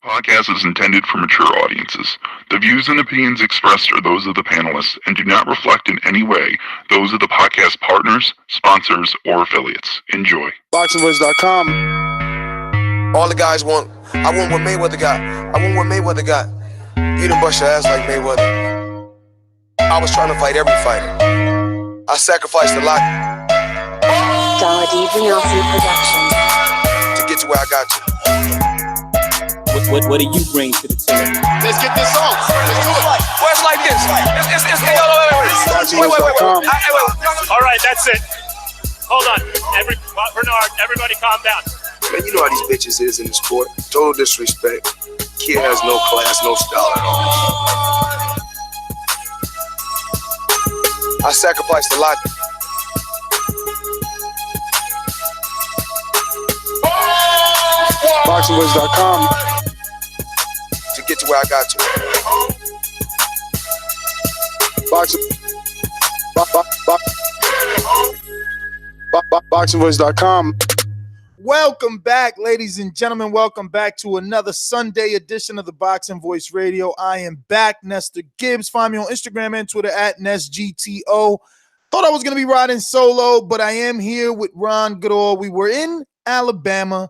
Podcast is intended for mature audiences. The views and opinions expressed are those of the panelists and do not reflect in any way those of the podcast partners, sponsors, or affiliates. Enjoy. ThaBoxingvoice.com. All the guys want, I want what Mayweather got. I want what Mayweather got. You done bust your ass like Mayweather. I was trying to fight every fighter. I sacrificed a lot to get to where I got to. What do you bring to the table? Let's get this on. Let's do it. Well, it's like this. Wait. All right, that's it. Hold on. Bernard, everybody calm down. Man, you know how these bitches is in the sport. Total disrespect. Kid has no class, no style at all. I sacrificed a lot. ThaBoxingvoice.com to get to where I got to. ThaBoxingvoice.com. Welcome back, ladies and gentlemen. Welcome back to another Sunday edition of the Boxing Voice Radio. I am back, Nestor Gibbs. Find me on Instagram and Twitter at NestGTO. Thought I was going to be riding solo, but I am here with Ron Goodall. We were in Alabama.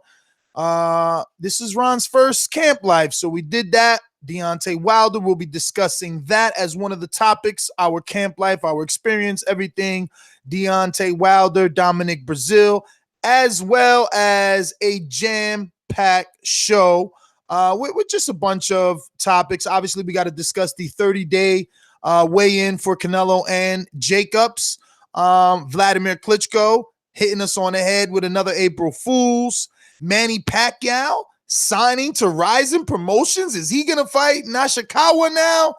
This is Ron's first camp life, so we did that. Deontay Wilder will be discussing that as one of the topics, our camp life, our experience, everything. Deontay Wilder, Dominic Brazil, as well as a jam-packed show with just a bunch of topics. Obviously, we got to discuss the 30-day weigh-in for Canelo and Jacobs. Vladimir Klitschko hitting us on the head with another April Fool's. Manny Pacquiao signing to Rizin Promotions. Is he going to fight Nashikawa now?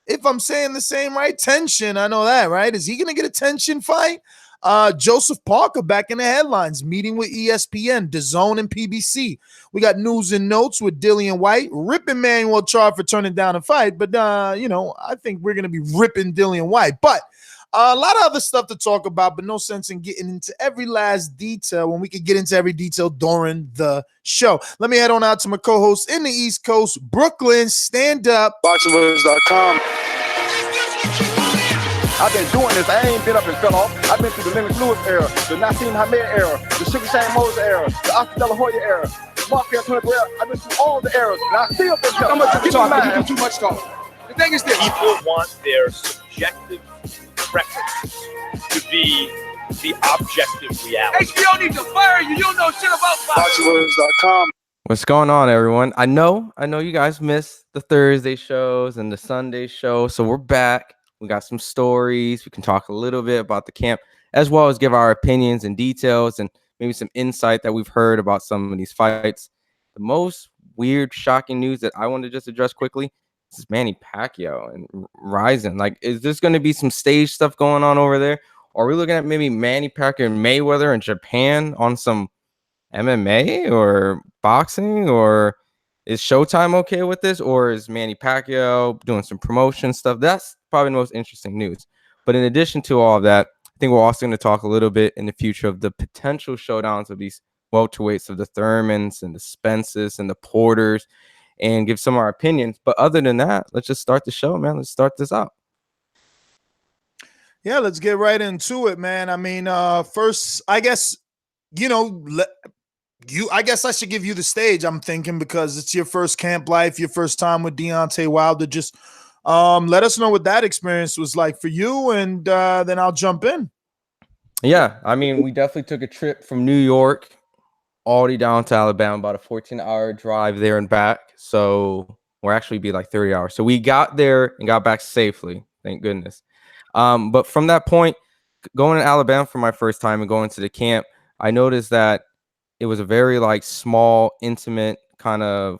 If I'm saying the same right, tension. I know that, right? Is he going to get a tension fight? Joseph Parker back in the headlines, meeting with ESPN, Dazn, and PBC. We got news and notes with Dillian White, ripping Manuel Charr for turning down a fight. But, I think we're going to be ripping Dillian White. But a lot of other stuff to talk about, but no sense in getting into every last detail when we could get into every detail during the show. Let me head on out to my co-host in the East Coast, Brooklyn. Stand up. ThaBoxingvoice.com. I've been doing this. I ain't been up and fell off. I've been through the Lennox Lewis era, the Nassim Hamed era, the Sugar Shane Moses era, the Oscar De La Hoya era, the Mark Anthony era. I've been through all the eras, and I still been telling. You do too much talk. The thing is this. People want their subjective preference to be the objective reality. HBO needs to fire you. You don't know shit about ThaBoxingvoice.com. What's going on, everyone? I know you guys missed the Thursday shows and the Sunday show, so we're back. We got some stories. We can talk a little bit about the camp, as well as give our opinions and details and maybe some insight that we've heard about some of these fights. The most weird, shocking news that I want to just address quickly is Manny Pacquiao and Rizin. Like, is this going to be some stage stuff going on over there? Or are we looking at maybe Manny Pacquiao and Mayweather in Japan on some MMA or boxing? Or is Showtime okay with this? Or is Manny Pacquiao doing some promotion stuff? That's probably the most interesting news. But in addition to all of that, I think we're also going to talk a little bit in the future of the potential showdowns of these welterweights, of the Thurmans and the Spences and the Porters, and give some of our opinions. But other than that, let's just start the show, man. Let's start this out. Yeah, let's get right into it, man. I mean, first, I guess, I guess I should give you the stage, I'm thinking, because it's your first camp life, your first time with Deontay Wilder. Just let us know what that experience was like for you, and then I'll jump in. Yeah, I mean, we definitely took a trip from New York all the way down to Alabama, about a 14-hour drive there and back. So we'll actually be like 30 hours. So we got there and got back safely, thank goodness. But from that point, going to Alabama for my first time and going to the camp, I noticed that it was a very small, intimate kind of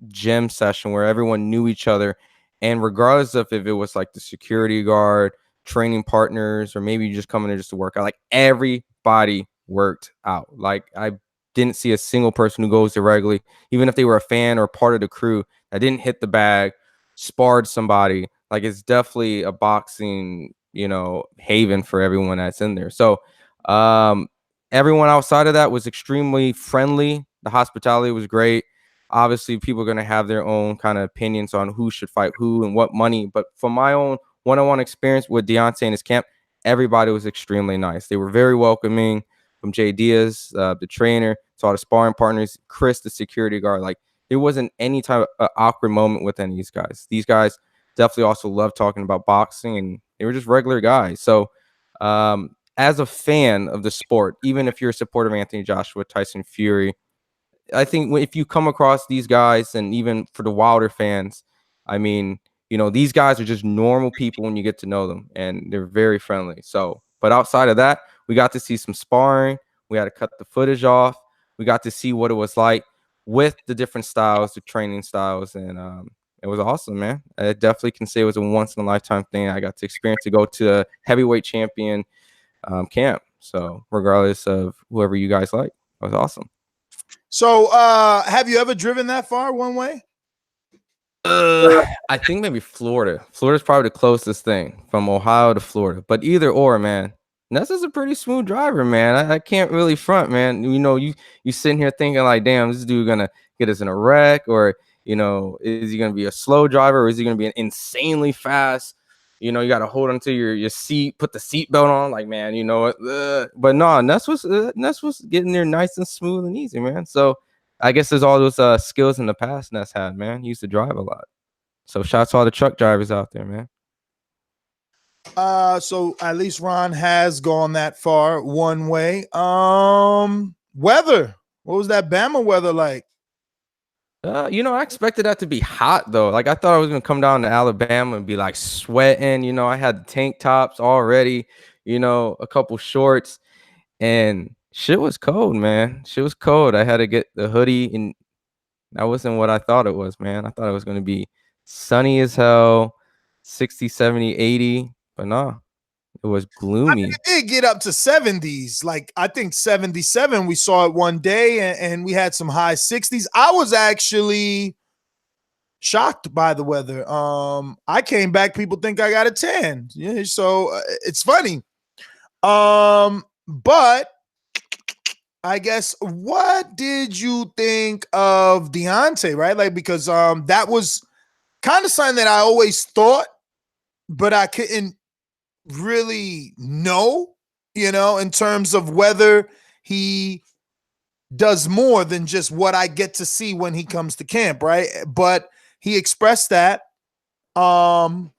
gym session where everyone knew each other. And regardless of if it was like the security guard, training partners, or maybe you just coming there just to work out, like everybody worked out. Like I didn't see a single person who goes there regularly, even if they were a fan or part of the crew, that didn't hit the bag, sparred somebody. Like it's definitely a boxing, haven for everyone that's in there. So everyone outside of that was extremely friendly. The hospitality was great. Obviously, people are going to have their own kind of opinions on who should fight who and what money. But from my own one-on-one experience with Deontay and his camp, everybody was extremely nice. They were very welcoming, from Jay Diaz, the trainer, to all the sparring partners, Chris, the security guard. Like, there wasn't any type of awkward moment with any of these guys. These guys definitely also love talking about boxing, and they were just regular guys. So as a fan of the sport, even if you're a supporter of Anthony Joshua, Tyson Fury, I think if you come across these guys, and even for the Wilder fans, I mean, these guys are just normal people when you get to know them, and they're very friendly. So, but outside of that, we got to see some sparring. We had to cut the footage off. We got to see what it was like with the different styles, the training styles, and it was awesome, man. I definitely can say it was a once-in-a-lifetime thing. I got to experience to go to a heavyweight champion camp. So regardless of whoever you guys like, it was awesome. So have you ever driven that far one way? I think maybe Florida. Florida's probably the closest thing from Ohio to Florida. But either or, man. Ness is a pretty smooth driver, man. I can't really front, man. You sitting here thinking like, damn, this dude gonna get us in a wreck, or is he gonna be a slow driver, or is he gonna be an insanely fast? You got to hold onto your seat, put the seatbelt on, like, man, what? But no, Ness was getting there nice and smooth and easy, man. So I guess there's all those skills in the past Ness had, man. He used to drive a lot. So shouts to all the truck drivers out there, man. So at least Ron has gone that far one way. Weather. What was that Bama weather like? I expected that to be hot though. Like, I thought I was gonna come down to Alabama and be like sweating. I had the tank tops already, a couple shorts, and shit was cold, man. Shit was cold. I had to get the hoodie, and that wasn't what I thought it was, man. I thought it was gonna be sunny as hell, 60, 70, 80, but no, it was gloomy. It did get up to 70s. Like, I think 77, we saw it one day, and we had some high 60s. I was actually shocked by the weather. I came back, people think I got a tan. Yeah, so it's funny. But I guess, what did you think of Deontay, right? Like, because that was kind of something that I always thought, but I couldn't really know, in terms of whether he does more than just what I get to see when he comes to camp, right? But he expressed that in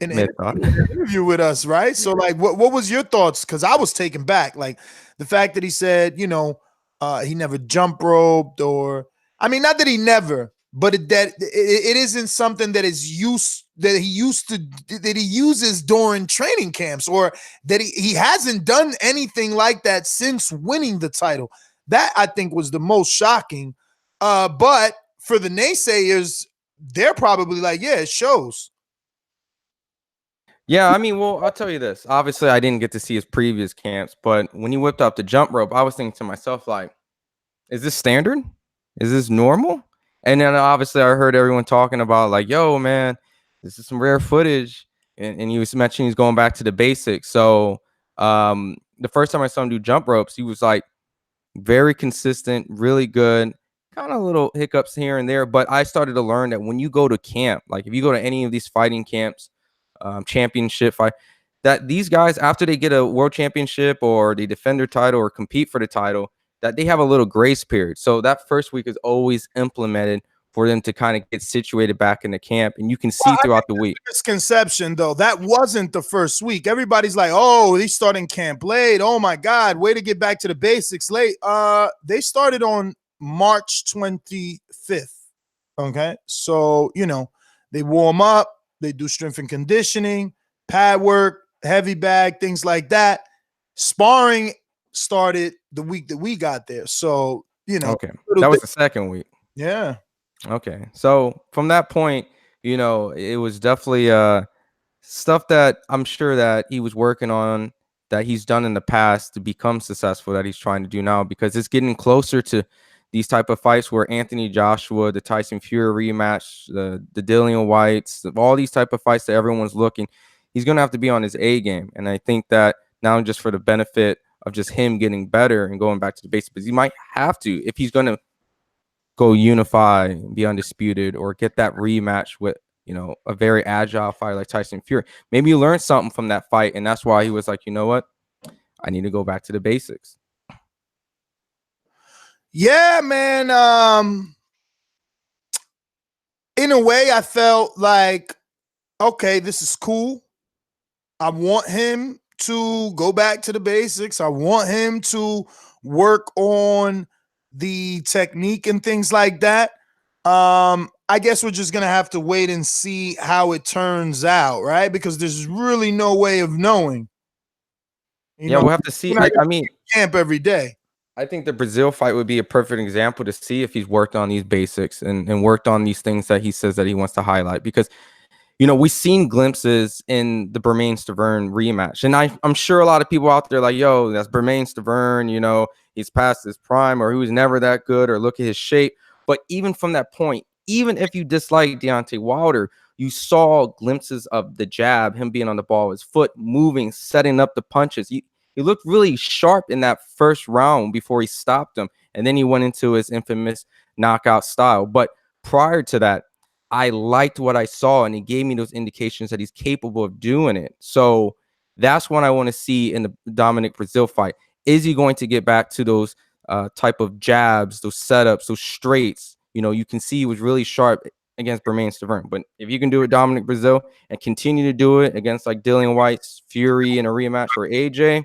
an interview with us, right? So, like, what was your thoughts? Because I was taken back, like the fact that he said, he never jump roped, or, I mean, not that he never, but it isn't something that he uses during training camps, or that he hasn't done anything like that since winning the title. That, I think, was the most shocking. But for the naysayers, they're probably like, yeah, it shows. Yeah, I mean, well, I'll tell you this. Obviously, I didn't get to see his previous camps, but when he whipped up the jump rope, I was thinking to myself, like, is this standard? Is this normal? And then obviously I heard everyone talking about, like, yo, man, this is some rare footage. And he was mentioning he's going back to the basics. So the first time I saw him do jump ropes, he was like very consistent, really good, kind of little hiccups here and there. But I started to learn that when you go to camp, like if you go to any of these fighting camps, championship fight, that these guys, after they get a world championship or they defend their title or compete for the title, that they have a little grace period. So that first week is always implemented for them to kind of get situated back in the camp, and you can see throughout the week. Misconception, though, that wasn't the first week. Everybody's like, oh, he's starting camp late. Oh my God, way to get back to the basics late. They started on March 25th. Okay, so they warm up, they do strength and conditioning, pad work, heavy bag, things like that. Sparring started the week that we got there. So, okay, that was the second week. Yeah. Okay. So from that point, it was definitely stuff that I'm sure that he was working on, that he's done in the past to become successful, that he's trying to do now, because it's getting closer to these type of fights where Anthony Joshua, the Tyson Fury rematch, the Dillian Whites, all these type of fights that everyone's looking, he's going to have to be on his A game. And I think that now, just for the benefit of just him getting better and going back to the basics. But he might have to if he's going to go unify, be undisputed, or get that rematch with, you know, a very agile fighter like Tyson Fury. Maybe you learned something from that fight, and that's why he was like, you know what, I need to go back to the basics. Yeah, man. In a way, I felt like, okay, this is cool. I want him to go back to the basics. I want him to work on the technique and things like that. I guess we're just gonna have to wait and see how it turns out, right? Because there's really no way of knowing. We'll have to see. I mean, camp every day. I think the Brazil fight would be a perfect example to see if he's worked on these basics and worked on these things that he says that he wants to highlight. Because, you know, we've seen glimpses in the Bermane-Stiverne rematch. And I'm sure a lot of people out there like, yo, that's Bermane-Stiverne, you know, he's past his prime, or he was never that good, or look at his shape. But even from that point, even if you dislike Deontay Wilder, you saw glimpses of the jab, him being on the ball, his foot moving, setting up the punches. He looked really sharp in that first round before he stopped him. And then he went into his infamous knockout style. But prior to that, I liked what I saw, and he gave me those indications that he's capable of doing it. So that's what I want to see in the Dominic Brazil fight. Is he going to get back to those type of jabs, those setups, those straights? You know, you can see he was really sharp against Bermane-Stiverne. But if you can do it Dominic Brazil and continue to do it against like Dillian Whyte's Fury in a rematch for AJ,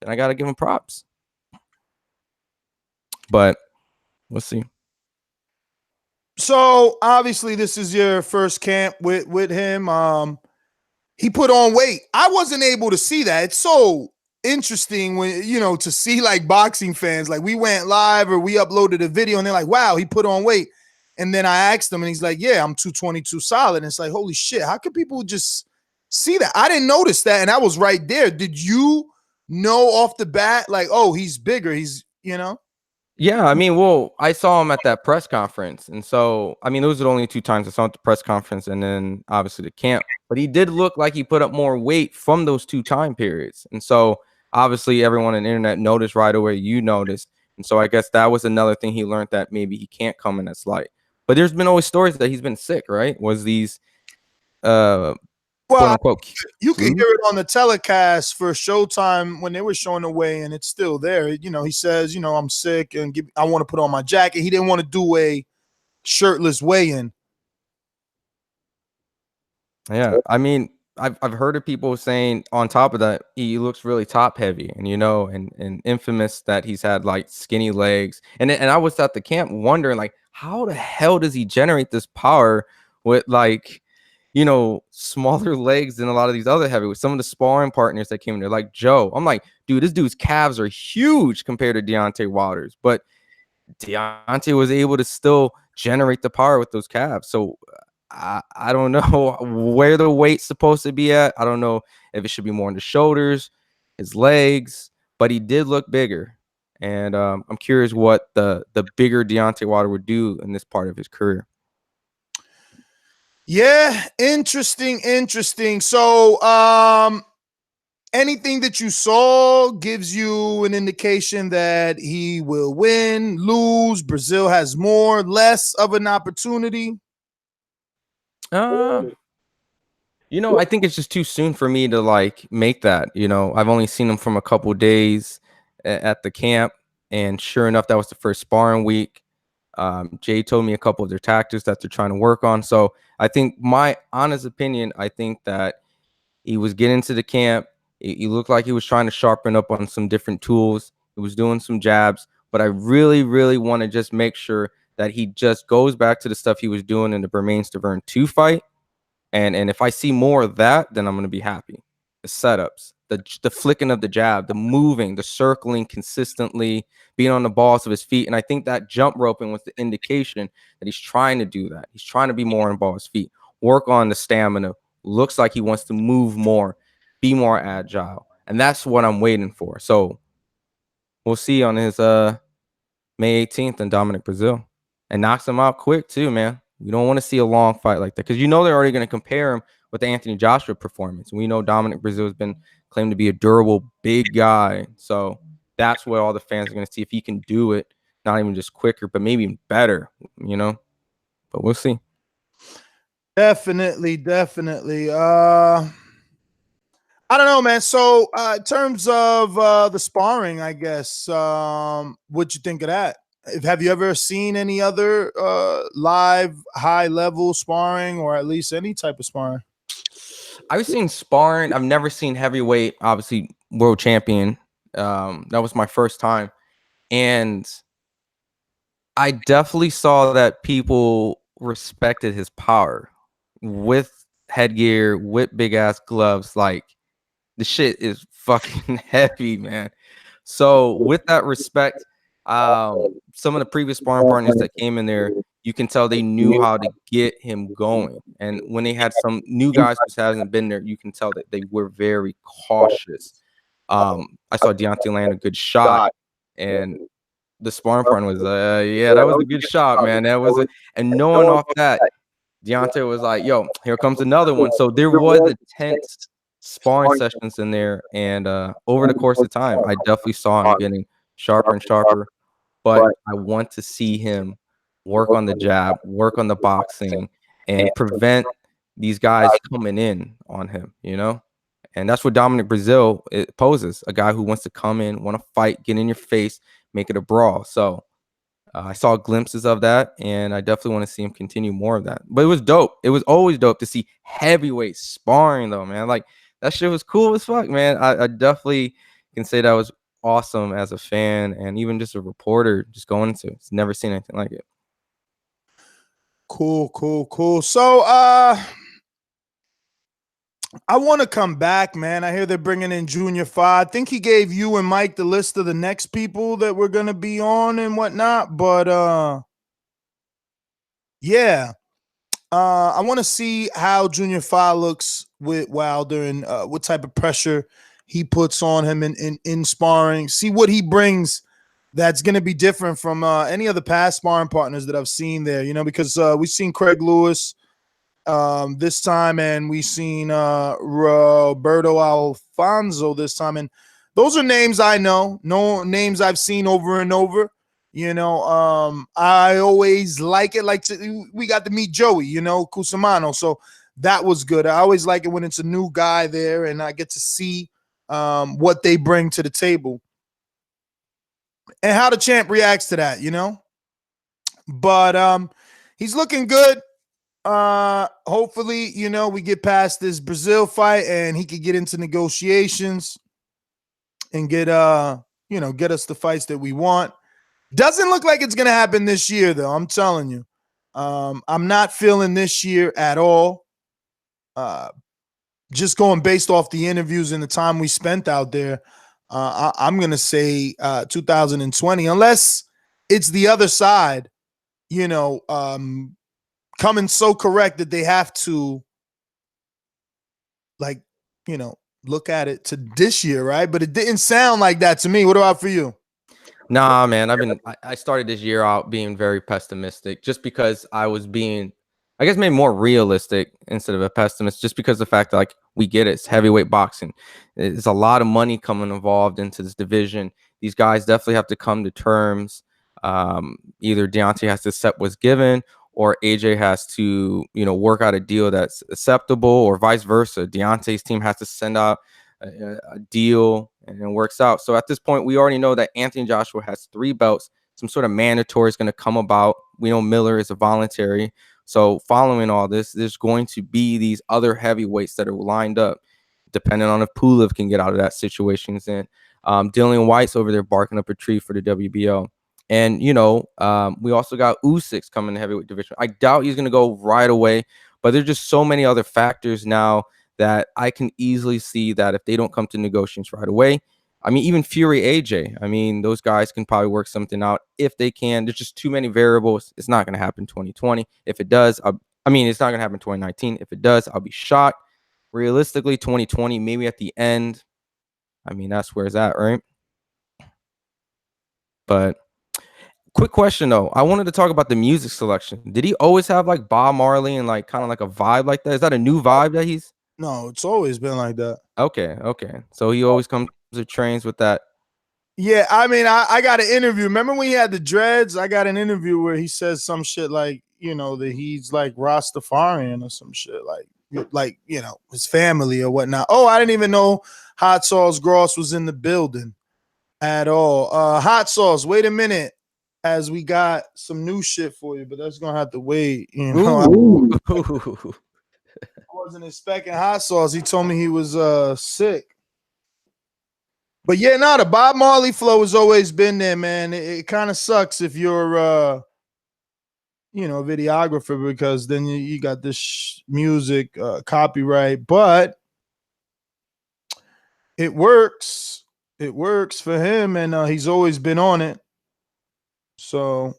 then I got to give him props. But we'll see. So obviously this is your first camp with him. He put on weight. I wasn't able to see that. It's so interesting when, you know, to see like boxing fans, like we went live or we uploaded a video and they're like, wow, he put on weight. And then I asked him and he's like, yeah, I'm 222 solid. And it's like, holy shit, how can people just see that? I didn't notice that. And I was right there. Did you know off the bat, like, oh, he's bigger? He's, you know? Yeah, I mean, well, I saw him at that press conference. And so, I mean, those are the only two times I saw him at the press conference and then obviously the camp. But he did look like he put up more weight from those two time periods. And so, obviously, everyone on the internet noticed right away. You noticed. And so, I guess that was another thing he learned, that maybe he can't come in as light. But there's been always stories that he's been sick, right? Was these well, quote, you can hear it on the telecast for Showtime when they were showing the weigh, and it's still there. You know, he says, you know, I'm sick and I want to put on my jacket. He didn't want to do a shirtless weigh-in. Yeah, I mean, I've heard of people saying on top of that, he looks really top heavy, and you know, and infamous that he's had like skinny legs. And I was at the camp wondering, like, how the hell does he generate this power with like, you know, smaller legs than a lot of these other heavyweights? Some of the sparring partners that came in there, like Joe, I'm like, dude, this dude's calves are huge compared to Deontay Wilder's, but Deontay was able to still generate the power with those calves. So I don't know where the weight's supposed to be at. I don't know if it should be more on the shoulders, his legs, but he did look bigger. And I'm curious what the bigger Deontay Wilder would do in this part of his career. Yeah, interesting. So, anything that you saw gives you an indication that he will win, lose. Brazil has more, less of an opportunity. You know, I think it's just too soon for me to like make that. You know, I've only seen him from a couple of days at the camp, and sure enough, that was the first sparring week. Jay told me a couple of their tactics that they're trying to work on. So I think, my honest opinion, I think that he was getting to the camp. He looked like he was trying to sharpen up on some different tools. He was doing some jabs, but I really, really want to just make sure that he just goes back to the stuff he was doing in the Bermane-Stiverne 2 fight. And if I see more of that, then I'm going to be happy. The setups, the flicking of the jab, the moving, the circling consistently, being on the balls of his feet. And I think that jump roping was the indication that he's trying to do that. He's trying to be more on ball his feet, work on the stamina. Looks like he wants to move more, be more agile. And that's what I'm waiting for. So we'll see on his May 18th in Dominic Brazil. And knocks him out quick too, man. You don't want to see a long fight like that, because you know they're already going to compare him with the Anthony Joshua performance. We know Dominic Breazeale has been claimed to be a durable, big guy. So that's what all the fans are going to see if he can do it. Not even just quicker, but maybe even better, you know. But we'll see. Definitely. I don't know, man. So, in terms of the sparring, I guess, what you think of that? Have you ever seen any other live high level sparring, or at least any type of sparring? I've seen sparring. I've never seen heavyweight, obviously world champion. That was my first time. And I definitely saw that people respected his power with headgear, with big ass gloves. Like, the shit is fucking heavy, man. So with that respect, some of the previous sparring partners that came in there, you can tell they knew how to get him going. And when they had some new guys who hasn't been there, you can tell that they were very cautious. I saw Deontay land a good shot, and the sparring partner was, yeah, that was a good shot, man. That was, and knowing off that, Deontay was like, yo, here comes another one. So there was a tense sparring sessions in there, and over the course of time, I definitely saw him getting sharper and sharper. But I want to see him work on the jab, work on the boxing, and prevent these guys coming in on him, you know? And that's what Dominic Breazeale poses, a guy who wants to come in, want to fight, get in your face, make it a brawl. So I saw glimpses of that, and I definitely want to see him continue more of that. But it was dope. It was always dope to see heavyweight sparring, though, man. Like, that shit was cool as fuck, man. I definitely can say that was awesome as a fan and even just a reporter just going into it. It's never seen anything like it. Cool. So, I want to come back, man. I hear they're bringing in Junior Fa. I think he gave you and Mike the list of the next people that we're going to be on and whatnot. But, yeah. I want to see how Junior Fa looks with Wilder and what type of pressure he puts on him in sparring. See what he brings that's going to be different from any other past sparring partners that I've seen there, you know, because we've seen Craig Lewis this time, and we've seen Roberto Alfonso this time. And those are names I know, names I've seen over and over. You know, I always like it. We got to meet Joey, you know, Cusimano. So that was good. I always like it when it's a new guy there and I get to see what they bring to the table and how the champ reacts to that, you know. But he's looking good. Hopefully, you know, we get past this Breazeale fight and he could get into negotiations and get get us the fights that we want. Doesn't look like it's going to happen this year, though. I'm telling you. I'm not feeling this year at all. Just going based off the interviews and the time we spent out there, I'm going to say 2020, unless it's the other side, you know, coming so correct that they have to, like, you know, look at it to this year, right? But it didn't sound like that to me. What about for you? Nah, man, I started this year out being very pessimistic just because I was being, I guess, maybe more realistic instead of a pessimist, just because of the fact that, like, we get it. It's heavyweight boxing. There's a lot of money coming involved into this division. These guys definitely have to come to terms. Either Deontay has to accept what's given, or AJ has to, you know, work out a deal that's acceptable, or vice versa. Deontay's team has to send out a deal and it works out. So at this point, we already know that Anthony Joshua has 3 belts. Some sort of mandatory is going to come about. We know Miller is a voluntary. So following all this, there's going to be these other heavyweights that are lined up, depending on if Pulev can get out of that situation. And Dillian White's over there barking up a tree for the WBO. And, you know, we also got Usyk coming in the heavyweight division. I doubt he's going to go right away, but there's just so many other factors now that I can easily see that if they don't come to negotiations right away, I mean, even Fury, AJ, I mean, those guys can probably work something out if they can. There's just too many variables. It's not going to happen in 2020. If it does, it's not going to happen in 2019. If it does, I'll be shocked. Realistically, 2020, maybe at the end. I mean, that's where it's at, right? But quick question though. I wanted to talk about the music selection. Did he always have like Bob Marley and like kind of like a vibe like that? Is that a new vibe that he's? No, it's always been like that. Okay. So he always comes to trains with that. Yeah, I mean, I got an interview. Remember when he had the dreads? I got an interview where he says some shit like, you know, that he's like Rastafarian or some shit like, you know, his family or whatnot. Oh, I didn't even know Hot Sauce Gross was in the building at all. Hot Sauce, wait a minute, as we got some new shit for you, but that's gonna have to wait. You know, I wasn't expecting Hot Sauce. He told me he was sick. But yeah, no, the Bob Marley flow has always been there, man. It kind of sucks if you're you know, a videographer, because then you got this music copyright, but it works. It works for him, and he's always been on it. So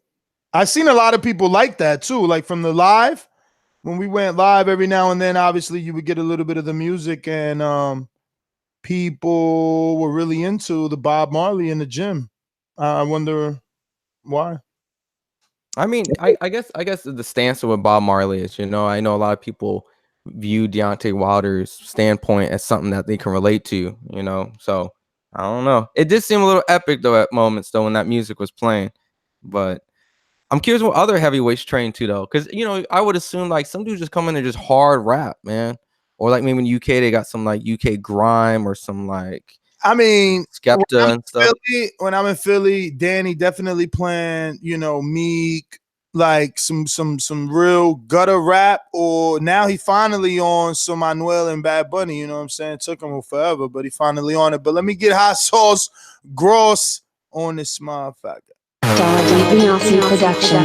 I've seen a lot of people like that too, like from the live. When we went live, every now and then, obviously, you would get a little bit of the music, and people were really into the Bob Marley in the gym. I wonder why. I mean, I guess the stance of what Bob Marley is, you know, I know a lot of people view Deontay Wilder's standpoint as something that they can relate to, you know. So I don't know. It did seem a little epic though at moments though when that music was playing. But I'm curious what other heavyweights train to though, because you know I would assume like some dudes just come in and just hard rap, man, or like maybe in UK they got some like UK grime or some like. I mean, Skepta and stuff. When I'm in Philly, Danny definitely playing, you know, Meek, like some real gutter rap, or now he finally on some Manuel and Bad Bunny, you know what I'm saying? It took him forever, but he finally on it. But let me get Hot Sauce Gross on this motherfucker. Production.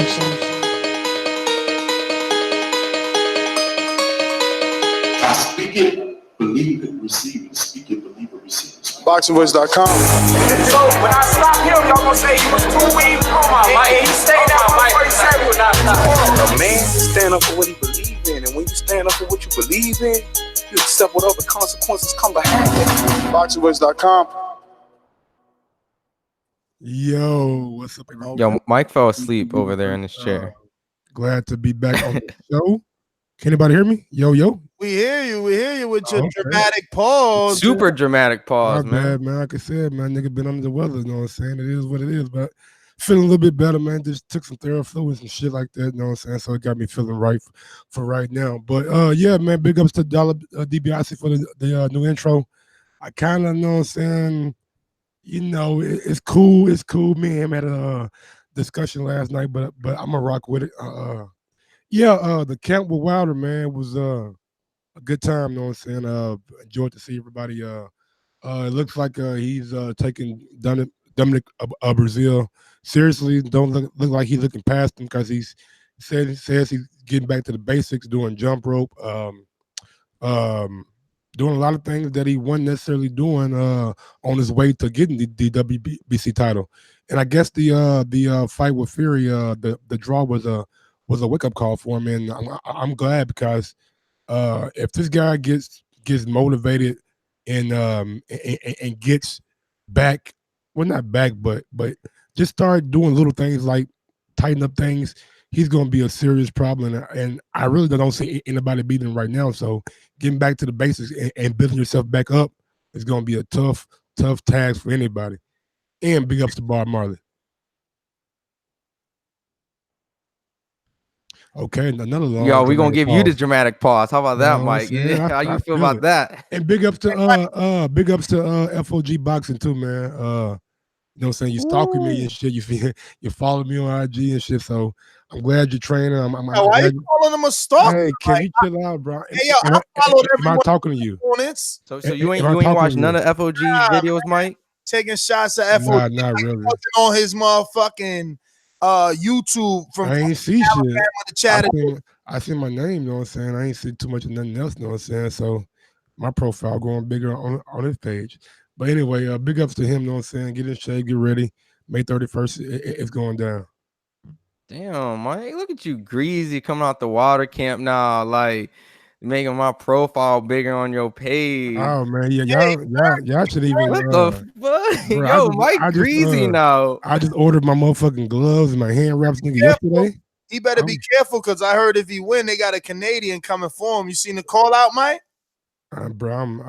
I speak it, believe it, receive it. Speak it, believe it, receive it. BoxingVoice.com. So when I stop here, y'all gonna say he was too weak. He stayed out before he said he was not. A man stand up for what he believes in, and when you stand up for what you believe in, you accept whatever consequences come behind it. BoxingVoice.com. Yo, what's up, everybody? Yo, Mike fell asleep over there in his chair. Glad to be back on the show. Can anybody hear me? Yo. We hear you with your dramatic pause. Super dramatic pause, man. Bad, man. Like I said, man, nigga been under the weather, you know what I'm saying? It is what it is, but feeling a little bit better, man. Just took some Theraflu and shit like that, you know what I'm saying? So it got me feeling right for right now. But yeah, man, big ups to Dollar DiBiase for the new intro. I kind of know what I'm saying. You know, it's cool. It's cool. Me and him had a discussion last night, but I'm gonna rock with it. The camp with Wilder, man, was a good time. You know what I'm saying? Enjoyed to see everybody. It looks like he's taking Dominic Brazil seriously. Don't look like he's looking past him, because he says he's getting back to the basics, doing jump rope, doing a lot of things that he wasn't necessarily doing on his way to getting the WBC title. And I guess the fight with Fury, the draw was a wake up call for him, and I'm glad, because if this guy gets motivated and gets back, well, not back, but just start doing little things like tighten up things, he's going to be a serious problem. And I really don't see anybody beating him right now. So getting back to the basics and building yourself back up is going to be a tough task for anybody. And big ups to Bob Marley. Okay, another long. Yo, we're gonna give you the dramatic pause. How about that, Mike? How you feel about that? And big ups to FOG Boxing too, man. You know what I'm saying? You stalking me and shit. You follow me on IG and shit. So I'm glad you're training. Why you calling him a stalker? Hey, can you chill out, bro? Hey, yo, I followed everyone. Am I talking to you? So you ain't watched none of FOG videos, Mike? Taking shots at FOG. Not really. On his motherfucking YouTube from I ain't see shit. I see my name, you know what I'm saying? I ain't see too much of nothing else, you know what I'm saying? So my profile going bigger on his page. But anyway, big ups to him, you know what I'm saying? Get in shape, get ready. May 31st, it's going down. Damn, Mike, look at you, greasy, coming out the water camp now. Like, making my profile bigger on your page. Oh man, yeah, y'all should even. What the fuck? Bro, Yo, Mike greasy now. I just ordered my motherfucking gloves and my hand wraps, nigga, yesterday. He better be careful because I heard if he win, they got a Canadian coming for him. You seen the call out, Mike? Bro,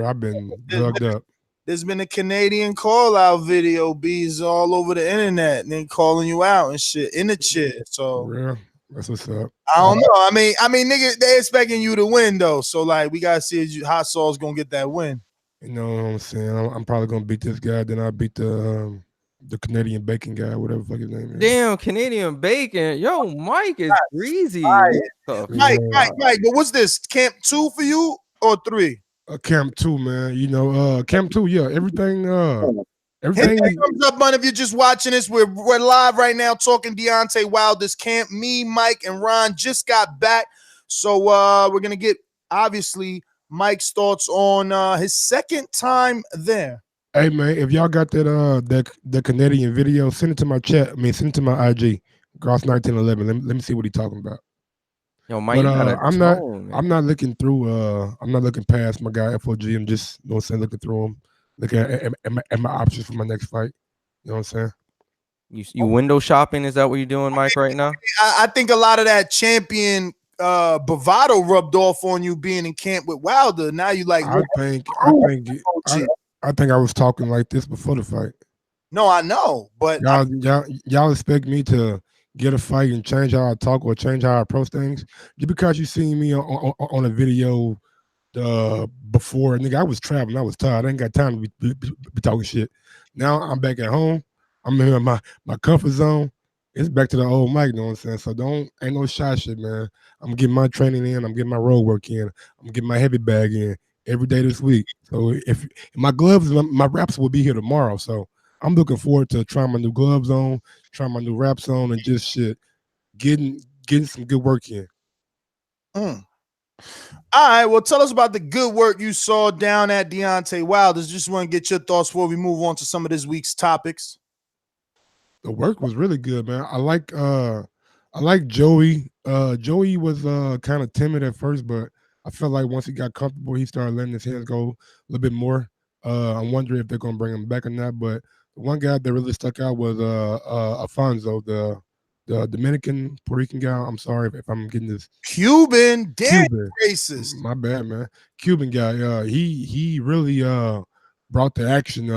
I've been drugged up. There's been a Canadian call out video, bees all over the internet, and then calling you out and shit in the chair. So real. That's what's up. I don't know. I mean, nigga, they expecting you to win though. So like, we gotta see if Hot Sauce gonna get that win. You know what I'm saying? I'm probably gonna beat this guy. Then I'll beat the Canadian bacon guy, whatever the fuck his name is. Damn, Canadian bacon. Yo, Mike is greasy. Mike. But what's this? Camp 2 for you or 3? Camp 2, man. You know, Camp 2. Yeah, everything. Everything comes up, man. If you're just watching this, we're live right now talking Deontay Wilder's camp. Me, Mike, and Ron just got back, so we're gonna get obviously Mike's thoughts on his second time there. Hey man, if y'all got that Canadian video, send it to my chat. I mean, send it to my IG, Gross1911. Let me see what he's talking about. Yo, Mike, I'm not looking through. I'm not looking past my guy FOG. I'm just, you know what I'm saying, looking through him. Looking at my options for my next fight. You know what I'm saying? You window shopping? Is that what you're doing, Mike, right now? I think a lot of that champion bravado rubbed off on you being in camp with Wilder. Now you like. I think I was talking like this before the fight. No, I know, but y'all expect me to get a fight and change how I talk or change how I approach things just because you seen me on a video before, nigga. I was traveling, I was tired, I ain't got time to be talking shit. Now I'm back at home, I'm in my comfort zone. It's back to the old Mike, you know what I'm saying? So ain't no shy shit, man. I'm getting my training in, I'm getting my road work in, I'm getting my heavy bag in every day this week. So if my gloves, my wraps will be here tomorrow. So I'm looking forward to trying my new gloves on, trying my new wraps on, and just shit, getting some good work in. All right, well, tell us about the good work you saw down at Deontay Wilder's. Just want to get your thoughts before we move on to some of this week's topics. The work was really good, man. I like Joey. Joey was kind of timid at first, but I felt like once he got comfortable, he started letting his hands go a little bit more. I'm wondering if they're gonna bring him back or not. But the one guy that really stuck out was Alfonso, the Dominican Puerto Rican guy. I'm sorry if I'm getting this. Cuban, damn racist. My bad, man. Cuban guy. He really brought the action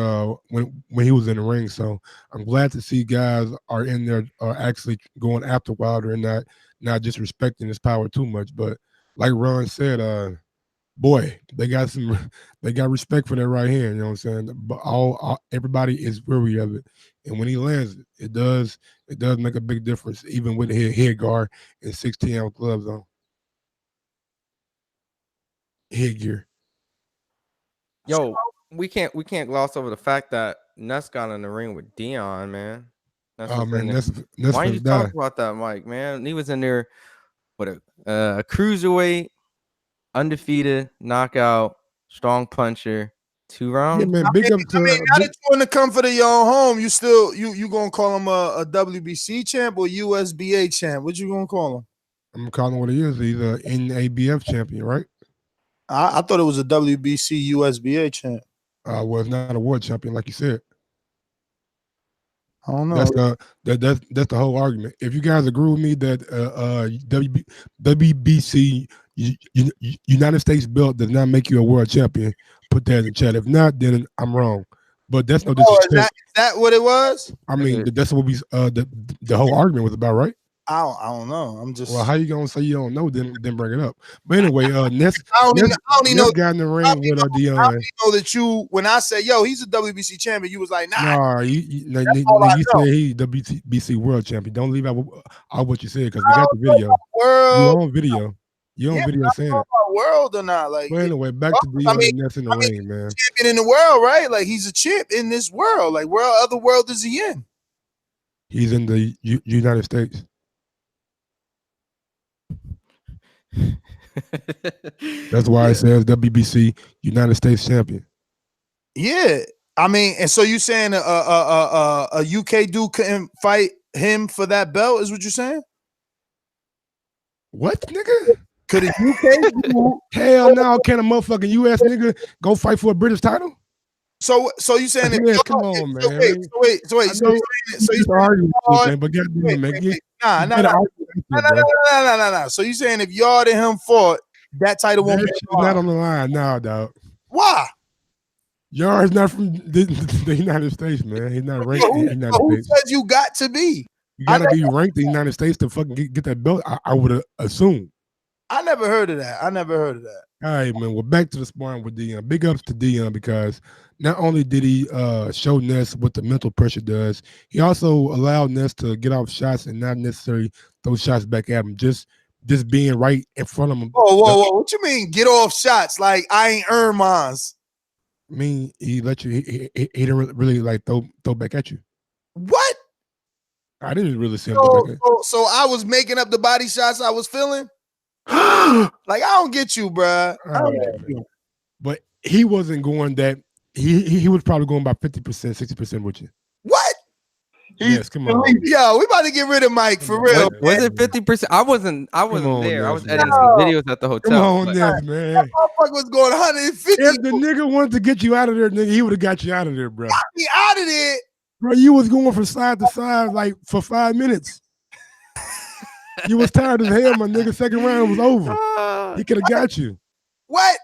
when he was in the ring. So I'm glad to see guys are in there actually going after Wilder and not just respecting his power too much. But like Ron said, boy, they got respect for their right hand. You know what I'm saying? But everybody is weary of it, and when he lands it does make a big difference, even with the head guard and 16-ounce gloves on. Headgear. Yo, we can't gloss over the fact that Ness got in the ring with Dion, man. Oh man, Ness why didn't you talk about that, Mike? Man, he was in there with a cruiserweight, undefeated, knockout, strong puncher, 2 rounds. Yeah, man, big up to. Now that you're in the comfort of your own home, you still you gonna call him a WBC champ or USBA champ? What you gonna call him? I'm calling what he is. He's an NABF champion, right? I thought it was a WBC USBA champ. Well, it's not a world champion, like you said. I don't know. That's the whole argument. If you guys agree with me that WBC United States belt does not make you a world champion, put that in the chat. If not, then I'm wrong. But that's no disrespect. Is that what it was? I mean, that's what the whole argument was about, right? I don't know. I'm just. Well, how you gonna say you don't know? Then bring it up. But anyway, Ness I don't even know. Got in the ring with Dion. I know that you. When I say, "Yo, he's a WBC champion," you was like, "Nah." Nah, you said he's WBC world champion. Don't leave out what you said because we got the video. You on video. You on video saying it. World or not? Like. Well, anyway, back to Dion and Ness in the ring, man. Champion in the world, right? Like he's a champ in this world. Like, where other world is he in? He's in the United States. That's why it says WBC United States champion. Yeah, I mean, and so you saying a UK dude couldn't fight him for that belt? Is what you're saying? What, nigga? Could a UK dude? Hell no, can a motherfucking US nigga go fight for a British title? So you saying if Yeah, y'all, come on, so man. wait, so I know you argue with you, saying man, but goddamn, wait, man, wait, you wait. Nah. better argue with me, bro. No. So you saying if Yard and him fought, that title won't That be shit is not on the line now, dog. Why? Yard's not from the United States, man. He's not ranked in the United Who States. says you got to be? You gotta be ranked in the United States to fucking get that belt. I would assume. I never heard of that. All right, man. Well, back to the sparring with Dion. Big ups to Dion because not only did he show Ness what the mental pressure does, he also allowed Ness to get off shots and not necessarily throw shots back at him. Just being right in front of him. Whoa. What you mean get off shots? Like I ain't earned mines. I mean, he let you. He didn't really like throw back at you. What? I didn't really see him. Throw back at so I was making up the body shots I was feeling. Like I don't get you, bruh. But he wasn't going that. He was probably going about 50%, 60% with you. What? Yes, come on. Yo, we about to get rid of Mike for real. Was it 50%? I wasn't there. I was editing some videos at the hotel. Come on, Ness, man. That motherfucker was going 150. If the nigga wanted to get you out of there, nigga, he would have got you out of there, bro. Got me out of there. Bro, you was going from side to side like for 5 minutes. You was tired as hell, my nigga. Second round was over. He could have got you. What?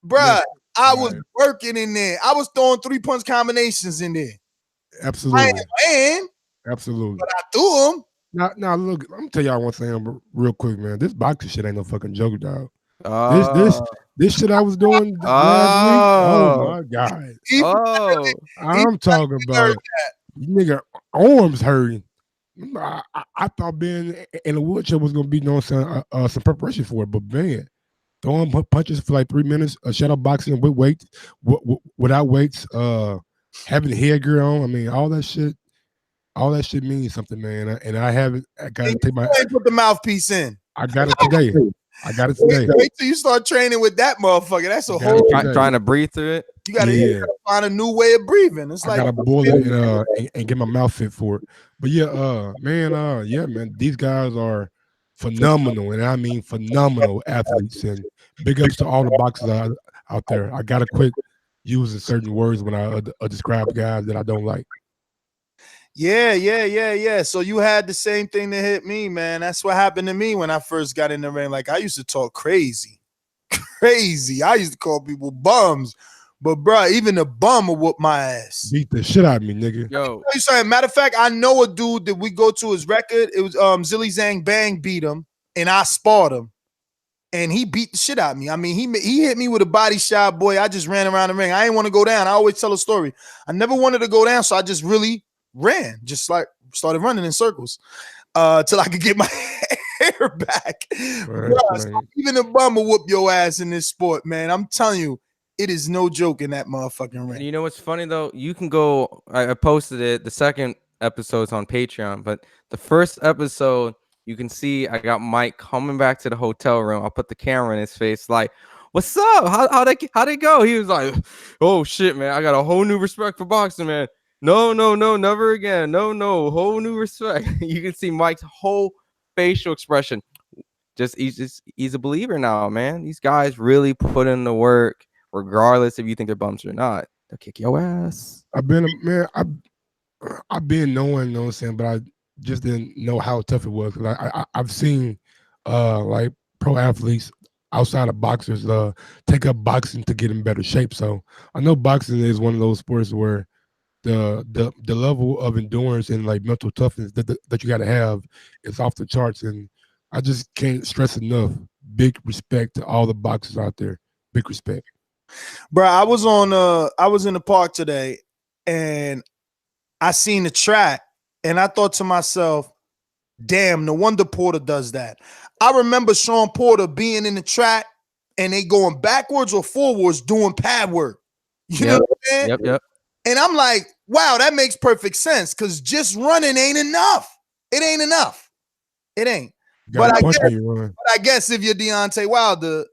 Bruh, Yeah. I was working in there. I was throwing 3-punch combinations in there. Absolutely. I ain't win, Absolutely. but I threw them. Now, look, I'm gonna tell y'all one thing real quick, man. This boxing shit ain't no fucking joke, dog. This shit I was doing last week. Oh my god. I'm talking about nigga arms hurting. I thought being in a wheelchair was gonna be some preparation for it, but man, throwing punches for like 3 minutes, shadow boxing with weights, without weights, having headgear on. I mean, all that shit means something, man. And I got to take my. Put the mouthpiece in. I got it today. Wait till you start training with that motherfucker. That's a whole. Trying to breathe through it. You gotta find a new way of breathing. It's I gotta boil it and get my mouth fit for it. But man, these guys are phenomenal, and I mean phenomenal athletes. And big ups to all the boxers out there. I gotta quit using certain words when I describe guys that I don't like. Yeah. So you had the same thing that hit me, man. That's what happened to me when I first got in the ring. Like I used to talk crazy. I used to call people bums. But bro, even a bum will whoop my ass. Beat the shit out of me, nigga. Yo. Matter of fact, I know a dude that we go to his record. It was Zilly Zang Bang beat him, and I sparred him. And he beat the shit out of me. I mean, he hit me with a body shot, boy. I just ran around the ring. I didn't want to go down. I always tell a story. I never wanted to go down, so I just really ran, just like started running in circles till I could get my hair back. Right. So even a bum will whoop your ass in this sport, man. I'm telling you, it is no joke in that motherfucking ring. You know what's funny though? You can go. I posted it. The second episode's on Patreon, but the first episode, you can see I got Mike coming back to the hotel room. I put the camera in his face, like, "What's up? How'd it go?" He was like, "Oh shit, man! I got a whole new respect for boxing, man. No, never again. No, whole new respect." You can see Mike's whole facial expression. He's a believer now, man. These guys really put in the work, regardless if you think they're bums or not. They'll kick your ass. I've been knowing, you know what I'm saying, but I just didn't know how tough it was. I've seen like pro athletes outside of boxers take up boxing to get in better shape. So I know boxing is one of those sports where the level of endurance and like mental toughness that you got to have is off the charts, and I just can't stress enough. Big respect to all the boxers out there. Big respect, bro. I was in the park today, and I seen the track, and I thought to myself, "Damn, no wonder Porter does that." I remember Sean Porter being in the track, and they going backwards or forwards doing pad work. You know what I'm saying? Yep. And I'm like, wow, that makes perfect sense because just running ain't enough. It ain't enough. It ain't. But I guess if you're Deontay Wilder,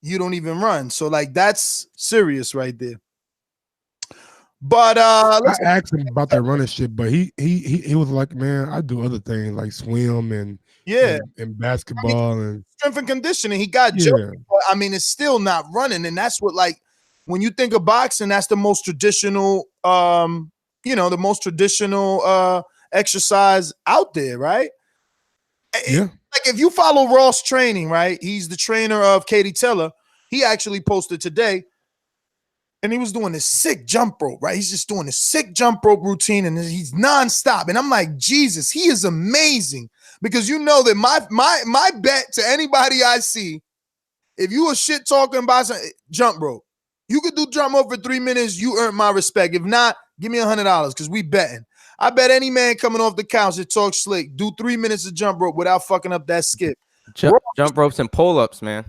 you don't even run. So like that's serious right there. But I listen, asked him about that running shit, but he was like, man, I do other things like swim and yeah, and basketball and strength and conditioning. He got yeah, jokes, but I mean, it's still not running, and that's what like when you think of boxing, that's the most traditional, the most traditional exercise out there, right? yeah. Like if you follow Ross Training, right? He's the trainer of Katie Taylor. He actually posted today, and he was doing this sick jump rope, right? He's just doing this sick jump rope routine, and he's nonstop. And I'm like, Jesus, he is amazing. Because you know that my bet to anybody I see, if you a shit talking about some jump rope, you could do jump rope for 3 minutes, you earn my respect. If not, give me $100 because we betting. I bet any man coming off the couch that talks slick, do 3 minutes of jump rope without fucking up that skip. Jump ropes and pull-ups, man.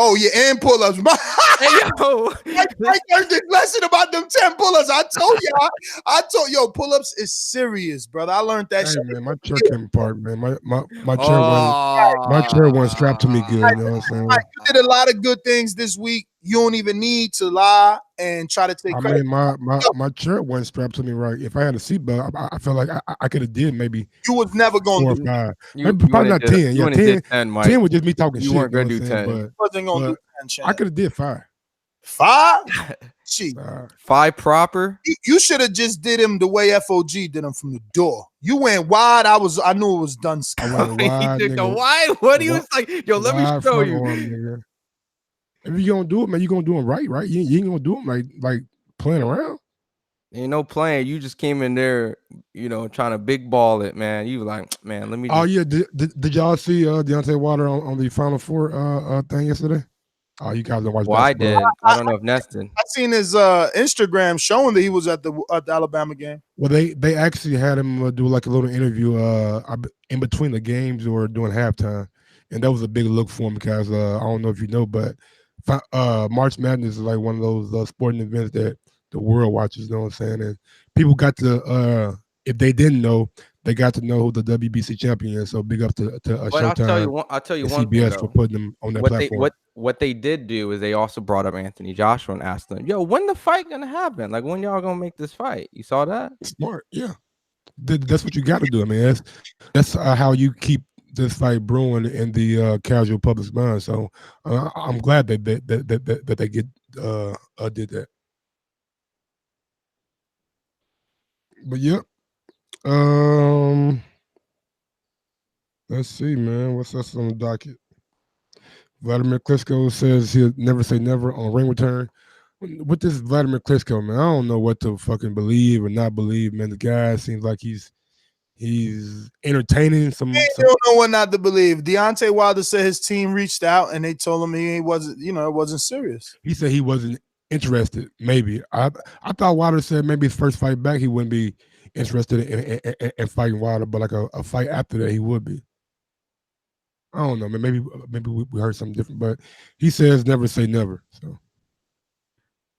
Oh yeah, and pull-ups. Hey, yo. I learned this lesson about them 10 pull-ups. I told y'all, pull-ups is serious, brother. I learned that shit. Man, my chair came apart, man. My chair wasn't strapped to me good. You know what I'm saying? You did a lot of good things this week. You don't even need to lie and try to take credit. My chair wasn't strapped to me right. If I had a seatbelt, I felt like I could have did maybe. You was never going 4 or to 5. Maybe probably not 10. Yeah, 10 was just me talking shit. You weren't gonna do 10. wasn't gonna do 10. I could have did 5. 5? Gee. 5 proper. You should have just did him the way FOG did him from the door. You went wide. I knew it was done. I went wide. He took the wide. What he was like, yo, let me show you. Arm, if you gonna do it, man, you gonna do it right? You ain't gonna do it like playing around. Ain't no playing. You just came in there, trying to big ball it, man. You were like, man, let me. Oh yeah, did y'all see Deontay Wilder on the Final Four thing yesterday? Oh, you guys don't watch. Well, I did. I don't know if Ness did. I seen his Instagram showing that he was at the Alabama game. Well, they actually had him do like a little interview in between the games or during halftime, and that was a big look for him because I don't know if you know, but March Madness is like one of those sporting events that the world watches. You know what I'm saying? And people got to if they didn't know, they got to know who the WBC champion is. So big up to Showtime. I'll tell you and one CBS thing, for putting them on that platform. What they did do is they also brought up Anthony Joshua and asked them, yo, when the fight gonna happen? Like, when y'all gonna make this fight? You saw that? Smart, yeah. That's what you got to do. I mean, that's how you keep this fight brewing in the casual public's mind. So I'm glad that they did that. But yep. Let's see, man. What's else on the docket? Vladimir Klitschko says he'll never say never on ring return. With this Vladimir Klitschko, man, I don't know what to fucking believe or not believe, man. The guy seems like he's entertaining some. You don't know what not to believe. Deontay Wilder said his team reached out and they told him he wasn't, it wasn't serious. He said he wasn't interested. Maybe I thought Wilder said maybe his first fight back he wouldn't be interested in fighting Wilder, but like a fight after that he would be. I don't know. Maybe we heard something different, but he says never say never. So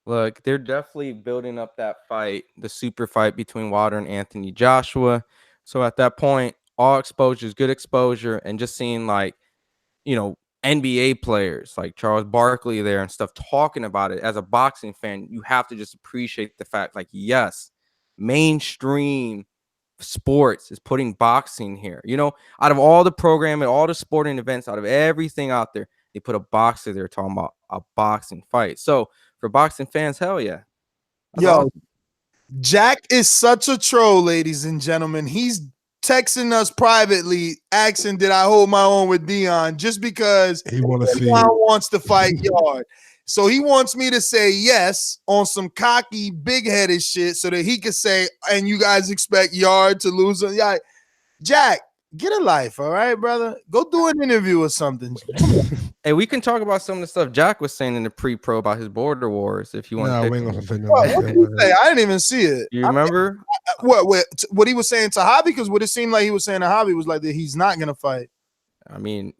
look, they're definitely building up that fight, the super fight between Wilder and Anthony Joshua. So at that point, all exposure is good exposure, and just seeing like, NBA players like Charles Barkley there and stuff talking about it. As a boxing fan, you have to just appreciate the fact, like, yes, mainstream sports is putting boxing here. Out of all the programming, all the sporting events, out of everything out there, they put a boxer there talking about a boxing fight. So for boxing fans, hell yeah. That's awesome. Jack is such a troll, ladies and gentlemen. He's texting us privately, asking, did I hold my own with Dion? Just because he wants to fight Yard. So he wants me to say yes on some cocky, big-headed shit so that he could say, and you guys expect Yard to lose. Yeah, Jack, get a life, all right, brother? Go do an interview or something. Hey, we can talk about some of the stuff Jack was saying in the pre-pro about his border wars if you want to. We ain't gonna say nothing. What did he say? I didn't even see it. You remember? What he was saying to Hobby? Because what it seemed like he was saying to Hobby was like that he's not going to fight. I mean,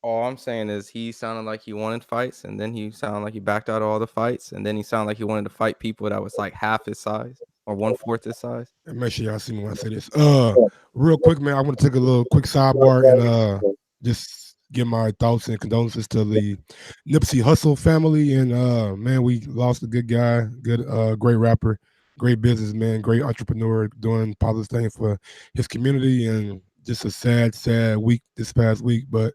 all I'm saying is he sounded like he wanted fights, and then he sounded like he backed out of all the fights, and then he sounded like he wanted to fight people that was like half his size or 1/4 his size. And make sure y'all see me when I say this. Real quick, man, I want to take a little quick sidebar and just give my thoughts and condolences to the Nipsey Hussle family. And man, we lost a good guy, great rapper. great businessman, great entrepreneur, doing positive things for his community, and just a sad week this past week. But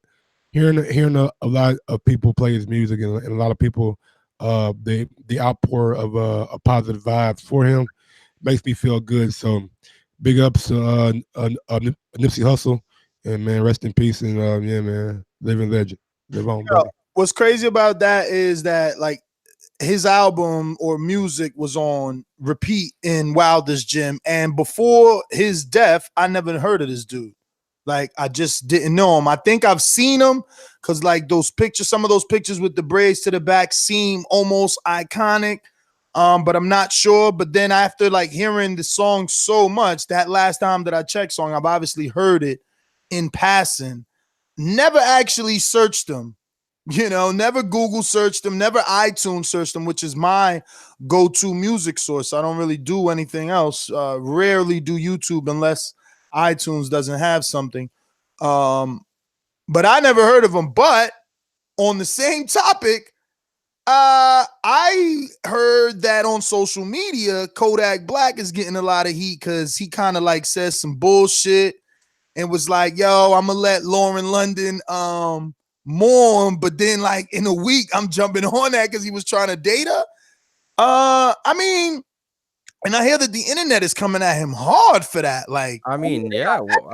hearing a lot of people play his music and a lot of people, the outpour of a positive vibes for him makes me feel good. So big ups to Nipsey Hussle, and man, rest in peace, and yeah, man, living legend, live on, brother. What's crazy about that is that like his album or music was on repeat in Wilder's gym, and before his death, I never heard of this dude. Like I just didn't know him. I think I've seen him because like those pictures, some of those pictures with the braids to the back seem almost iconic. But I'm not sure. But then after like hearing the song so much, that last time that I checked song, I've obviously heard it in passing. Never actually searched them. Never Google searched them, never iTunes searched them, which is my go-to music source. I don't really do anything else. Rarely do YouTube unless iTunes doesn't have something. But I never heard of them. But on the same topic, I heard that on social media, Kodak Black is getting a lot of heat because he kind of like says some bullshit and was like, yo, I'm gonna let Lauren London mourn, but then like in a week I'm jumping on that because he was trying to date her. I mean, and I hear that the internet is coming at him hard for that. Like, I mean, yeah. Well,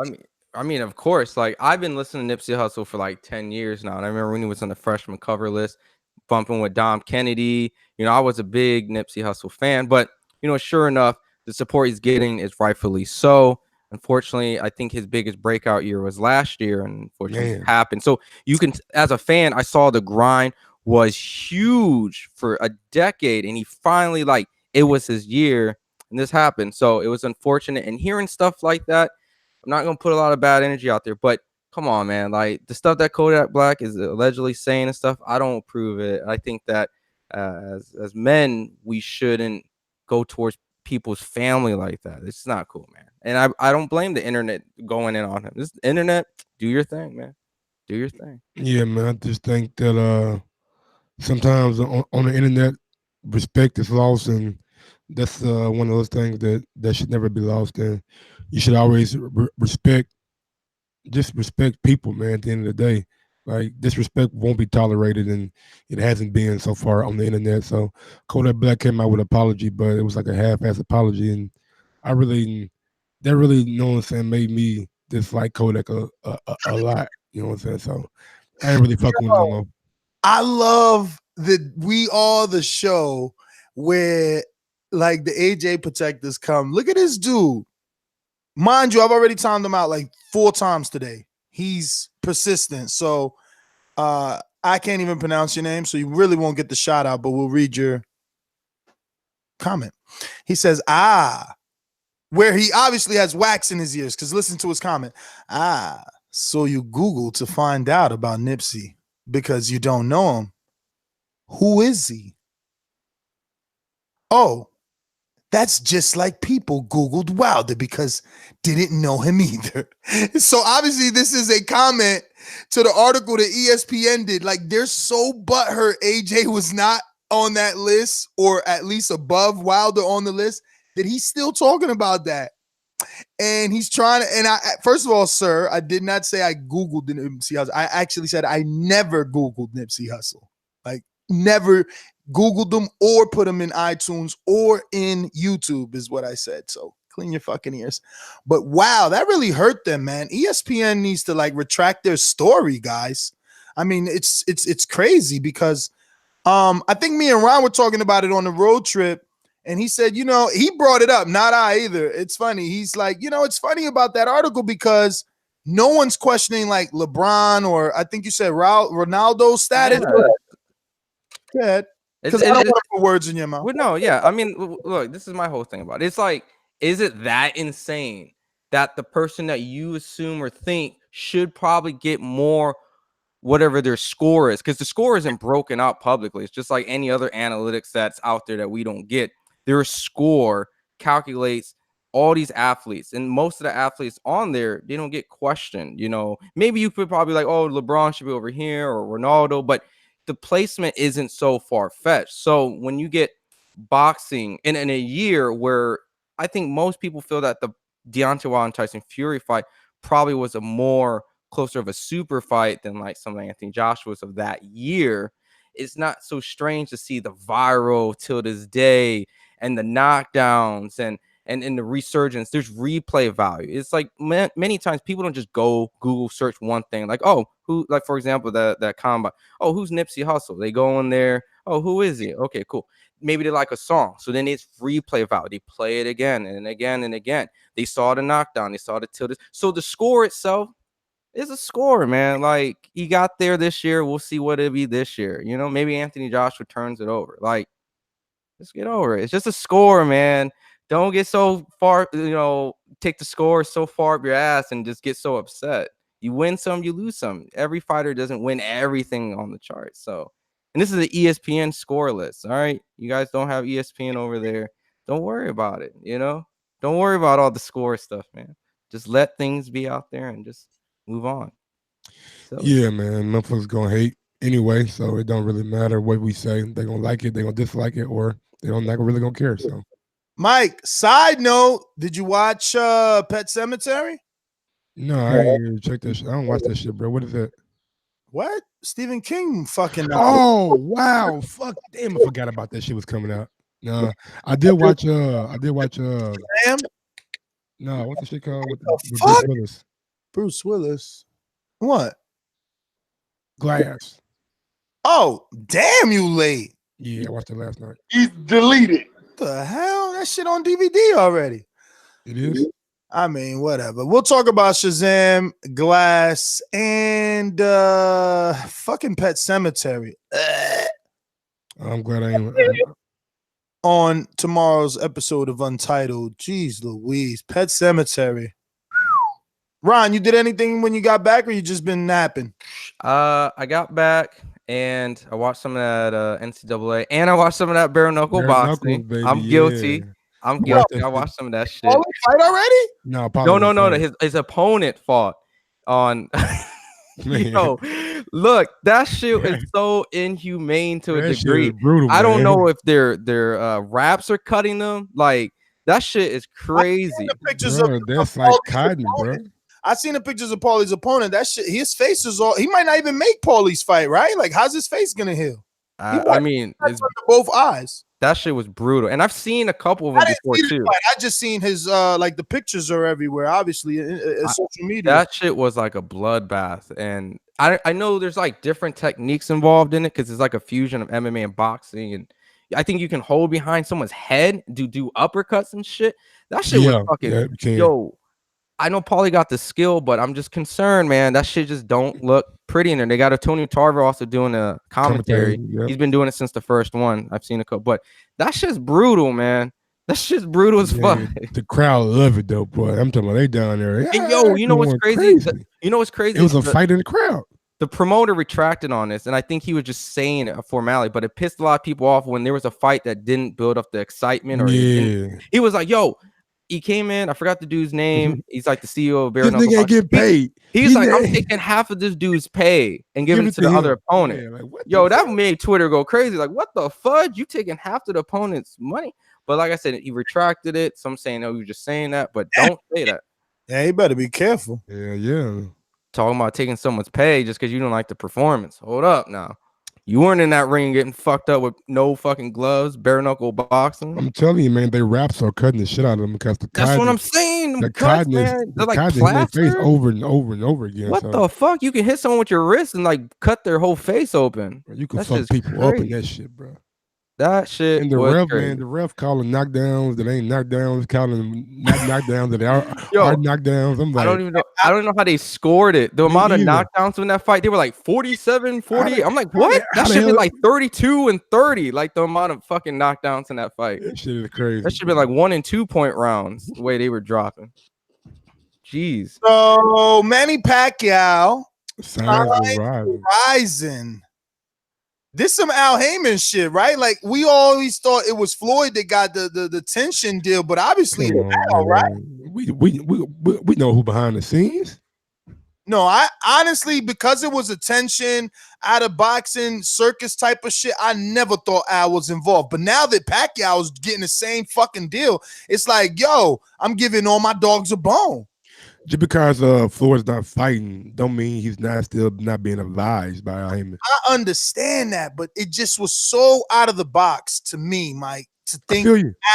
I mean, of course. Like, I've been listening to Nipsey Hussle for like 10 years now, and I remember when he was on the freshman cover list, bumping with Dom Kennedy. I was a big Nipsey Hussle fan, but sure enough, the support he's getting is rightfully so. Unfortunately, I think his biggest breakout year was last year, and unfortunately it happened. So you can, as a fan, I saw the grind was huge for a decade, and he finally, like, it was his year, and this happened. So it was unfortunate. And hearing stuff like that, I'm not gonna put a lot of bad energy out there, but come on, man, like the stuff that Kodak Black is allegedly saying and stuff, I don't approve it. I think that as men, we shouldn't go towards people's family like that. It's not cool, man. And I don't blame the internet going in on him. This internet, do your thing, man. Do your thing. Yeah, man. I just think that sometimes on the internet, respect is lost, and that's one of those things that should never be lost. And you should always respect people, man. At the end of the day, like disrespect won't be tolerated, and it hasn't been so far on the internet. So Kodak Black came out with an apology, but it was like a half-ass apology, and that really, you know what I'm saying, made me dislike Kodak a lot. You know what I'm saying? So I ain't really fucking with him no more. I love that we are the show where like the AJ protectors come. Look at this dude. Mind you, I've already timed him out like 4 times today. He's persistent. So I can't even pronounce your name, so you really won't get the shout out, but we'll read your comment. He says, where he obviously has wax in his ears, because listen to his comment. So you Google to find out about Nipsey because you don't know him. Who is he? Oh, that's just like people Googled Wilder because didn't know him either. So obviously this is a comment to the article that ESPN did. Like they're so butthurt AJ was not on that list, or at least above Wilder on the list, that he's still talking about that. And he's trying to, and first of all, sir, I did not say I Googled Nipsey Hussle. I actually said I never Googled Nipsey Hussle. Like never Googled them or put them in iTunes or in YouTube is what I said. So clean your fucking ears. But wow, that really hurt them, man. ESPN needs to like retract their story, guys. I mean, it's crazy because I think me and Ron were talking about it on the road trip. And he said, he brought it up, not I either. It's funny. He's like, it's funny about that article because no one's questioning like LeBron or I think you said Ronaldo's status. Yeah. Because I don't want to put words in your mouth. Well, no, yeah. I mean, look, this is my whole thing about it. It's like, is it that insane that the person that you assume or think should probably get more whatever their score is? Because the score isn't broken out publicly. It's just like any other analytics that's out there that we don't get. Their score calculates all these athletes, and most of the athletes on there, they don't get questioned. Maybe you could probably like, oh, LeBron should be over here or Ronaldo, but the placement isn't so far-fetched. So when you get boxing in a year where I think most people feel that the Deontay Wilder and Tyson Fury fight probably was a more closer of a super fight than like some Anthony Joshua's of that year. It's not so strange to see the viral till this day and the knockdowns and the resurgence. There's replay value. It's like many times people don't just go Google search one thing like, oh, who, like for example, that combat, oh, who's Nipsey Hussle? They go in there, oh, who is he? Okay, cool. Maybe they like a song, so then it's replay value. They play it again and again and again. They saw the knockdown, they saw the tilted. So the score itself is a score, man. Like he got there this year. We'll see what it'll be this year. You know, maybe Anthony Joshua turns it over. Like, let's get over it. It's just a score, man. Don't get so far, you know, take the score so far up your ass and just get so upset. You win some, you lose some. Every fighter doesn't win everything on the chart. So, and this is the ESPN score list. All right. You guys don't have ESPN over there. Don't worry about it. You know, don't worry about all the score stuff, man. Just let things be out there and just move on. So, yeah, man. Motherfuckers gonna hate anyway, so it don't really matter what we say. They gonna like it, they gonna dislike it, or they don't like really gonna care. So, Mike, side note, did you watch Pet Sematary? no, I ain't even check that shit. I don't watch that shit, bro. What is that? What? Stephen King fucking Oh wow, fuck, damn, I forgot about that shit was coming out. No, I did watch Damn. no, what's the shit called with fuck? Bruce Willis? Bruce Willis. What? Glass. Oh, damn, you late. Yeah, I watched it last night. He's deleted. What the hell? That shit on DVD already. It is? I mean, whatever. We'll talk about Shazam, Glass, and fucking Pet Sematary I'm glad I ain't. on tomorrow's episode of Untitled. Jeez Louise. Pet Sematary. Ron, you did anything when you got back, or you just been napping? I got back and I watched some of that NCAA, and I watched some of that bare knuckle boxing. Baby, I'm guilty. yeah. I'm guilty. I watched some of that shit. Oh, fight already? No, No. His opponent fought on. Yo, look, that shit is so inhumane to a That shit degree. is brutal, I don't man. know if their raps are cutting them. Like that shit is crazy. Pictures Bro, of that's of like Paulie's cotton, bro. opponent. I seen the pictures of Paulie's opponent. That shit, his face is all. He might not even make Paulie's fight, right? Like, how's his face gonna heal? I mean, it's, Both eyes. that shit was brutal, and I've seen a couple of them I didn't before see the too. fight. I just seen his like the pictures are everywhere, obviously, in social media. That shit was like a bloodbath, and I know there's like different techniques involved in it because it's like a fusion of MMA and boxing, and I think you can hold behind someone's head, do uppercuts and shit. That shit was fucking yo. I know Paulie got the skill, but I'm just concerned, man. That shit just don't look pretty in there. They got a Tony Tarver also doing a commentary. Yep. He's been doing it since the first one. I've seen a couple, but that shit's brutal, man. That shit's brutal as fuck. The crowd love it though, boy. I'm talking about they down there. And yo, you know what's crazy? You know what's crazy? It was a fight in the crowd. The promoter retracted on this, and I think he was just saying a formality, but it pissed a lot of people off when there was a fight that didn't build up the excitement. Or he was like, yo, he came in, I forgot the dude's name. He's like the CEO of Bare Knuckle. This nigga ain't get paid. He's like, I'm taking half of this dude's pay and giving it to the other opponent. Yeah, like, yo, that made Twitter go crazy. Like, what the fudge? You taking half of the opponent's money? But like I said, he retracted it. Some saying, oh, you're just saying that, but don't say that. Yeah, you better be careful. Yeah. Talking about taking someone's pay just because you don't like the performance. Hold up now. You weren't in that ring getting fucked up with no fucking gloves, bare knuckle boxing. I'm telling you, man, they raps are cutting the shit out of them because the that's what I'm saying. The cotton is they're like in their face over and over and over again. What the fuck? You can hit someone with your wrist and like cut their whole face open. You can fuck people up in that shit, bro. That shit. And the ref, man, the ref calling knockdowns that ain't knockdowns, calling knockdowns that are knockdowns. I'm like, I don't know how they scored it. The amount of knockdowns in that fight, they were like 47, 48. I'm like, what? That should be like 32 and 30. Like the amount of fucking knockdowns in that fight. That shit is crazy. That should be like 1 and 2 point rounds. The way they were dropping. Jeez. So Manny Pacquiao, Rizin. This some Al Heyman shit, right? Like we always thought it was Floyd that got the tension deal, but obviously Al, right? We know who behind the scenes. No, I honestly, because it was attention out of boxing circus type of shit, I never thought Al was involved. But now that Pacquiao is getting the same fucking deal, it's like, yo, I'm giving all my dogs a bone. Just because Floyd's not fighting, don't mean he's not still not being advised by Al Heyman. I understand that, but it just was so out of the box to me, Mike, to think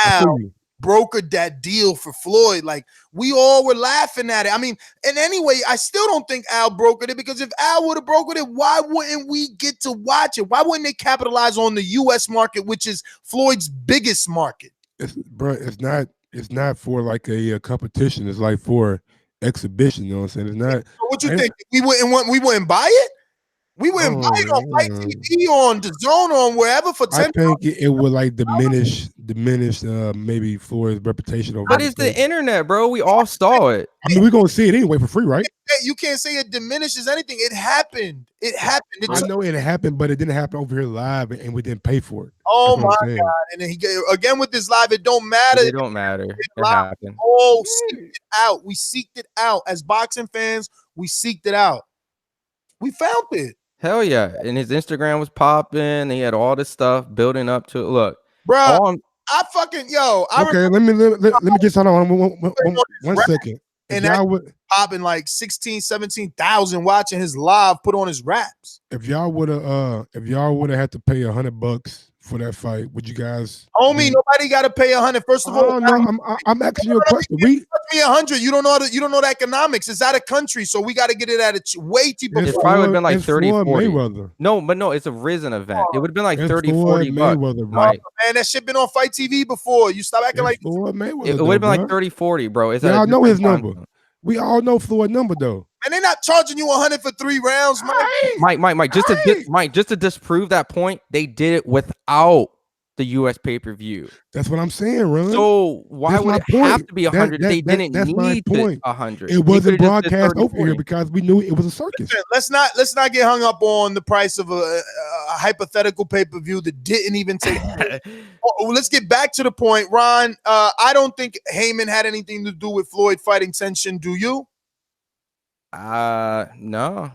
Al brokered that deal for Floyd. Like, we all were laughing at it. I mean, and anyway, I still don't think Al brokered it, because if Al would have brokered it, why wouldn't we get to watch it? Why wouldn't they capitalize on the U.S. market, which is Floyd's biggest market? It's not for like a competition. It's like for exhibition. You know what I'm saying? It's not. So what you think? We wouldn't buy it? We wouldn't buy it on Fight TV, on Dazn, on wherever for 10. I think it would like diminish maybe Floyd's reputation over. But it's the internet, bro. We all saw it. I mean, we're gonna see it anyway for free, right? You can't say it diminishes anything. It happened. It happened. I know it happened, but it didn't happen over here live, and we didn't pay for it. Oh my God! And then he again with this live. It don't matter. It don't matter. It happened. Oh, seeked it out. We seeked it out as boxing fans. We seeked it out. We found it. Hell yeah! And his Instagram was popping. He had all this stuff building up to it. Look, bro. I fucking okay, let me get something on one second. And that would popping like 17,000 watching his live put on his raps. If y'all would have had to pay $100 for that fight, would you guys? Homie, nobody got to pay 100. First of all, no, I'm asking you a question. Me 100. You don't know the economics. It's out of country, so we got to get it at a way cheaper. It probably would have been like 30, 40. No, it's a Rizin event. It would have been like 30, 40 bucks. Man, that shit been on Fight TV before. You stop acting like it would have been like 30, 40, bro. Y'all know his number. We all know Floyd's number though. And they're not charging you 100 for 3 rounds, Mike. Just to disprove that point, they did it without the U.S. pay-per-view. That's what I'm saying, Ron. So why would it have to be 100? They didn't need 100. It wasn't broadcast over here because we knew it was a circus. Listen, let's not get hung up on the price of a hypothetical pay-per-view that didn't even take place. Let's get back to the point, Ron. I don't think Heyman had anything to do with Floyd fighting tension. Do you? No.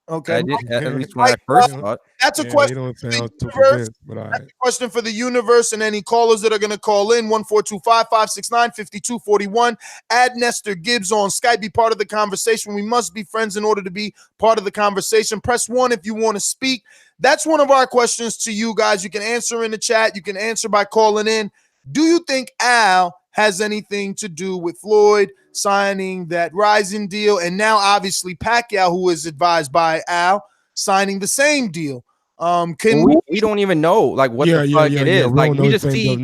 Okay. At least when I first thought. That's a question. That's a question for the universe and any callers that are going to call in. 1-425-569-5241. Add Nestor Gibbs on Skype. Be part of the conversation. We must be friends in order to be part of the conversation. Press 1 if you want to speak. That's one of our questions to you guys. You can answer in the chat. You can answer by calling in. Do you think Al has anything to do with Floyd signing that Rizin deal? And now, obviously, Pacquiao, who is advised by Al, signing the same deal. We don't even know like what the fuck it is. Like we just see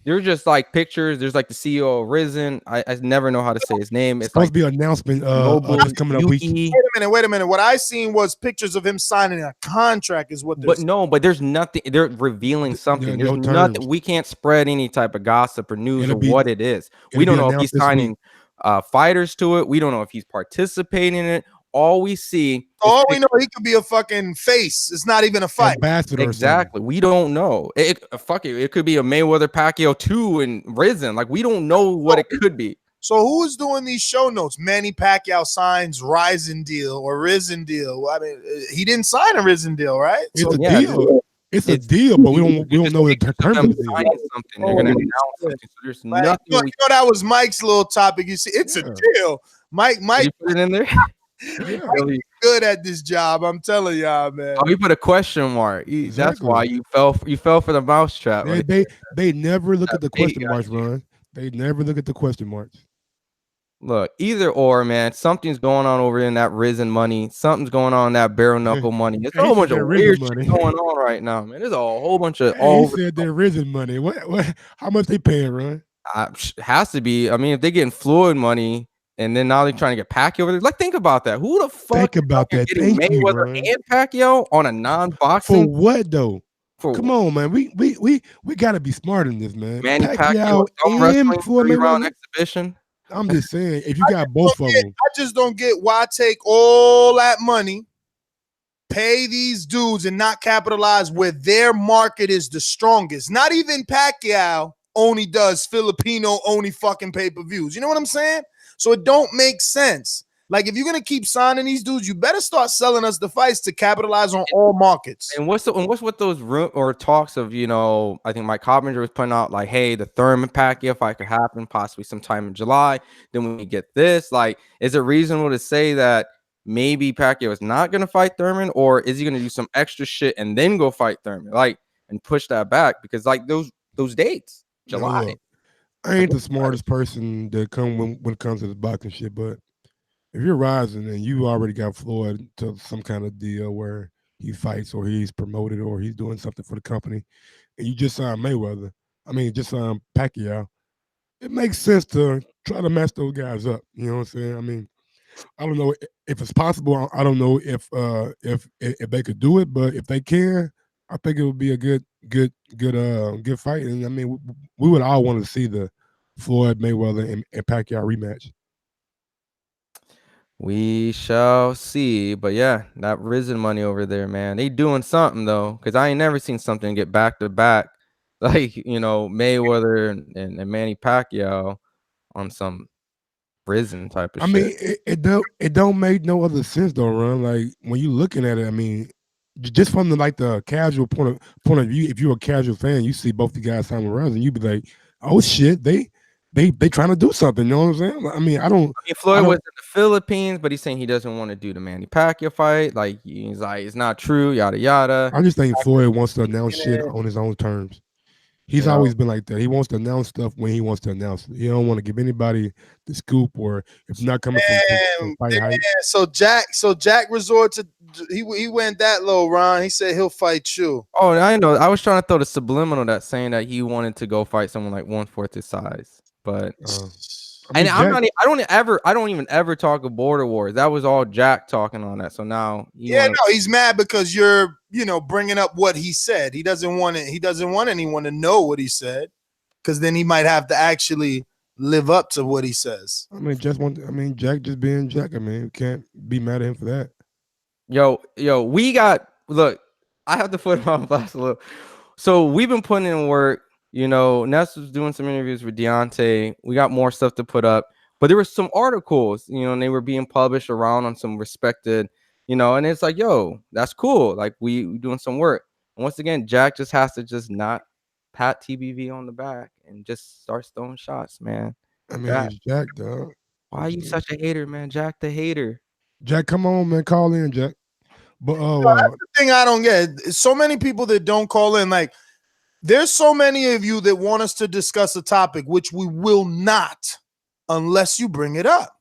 there's just like pictures. There's like the CEO of Rizin. I never know how to say his name. It's supposed to be an announcement coming up week. Wait a minute. What I seen was pictures of him signing a contract is what they're but there's nothing. They're revealing something. There's nothing. We can't spread any type of gossip or news of what it is. We don't know if he's signing fighters to it. We don't know if he's participating in it. All we see, we know, he could be a fucking face. It's not even a fight. Exactly. We don't know. It could be a Mayweather Pacquiao 2 and Rizin. Like we don't know what it could be. So who is doing these show notes? Manny Pacquiao signs Rizin deal or Rizin deal. I mean, he didn't sign a Rizin deal, right? It's a deal. It's a deal, but we don't know the terms of the deal. They're gonna announce something. So there's nothing. You know, that was Mike's little topic. You see, it's a deal. Mike, you put it in there. Really good at this job, I'm telling y'all, man. Oh, he put a question mark. That's why you fell for the mousetrap. They never look at the question marks, Ron. They never look at the question marks. Look, either or, man. Something's going on over in that Rizin money. Something's going on in that bare knuckle money. There's a whole bunch of weird shit going on right now, man. There's a whole bunch of he said that Rizin money. What? How much they paying, Ron? Has to be. I mean, if they're getting Floyd money. And then now they're trying to get Pacquiao over there. Like, think about that. Who the fuck? Think about that. Getting Mayweather and Pacquiao on a non-boxing? For what though? Come on, man. We gotta be smart in this, man. Manny Pacquiao and Floyd Mayweather exhibition. I'm just saying, if you got both of them, I just don't get why take all that money, pay these dudes, and not capitalize where their market is the strongest. Not even Pacquiao only does Filipino only fucking pay-per-views. You know what I'm saying? So it don't make sense. Like, if you're gonna keep signing these dudes, you better start selling us the fights to capitalize on all markets. And what's with those talks of, I think Mike Coppinger was putting out like, hey, the Thurman Pacquiao fight could happen possibly sometime in July. Then we get this. Like, is it reasonable to say that maybe Pacquiao is not gonna fight Thurman, or is he gonna do some extra shit and then go fight Thurman, like, and push that back? Because like those dates, July. Look, I ain't the smartest person that come when it comes to the boxing shit, but if you're rising and you already got Floyd to some kind of deal where he fights or he's promoted or he's doing something for the company, and you just signed just signed Pacquiao, it makes sense to try to match those guys up. You know what I'm saying? I mean, I don't know if it's possible. I don't know if they could do it, but if they can, I think it would be a good fight. And I mean, we would all want to see the Floyd Mayweather and Pacquiao rematch. We shall see. But yeah, that Rizin money over there, man, they doing something though, because I ain't never seen something get back to back like, Mayweather and Manny Pacquiao on some Rizin type of shit. Mean, it don't make no other sense though, Ron. Like, when you looking at it, I mean, just from the casual point of view, if you're a casual fan, you see both the guys signing runs, and you be like, oh shit, they trying to do something. You know what I'm saying? I mean, Floyd was in the Philippines, but he's saying he doesn't want to do the Manny Pacquiao fight. Like, he's like, it's not true, yada yada. I just think Floyd wants to announce shit on his own terms. He's always been like that. He wants to announce stuff when he wants to announce it. He don't want to give anybody the scoop, or if not coming from fight hype. So Jack resorted to he went that low, Ron. He said he'll fight you. Oh, I know. I was trying to throw the subliminal that saying that he wanted to go fight someone like 1/4 his size, but. I don't even ever talk of border wars. That was all Jack talking on that. So now, he's mad because you're, bringing up what he said. He doesn't want it. He doesn't want anyone to know what he said, because then he might have to actually live up to what he says. I mean, Jack just being Jack. I mean, you can't be mad at him for that. Yo, look, I have to put him on blast a little. So we've been putting in work. Ness was doing some interviews with Deontay. We got more stuff to put up, but there were some articles, and they were being published around on some respected, and it's like, yo, that's cool. Like, we doing some work. And once again, Jack just has to just not pat TBV on the back and just start throwing shots, man. I mean, it's Jack, dog. Why are you such a hater, man? Jack the hater. Jack, come on, man. Call in, Jack. But that's the thing I don't get. So many people that don't call in, like, there's so many of you that want us to discuss a topic, which we will not unless you bring it up.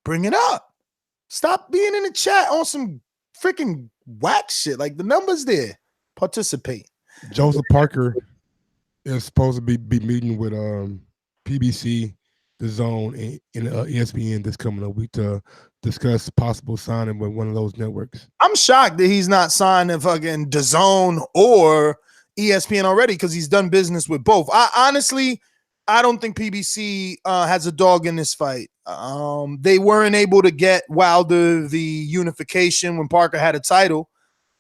Bring it up. Stop being in the chat on some freaking whack shit. Like, the number's there. Participate. Joseph Parker is supposed to be meeting with PBC, Dazn, and ESPN this coming up week to discuss possible signing with one of those networks. I'm shocked that he's not signed in fucking Dazn or ESPN already, because he's done business with both. I don't think PBC has a dog in this fight. They weren't able to get Wilder the unification when Parker had a title.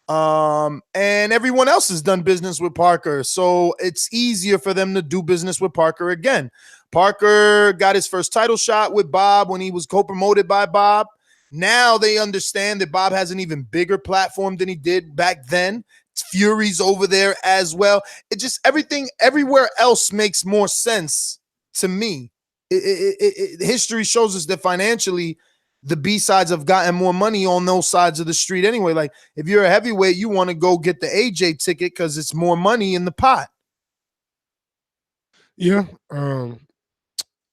And everyone else has done business with Parker. So it's easier for them to do business with Parker again. Parker got his first title shot with Bob when he was co-promoted by Bob. Now they understand that Bob has an even bigger platform than he did back then. Fury's over there as well. It just, everything everywhere else makes more sense to me. History shows us that financially, the B-sides have gotten more money on those sides of the street anyway. Like, if you're a heavyweight, you want to go get the AJ ticket because it's more money in the pot. Yeah.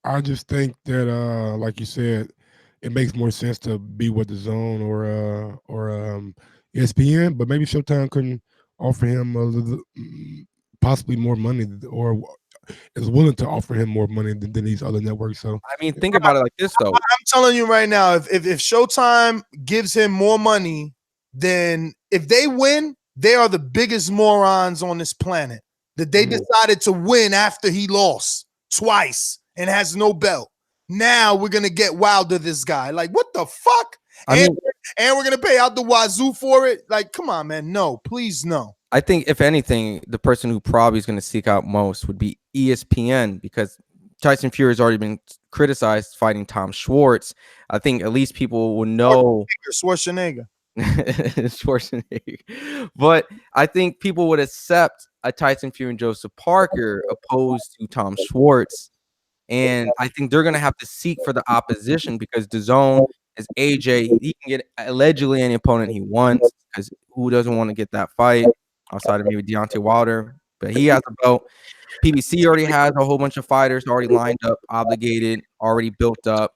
I just think that, like you said, it makes more sense to be with Dazn or ESPN, but maybe Showtime couldn't offer him possibly more money, or is willing to offer him more money than these other networks. So I mean, think about it like this, though. I'm telling you right now, if Showtime gives him more money, then if they win, they are the biggest morons on this planet. That they decided to win after he lost twice and has no belt. Now we're gonna get Wilder this guy. Like, what the fuck? And we're gonna pay out the wazoo for it. Like, come on, man. No, please, no. I think if anything, the person who probably is going to seek out most would be ESPN, because Tyson Fury has already been criticized fighting Tom Schwartz. I think at least people will know Schwarzenegger. Schwarzenegger. But I think people would accept a Tyson Fury and Joseph Parker opposed to Tom Schwartz. And I think they're going to have to seek for the opposition because DAZN is AJ. He can get allegedly any opponent he wants because who doesn't want to get that fight outside of maybe Deontay Wilder? But he has a belt. PBC already has a whole bunch of fighters already lined up, obligated, already built up.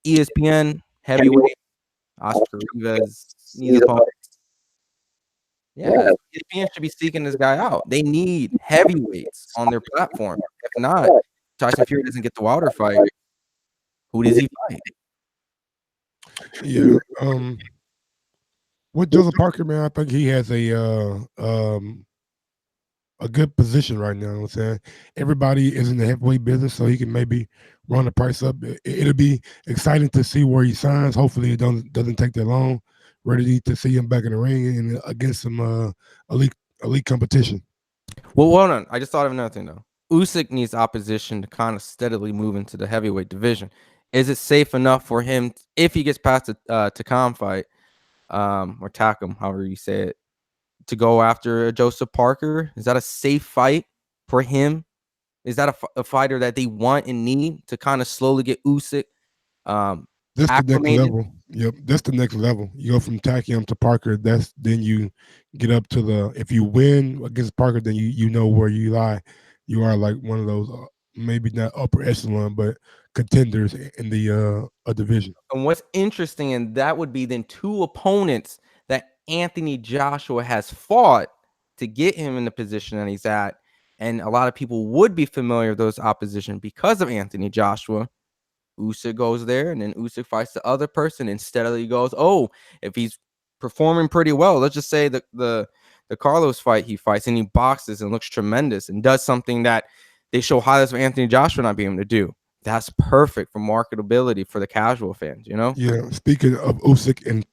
ESPN, heavyweight, Oscar Rivas, needs opponents. Yeah, ESPN should be seeking this guy out. They need heavyweights on their platform. If not, Tyson Fury doesn't get the Wilder fight. Who does he fight? Yeah. With Joseph Parker, man, I think he has a good position right now. You know what I'm saying everybody is in the heavyweight business, so he can maybe run the price up. It'll be exciting to see where he signs. Hopefully, it doesn't take that long. Ready to see him back in the ring and against some elite competition. Well, hold on. I just thought of another thing though. Usyk needs opposition to kind of steadily move into the heavyweight division. Is it safe enough for him if he gets past the Takam fight, or Takam, however you say it, to go after Joseph Parker? Is that a safe fight for him? Is that a fighter that they want and need to kind of slowly get Usyk? That's the next level. Yep, that's the next level. You go from Takam to Parker. Then you get up to the. If you win against Parker, then you know where you lie. You are like one of those, maybe not upper echelon, but contenders in the division. And what's interesting, and that would be then two opponents that Anthony Joshua has fought to get him in the position that he's at. And a lot of people would be familiar with those opposition because of Anthony Joshua. Usyk goes there, and then Usyk fights the other person. And steadily goes, oh, if he's performing pretty well, let's just say the Carlos fight he fights, and he boxes and looks tremendous and does something that they show highlights of Anthony Joshua not being able to do. That's perfect for marketability for the casual fans, you know? Yeah. Speaking of Usyk and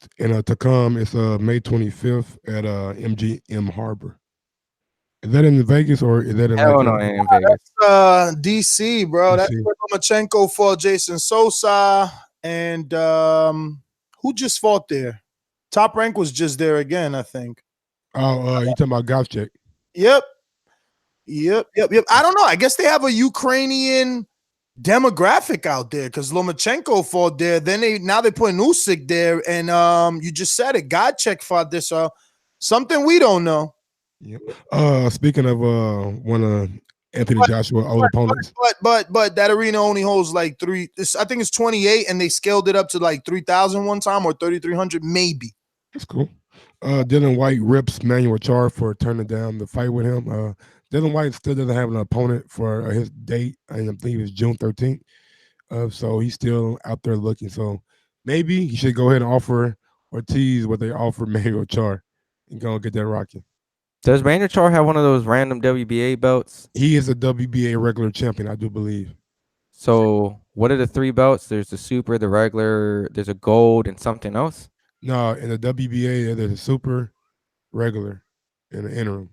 Takam, it's May 25th at MGM Harbor. Is that in Vegas or is that in? Hell no, in Vegas. That's DC, bro. That's where Lomachenko fought Jason Sosa, and who just fought there? Top Rank was just there again, I think. Oh, you talking about Gavchik? Yep. I don't know. I guess they have a Ukrainian demographic out there because Lomachenko fought there. Then now they're putting Usyk there, and you just said it. Gavchik fought this, so something we don't know. Yep. Speaking of one of Anthony Joshua old opponents, but that arena only holds like I think it's 28, and they scaled it up to like 3,000 one time or 3,300 maybe. That's cool. Dylan White rips Manuel Charr for turning down the fight with him. Dylan White still doesn't have an opponent for his date. I think it's June 13th. So he's still out there looking. So maybe he should go ahead and offer Ortiz what they offer Manuel Charr and go and get that rocking. Does Manuel Charr have one of those random WBA belts? He is a WBA regular champion, I do believe. So what are the three belts? There's the super, the regular, there's a gold, and something else? No, in the WBA, there's a super, regular, and an interim.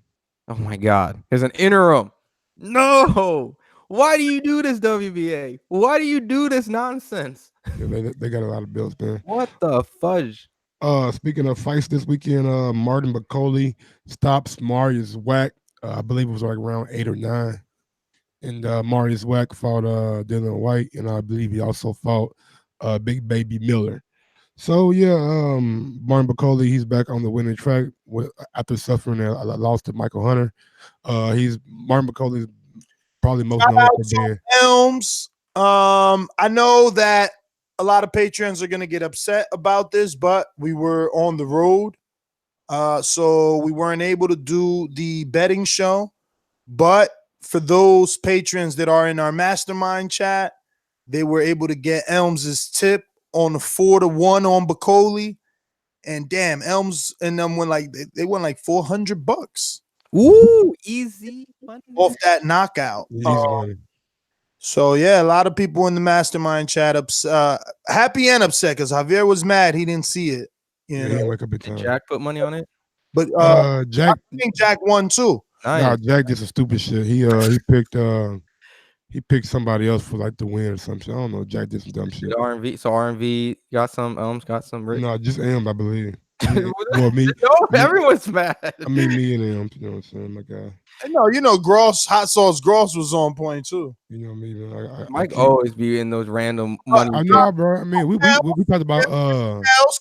Oh my God. There's an interim. No. Why do you do this, WBA? Why do you do this nonsense? Yeah, they got a lot of belts, man. What the fudge? Speaking of fights this weekend, Martin McCauley stops Marius Wack. I believe it was like around 8 or 9. And Marius Wack fought Dylan White, and I believe he also fought Big Baby Miller. So yeah, Martin McCauley, he's back on the winning track after suffering a loss to Michael Hunter. Martin McCauley's probably most known for being Elms. I know that a lot of patrons are going to get upset about this, but we were on the road, so we weren't able to do the betting show. But for those patrons that are in our mastermind chat, they were able to get Elms's tip on the 4-1 on Bacoli, and damn, Elms and them went like they went like $400. Ooh, easy money off that knockout. So yeah, a lot of people in the mastermind chat happy and upset because Javier was mad he didn't see it. You know? Wake up in time. Did Jack put money on it? But Jack, I think Jack won too. Nice. Nah, Jack did some stupid shit. He picked He picked somebody else for like the win or something. I don't know. Jack did some dumb shit. R&V. So R&V got some. Got some. No, just M, I believe. Well, me. Everyone's mad. I mean, me and him. You know what I'm saying, my guy. Gross, hot sauce Gross was on point too. You know me, man. Mike always be in those random money. I know, bro. I mean, we talked about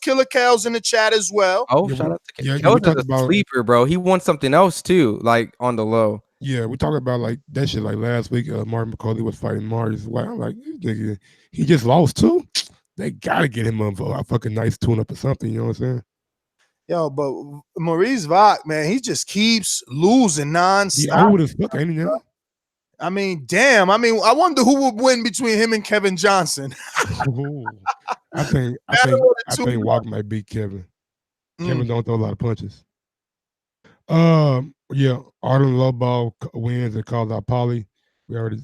Killer Kel's in the chat as well. Oh, yeah, shout out to yeah, Kel's we talked a about sleeper, bro. He won something else too, like on the low. Yeah, we talked about like that shit like last week. Martin McCauley was fighting Marty's wife. I'm like, nigga, he just lost too. They gotta get him a fucking nice tune up or something. You know what I'm saying? Yo, but Maurice Vach, man, he just keeps losing nonstop. He old as fuck, ain't he now? I mean, damn. I mean, I wonder who would win between him and Kevin Johnson. I think Walk might beat Kevin. Kevin don't throw a lot of punches. Yeah, Arden Lowball wins and called out Polly. We already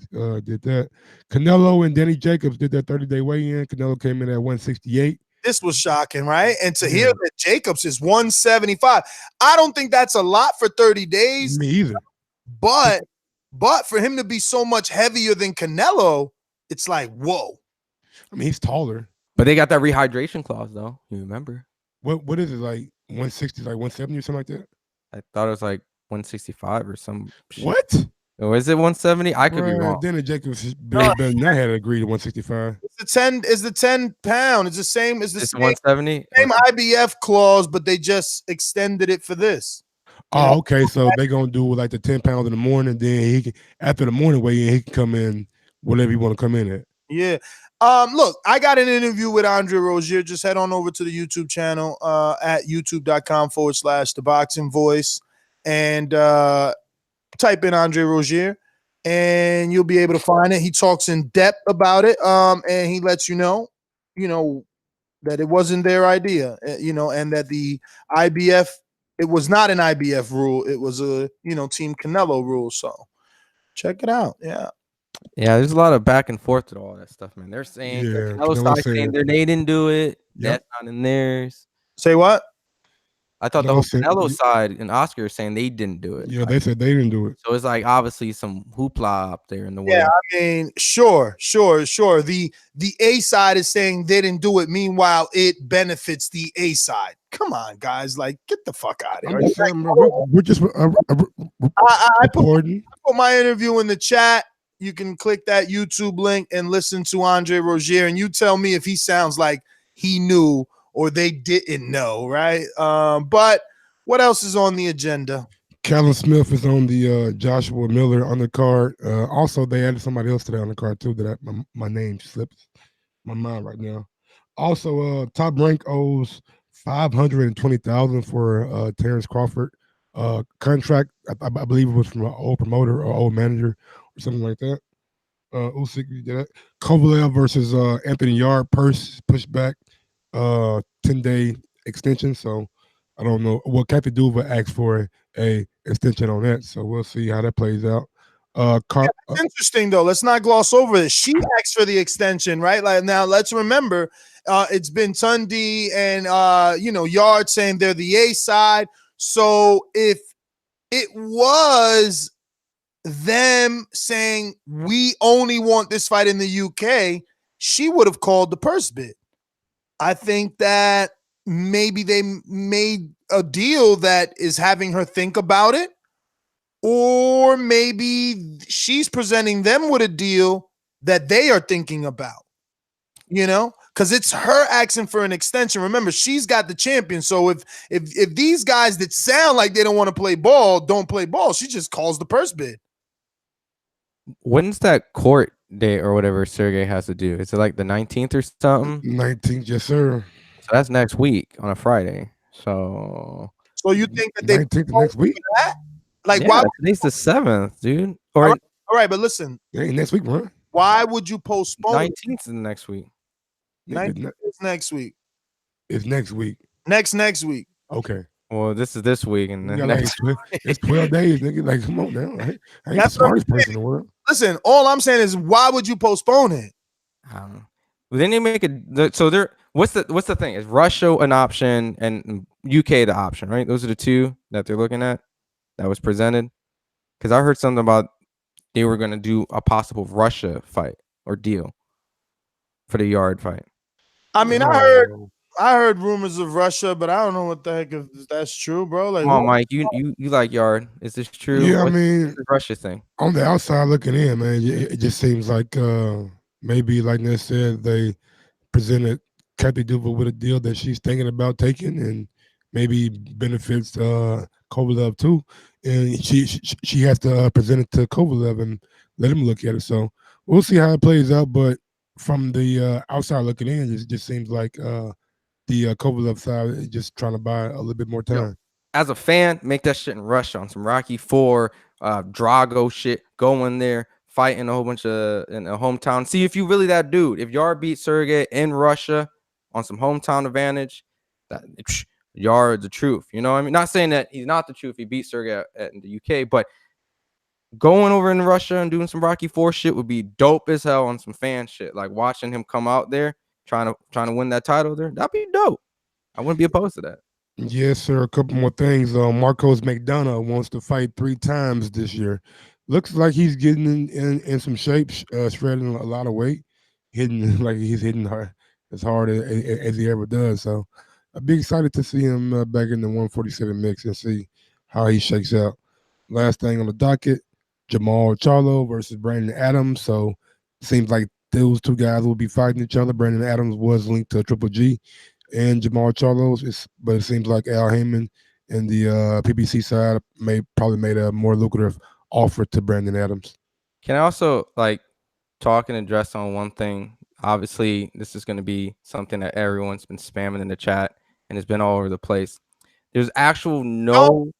did that. Canelo and Danny Jacobs did that 30-day weigh-in. Canelo came in at 168. This was shocking, right? And to hear that Jacobs is 175, I don't think that's a lot for 30 days. Me either. But for him to be so much heavier than Canelo, it's like, whoa. I mean, he's taller. But they got that rehydration clause, though. You remember? What is it, like 160, like 170 or something like that? I thought it was like 165 or some shit. What? Or is it 170? I could be wrong. Danny Jacobs better than I had agreed to 165. It's the 10 pound. It's the same as the It's 170. Same IBF clause, but they just extended it for this. Oh, okay. So they're gonna do like the 10 pounds in the morning. Then he can, after the morning weigh-in, he can come in whatever you want to come in at. Yeah. Look, I got an interview with Andre Rozier. Just head on over to the YouTube channel at youtube.com/ThaBoxingVoice and type in Andre Rozier and you'll be able to find it. He talks in depth about it. And he lets you know that it wasn't their idea, and that the IBF, it was not an IBF rule. It was a, Team Canelo rule. So check it out. Yeah. Yeah, there's a lot of back and forth to all that stuff, man. They're saying Canelo side saying they didn't do it. Yep. That's not in theirs. Say what? I thought the whole Canelo side and Oscar saying they didn't do it. Yeah, they said they didn't do it. So it's like obviously some hoopla up there in the world. Yeah, I mean, sure. The A side is saying they didn't do it. Meanwhile, it benefits the A side. Come on, guys. Like, get the fuck out of here. We're just I put my interview in the chat. You can click that YouTube link and listen to Andre Rozier, and you tell me if he sounds like he knew or they didn't know, right? But what else is on the agenda? Callum Smith is on the Joshua Miller undercard. Also, they added somebody else to the undercard too. That my name slips my mind right now. Also, Top Rank owes $520,000 for Terrence Crawford contract. I believe it was from an old promoter or old manager or something like that. Usyk did that. Kovalev versus Anthony Yard purse pushed back. 10-day extension. So I don't know. Well, Kathy Duva asked for a extension on that. So we'll see how that plays out. It's interesting though. Let's not gloss over it. She asked for the extension, right? Like now, let's remember, it's been Tundi and Yard saying they're the A side. So if it was them saying we only want this fight in the UK, she would have called the purse bid. I think that maybe they made a deal that is having her think about it, or maybe she's presenting them with a deal that they are thinking about, because it's her asking for an extension. Remember, she's got the champion. So if these guys that sound like they don't want to play ball don't play ball, she just calls the purse bid. When's that court date or whatever Sergey has to do? Is it like the 19th or something? 19th, yes, sir. So that's next week on a Friday. So you think that they 19th next week? Like, why? Today's the 7th, dude. Or all right, but listen, next week, right? Why would you postpone? 19th is next week. 19th is next week. It's next week. Next week. Okay. Well, this is this week, and then it's 12 days, nigga. Like, come on now. I ain't the smartest person in the world. Listen, all I'm saying is, why would you postpone it? I don't know. Well, then they make it. So there. What's the thing? Is Russia an option and UK the option? Right. Those are the two that they're looking at. That was presented. Because I heard something about they were going to do a possible Russia fight or deal for the yard fight. I mean, I heard rumors of Russia, but I don't know what the heck if that's true, bro. Like, Come on, Mike, you like yard? Is this true? Yeah, What's I mean, the Russia thing? On the outside looking in, man, it just seems like maybe, like Ness said, they presented Kathy Duva with a deal that she's thinking about taking, and maybe benefits Kovalev too. And she has to present it to Kovalev and let him look at it. So we'll see how it plays out. But from the outside looking in, it just seems like the Kovalev side is just trying to buy a little bit more time. As a fan, make that shit in Russia on some Rocky IV, Drago shit. Go in there, fighting a whole bunch of in a hometown. See if you really that dude. If Yard beat Sergey in Russia on some hometown advantage, that Yard the truth. You know what I mean? Not saying that he's not the truth. He beat Sergey in the UK, but going over in Russia and doing some Rocky IV shit would be dope as hell on some fan shit. Like watching him come out there trying to win that title there. That'd be dope. I wouldn't be opposed to that. Yes, sir. A couple more things. Marcos McDonough wants to fight 3 times this year. Looks like he's getting in some shape, shredding a lot of weight, hitting like he's hitting hard, as hard as he ever does. So I'd be excited to see him back in the 147 mix and see how he shakes out. Last thing on the docket, Jamal Charlo versus Brandon Adams. So it seems like those two guys will be fighting each other. Brandon Adams was linked to Triple G and Jamal Charlo, but it seems like Al Heyman and the PBC side probably made a more lucrative offer to Brandon Adams. Can I also talk and address on one thing? Obviously, this is going to be something that everyone's been spamming in the chat and it's been all over the place. There's actual don't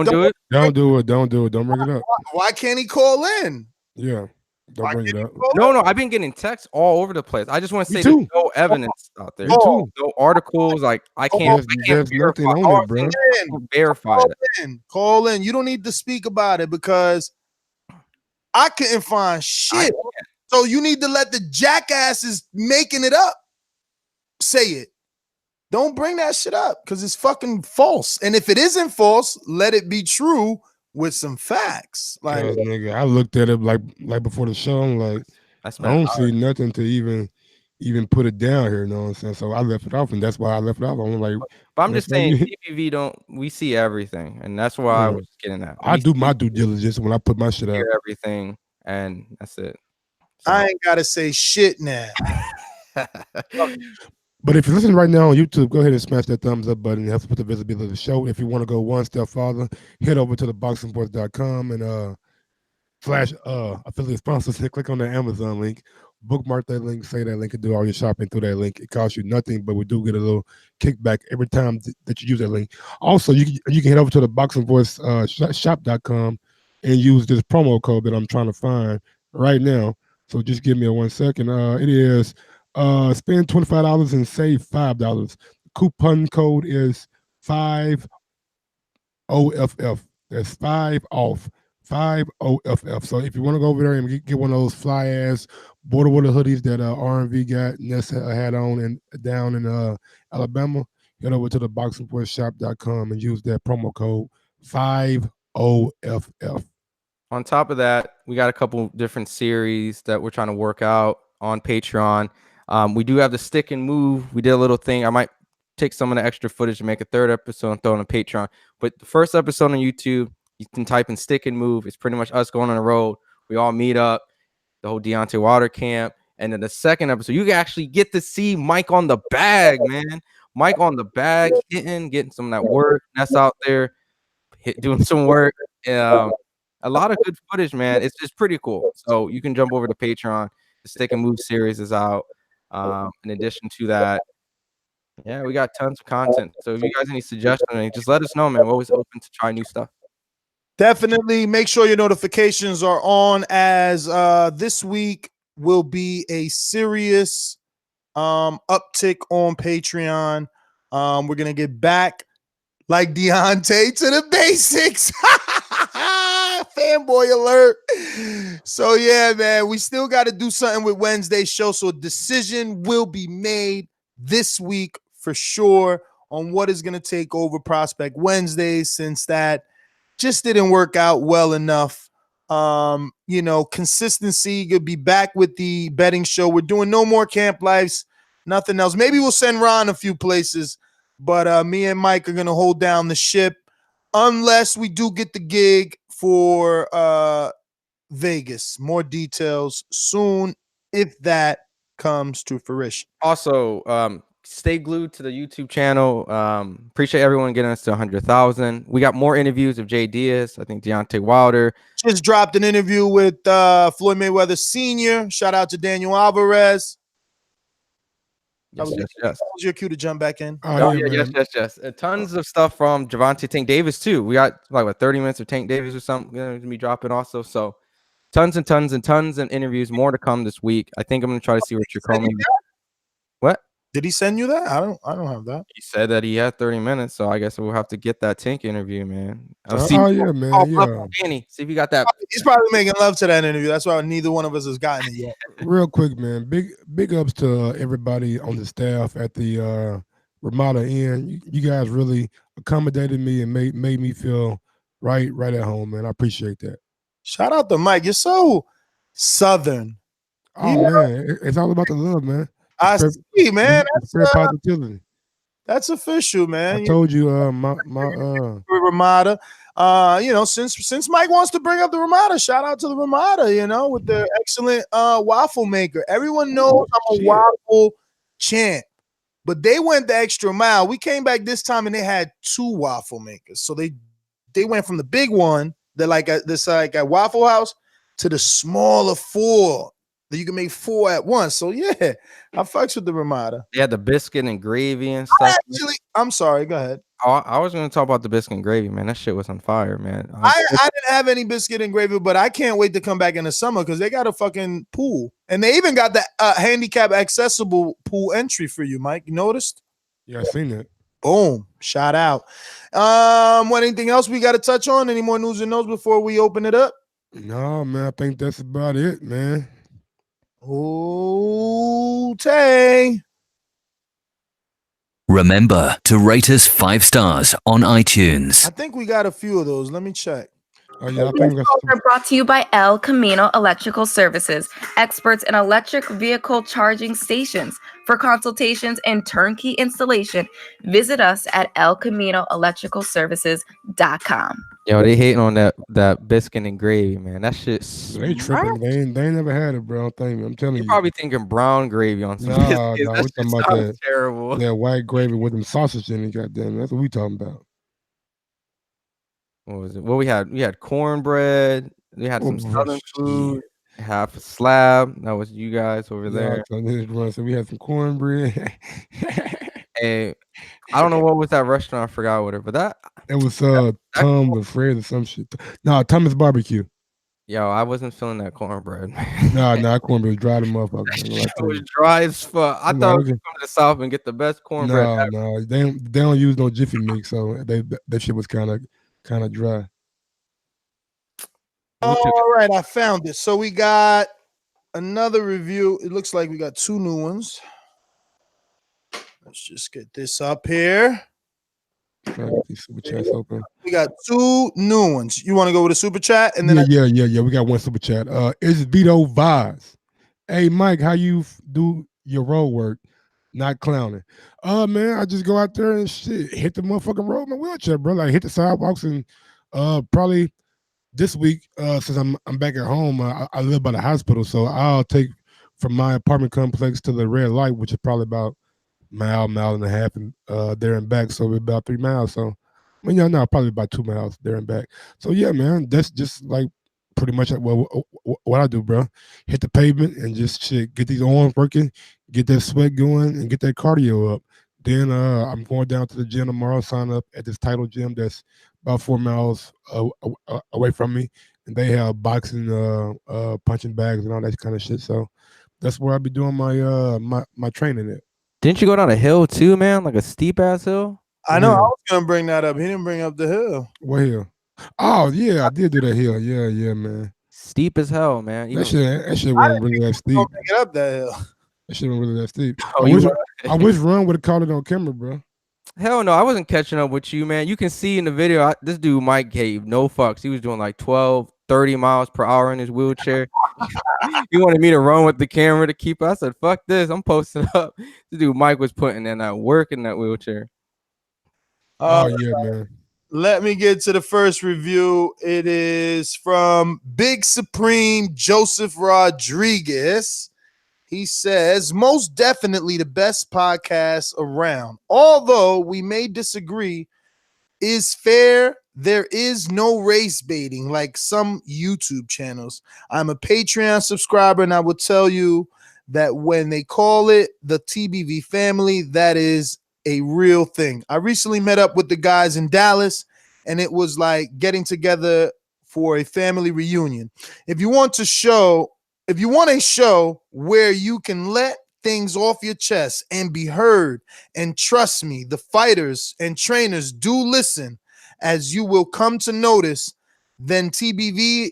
do it. Don't do it. Don't do it. Don't bring it up. Why can't he call in? Yeah. Don't bring it up. No, I've been getting texts all over the place. I just want to say there's no evidence out there. No articles. I can't verify that. Call in. You don't need to speak about it because I couldn't find shit. So you need to let the jackasses making it up say it. Don't bring that shit up because it's fucking false. And if it isn't false, let it be true with some facts. Like, nigga, I looked at it like before the show. I'm like, I don't see nothing to even put it down here. You know what I'm saying? So I left it off, and that's why I left it off. I'm like, but I'm just saying, TPV we see everything, and that's why I was getting at. I do my due diligence when I put my shit out. Everything, and that's it. So. I ain't gotta say shit now. But if you're listening right now on YouTube, go ahead and smash that thumbs up button. It helps put the visibility of the show. If you want to go one step farther, head over to ThaBoxingvoice.com and / affiliate sponsors. Click on the Amazon link, bookmark that link, say that link, and do all your shopping through that link. It costs you nothing, but we do get a little kickback every time that you use that link. Also, you can head over to ThaBoxingvoice shop.com and use this promo code that I'm trying to find right now. So just give me 1 second. It is spend $25 and save $5. The coupon code is 5OFF. That's 5 off. 5OFF. So if you want to go over there and get one of those fly ass border water hoodies that RMV got Nessa had on and down in Alabama, head over to ThaBoxingvoiceShop.com and use that promo code 5OFF. On top of that, we got a couple different series that we're trying to work out on Patreon. We do have the stick and move. We did a little thing. I might take some of the extra footage and make a 3rd episode and throw it on Patreon. But the first episode on YouTube, you can type in stick and move. It's pretty much us going on the road. We all meet up, the whole Deontay Wilder camp. And then the 2nd episode, you actually get to see Mike on the bag, man. Mike on the bag, getting some of that work. That's out there doing some work. A lot of good footage, man. It's just pretty cool. So you can jump over to Patreon. The stick and move series is out. In addition to that, yeah, we got tons of content. So if you guys have any suggestions, just let us know, man. We're always open to try new stuff. Definitely make sure your notifications are on, as this week will be a serious uptick on Patreon. We're gonna get back like Deontay to the basics. Fanboy alert. So yeah, man, we still got to do something with Wednesday's show. So a decision will be made this week for sure on what is going to take over Prospect Wednesdays, since that just didn't work out well enough. You know, consistency. You'll be back with the betting show. We're doing no more camp lives, nothing else. Maybe we'll send Ron a few places, but me and Mike are gonna hold down the ship unless we do get the gig for Vegas. More details soon if that comes to fruition. Also, stay glued to the YouTube channel. Appreciate everyone getting us to 100,000. We got more interviews of Jay Diaz. I think Deontay Wilder just dropped an interview with Floyd Mayweather Sr. Shout out to Daniel Alvarez. Yes. That was your cue to jump back in. Yes. Tons of stuff from Gervonta Tank Davis too. We got like 30 minutes of Tank Davis or something going to be dropping also. So tons of interviews. More to come this week. I think I'm going to try to see Richard Coleman. What? Did he send you that? I don't have that. He said that he had 30 minutes, so I guess we'll have to get that Tank interview, man. See if you got that. He's probably making love to that interview. That's why neither one of us has gotten it yet. Real quick, man. Big ups to everybody on the staff at the Ramada Inn. You guys really accommodated me and made me feel right at home, man. I appreciate that. Shout out to Mike. You're so Southern. Man, it's all about the love, man. I see, man. That's positivity. That's official, man. I told you, my Ramada. You know, since Mike wants to bring up the Ramada, shout out to the Ramada. You know, with their excellent waffle maker. Everyone knows I'm a waffle champ, but they went the extra mile. We came back this time and they had 2 waffle makers, so they went from the big one that like at Waffle House to the smaller 4. You can make 4 at once. So yeah, I fucks with the Ramada. They had the biscuit and gravy and stuff. I'm sorry, go ahead. I was going to talk about the biscuit and gravy, man. That shit was on fire, man. I didn't have any biscuit and gravy, but I can't wait to come back in the summer because they got a fucking pool. And they even got the handicap accessible pool entry for you, Mike. You noticed? Yeah, I seen that. Boom. Shout out. Anything else we got to touch on? Any more news and notes before we open it up? No, man. I think that's about it, man. Oh, Tay. Remember to rate us 5 stars on iTunes. I think we got a few of those. Let me check. Are brought to you by El Camino Electrical Services, experts in electric vehicle charging stations. For consultations and turnkey installation, visit us at elcaminoelectricalservices.com. Yo, they hating on that biscuit and gravy, man. That shit. They tripping. They ain't never had it, bro. I'm telling you. You're probably thinking brown gravy on some biscuits. We're talking about that terrible. That white gravy with them sausage in it. Goddamn, that's what we talking about. What was it? Well, we had cornbread. We had some southern food. Half a slab. That was you guys over there. So we had some cornbread. Hey, I don't know what was that restaurant. I forgot whatever. But that it was Tom with Fred or some shit. No, Thomas Barbecue. Yo, I wasn't feeling that cornbread. Nah, cornbread was dry to motherfucker. It was dry as fuck. I thought we could come to the South and get the best cornbread. No, they don't use no Jiffy mix, so that shit was kind of dry. All right, I found it. So we got another review. It looks like we got 2 new ones. Let's just get this up here. Super chats open. We got 2 new ones. You want to go with a super chat? And then yeah. We got 1 super chat. It's Vito Vaz. Hey Mike, how you do your road work? Not clowning. Man, I just go out there and shit, hit the motherfucking road in my wheelchair, bro. Like hit the sidewalks and probably this week, since I'm back at home, I live by the hospital, so I'll take from my apartment complex to the red light, which is probably about mile and a half, and there and back. So about 3 miles. So probably about 2 miles there and back. So yeah, man, that's just like pretty much what I do, bro. Hit the pavement and just shit, get these arms working, get that sweat going, and get that cardio up. Then I'm going down to the gym tomorrow, sign up at this title gym that's about 4 miles away from me, and they have boxing, punching bags, and all that kind of shit. So that's where I'll be doing my training at. Didn't you go down a hill too, man? Like a steep ass hill? I know. I was gonna bring that up. He didn't bring up the hill. What hill? Oh yeah, I did do that hill. Yeah, man. Steep as hell, man. That shit wasn't really that steep. Bring it up that hill. That shit wasn't really that steep. Oh, I wish Ron would have caught it on camera, bro. Hell no, I wasn't catching up with you, man. You can see in the video, this dude Mike gave no fucks. He was doing like 12, 30 miles per hour in his wheelchair. He wanted me to run with the camera to keep. I said, "Fuck this! I'm posting up." The dude Mike was putting in that work in that wheelchair. Oh yeah, man. Let me get to the first review. It is from Big Supreme Joseph Rodriguez. He says, most definitely the best podcast around. Although we may disagree, is fair. There is no race baiting like some YouTube channels. I'm a Patreon subscriber, and I will tell you that when they call it the TBV family, that is a real thing. I recently met up with the guys in Dallas, and it was like getting together for a family reunion. If you want a show where you can let things off your chest and be heard, and trust me, the fighters and trainers do listen, as you will come to notice, then TBV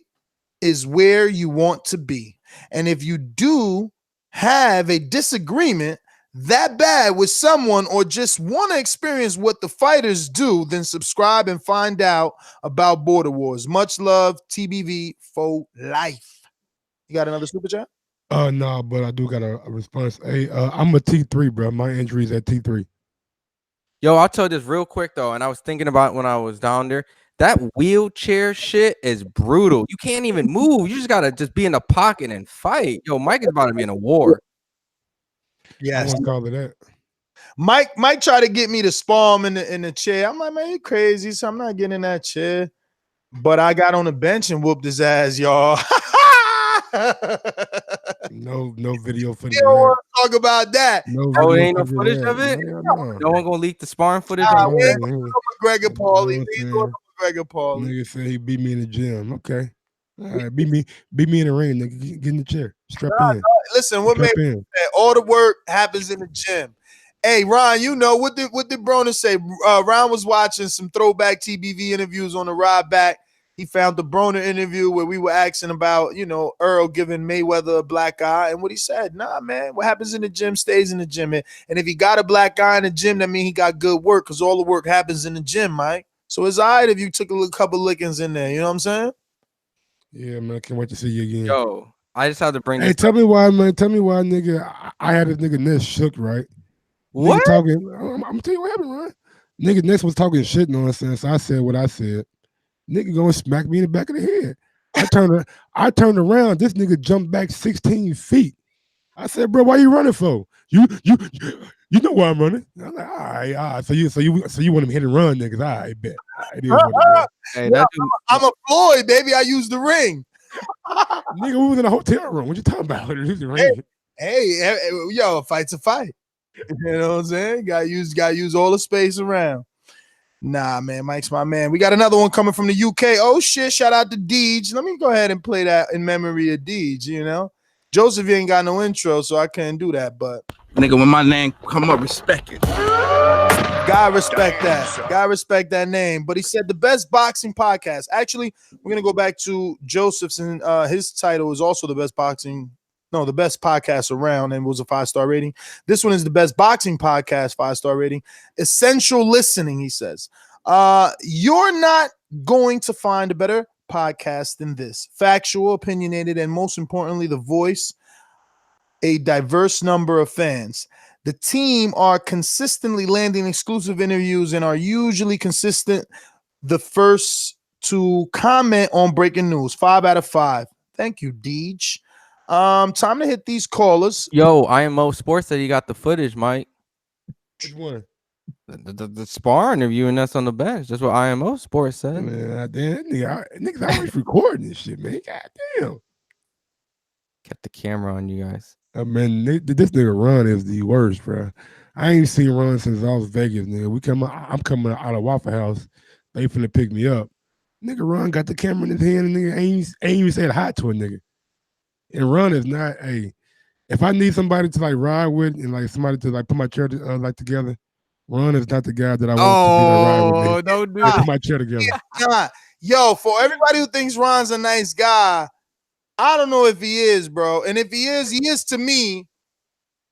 is where you want to be. And if you do have a disagreement that bad with someone, or just want to experience what the fighters do, then subscribe and find out about Border Wars. Much love, TBV for life. You got another super chat? No, but I do got a response. Hey, I'm a T3, bro. My injury's at T3. Yo, I'll tell you this real quick though, and I was thinking about when I was down there. That wheelchair shit is brutal. You can't even move. You just gotta just be in the pocket and fight. Yo, Mike is about to be in a war. Yes. I won't call it that. Mike tried to get me to spar him in the chair. I'm like, man, you crazy, so I'm not getting in that chair. But I got on the bench and whooped his ass, y'all. No video footage. You don't want to talk about that. No, ain't no footage of it. No one gonna leak the sparring footage. We ain't going to McGregor Paulie. We ain't going to McGregor Paulie. Nigga said he beat me in the gym. Okay, all right, beat me in the ring. Nigga, get in the chair. Strap in. Listen, what made me say all the work happens in the gym. Hey, Ron, you know what did Broner say? Ron was watching some throwback TBV interviews on the ride back. He found the Broner interview where we were asking about, Earl giving Mayweather a black eye. And what he said, nah, man, what happens in the gym stays in the gym. And if he got a black eye in the gym, that means he got good work, because all the work happens in the gym, Mike. So it's all right if you took a couple lickings in there. You know what I'm saying? Yeah, man. I can't wait to see you again. Yo, I just have to bring this. Hey, tell me why, man. Tell me why, nigga. I had this nigga Ness shook, right? What? Nigga talking. I'm gonna tell you what happened, right? Nigga Ness was talking shit nonsense. I said what I said. Nigga gonna smack me in the back of the head. I turned around. This nigga jumped back 16 feet. I said, bro, why you running for? You know why I'm running. I'm like, all right. So you want him to hit and run, niggas? All right, bet. It is what it is. Hey, I'm a Floyd, baby. I use the ring. Nigga, we was in a hotel room. What you talking about? Hey, yo, a fight's a fight. You know what I'm saying? Gotta use all the space around. Nah, man, Mike's my man. We got another one coming from the UK. Oh shit! Shout out to Deej. Let me go ahead and play that in memory of Deej. Joseph, you ain't got no intro, so I couldn't do that. But nigga, when my name come up, respect it. God respect that. God respect that name. But he said the best boxing podcast. Actually, we're gonna go back to Joseph's, and his title is also the best podcast around, and it was a 5-star rating. This one is the best boxing podcast, 5-star rating. Essential listening, he says. You're not going to find a better podcast than this. Factual, opinionated, and most importantly, the voice a diverse number of fans. The team are consistently landing exclusive interviews and are usually consistent. The first to comment on breaking news. 5 out of 5. Thank you, Deej. Time to hit these callers. Yo, IMO Sports said you got the footage, Mike. Which one? The spar interview, and that's on the bench. That's what IMO Sports said. Man, niggas always recording this shit, man. God damn. Get the camera on you guys. Man, this nigga Ron is the worst, bro. I ain't seen Ron since I was Vegas, nigga. I'm coming out of Waffle House. They finna pick me up. Nigga Ron got the camera in his hand, and nigga ain't even said hi to a nigga. And Ron is not if I need somebody to like ride with and like somebody to like put my chair together, Ron is not the guy that I want to be ride with me. Don't do put my chair together. Yo, for everybody who thinks Ron's a nice guy, I don't know if he is, bro. And if he is to me.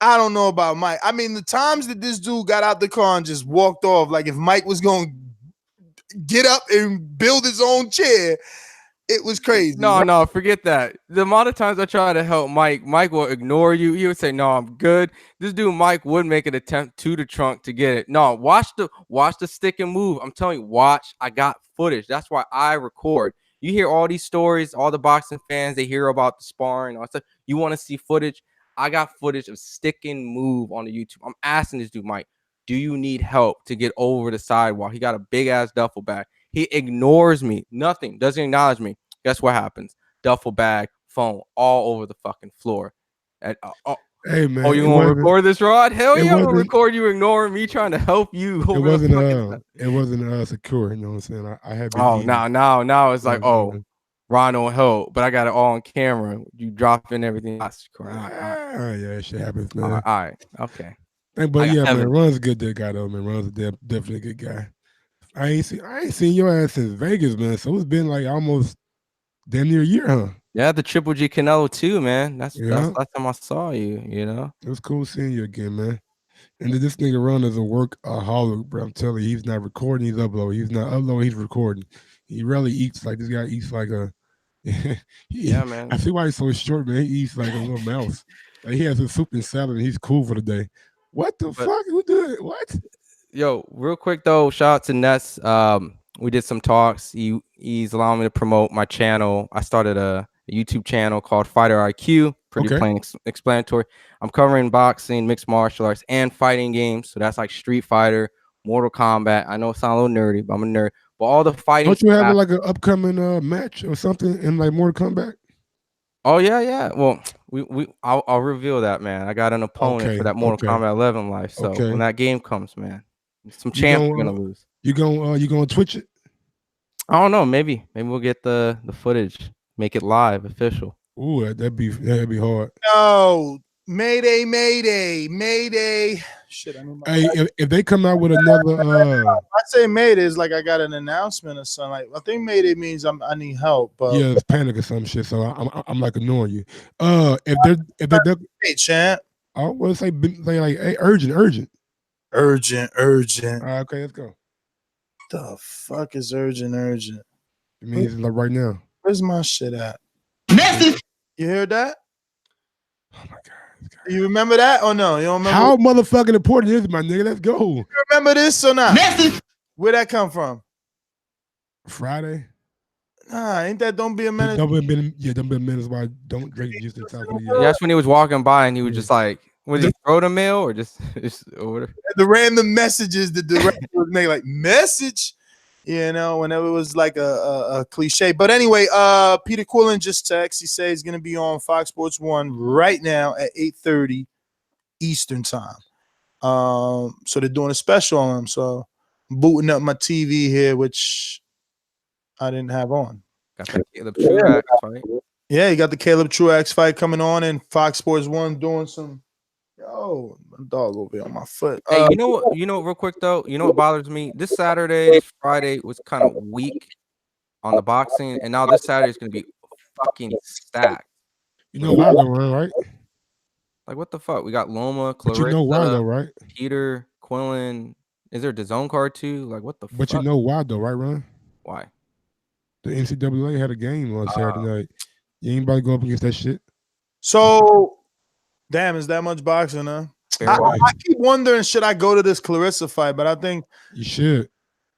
I don't know about Mike. I mean, the times that this dude got out the car and just walked off, like if Mike was going to get up and build his own chair, It was crazy. No, forget that. The amount of times I try to help Mike will ignore you. He would say, "No, I'm good." This dude Mike would make an attempt to the trunk to get it. No, watch the stick and move. I'm telling you, watch. I got footage. That's why I record. You hear all these stories, all the boxing fans, they hear about the sparring, all that stuff. You want to see footage? I got footage of stick and move on the YouTube. I'm asking this dude, Mike, do you need help to get over the sidewalk? He got a big ass duffel bag. He ignores me. Nothing. Doesn't acknowledge me. Guess what happens? Duffel bag, phone, all over the fucking floor. And, hey man, you want to record this, Rod? Hell yeah, I'm gonna record you ignoring me trying to help you. It wasn't secure. You know what I'm saying? I had. Now it's like, Ron don't help, but I got it all on camera. You dropping everything. Yeah, it shit happens, man. All right, okay. But yeah, man, Ron's a good guy though, man. Ron's definitely a good guy. I ain't seen your ass since Vegas, man. So it's been like almost damn near a year, huh? Yeah, the Triple G Canelo too, man. That's last time I saw you. You know, it was cool seeing you again, man. And this nigga Ron is a workaholic, bro. I'm telling you, he's not recording, he's uploading. He's not uploading, he's recording. He rarely eats like this guy eats like a. Yeah, man. I see why he's so short, man. He eats like a little mouse. Like he has a soup and salad, and he's cool for the day. What the fuck? Who did it? What? Yo, real quick though, shout out to Ness. We did some talks. He's allowing me to promote my channel. I started a YouTube channel called Fighter IQ. Pretty plain explanatory. I'm covering boxing, mixed martial arts, and fighting games. So that's like Street Fighter, Mortal Kombat. I know it sounds a little nerdy, but I'm a nerd. But all the fighting. Don't you have like an upcoming match or something in like Mortal Kombat? Oh yeah. Well, I'll reveal that, man. I got an opponent for that Mortal Kombat 11 life. So when that game comes, man, some champs are gonna lose. You gonna Twitch it? I don't know. Maybe we'll get the footage, make it live, official. Ooh, that'd be hard. No, Mayday. Shit, I mean, if they come out with another, I say Mayday is like I got an announcement or something. Like I think Mayday means I need help. But yeah, it's panic or some shit. So I'm like ignoring you. If they're hey champ, I want to say like hey, urgent. Okay, let's go. The fuck is urgent? It means like right now. Where's my shit at? Message. You heard that? Oh my god. You remember that or no? You don't remember? How motherfucking important is it, my nigga? Let's go. You remember this or not? Message. Where'd that come from? Friday. Nah, ain't that don't be a minute? Don't be a minute why I don't drink juice to top of the Yeah, that's when he was walking by and he was just like, was he throw the mail or just order? The random messages the director would make, like message, you know, whenever it was like a cliche. But anyway, Peter Quillen just texted. He says he's gonna be on Fox Sports 1 right now at 8:30 Eastern time. So they're doing a special on him. So I'm booting up my TV here, which I didn't have on. Got the Caleb Truax fight. Yeah, you got the Caleb Truax fight coming on, and Fox Sports 1 doing some. Yo, my dog over here on my foot. Hey, you know what? Real quick though, you know what bothers me? This Friday was kind of weak on the boxing, and now this Saturday is gonna be fucking stacked. You know why though, right? Like what the fuck? We got Loma, But Clarissa, you know why though, right? Peter, Quillen. Is there a DAZN card too? Like what the fuck? But you know why though, right, Ron? Why? The NCAA had a game on Saturday night. You ain't about to go up against that shit. So, damn, is that much boxing, huh? I keep wondering, should I go to this Clarissa fight? But I think you should.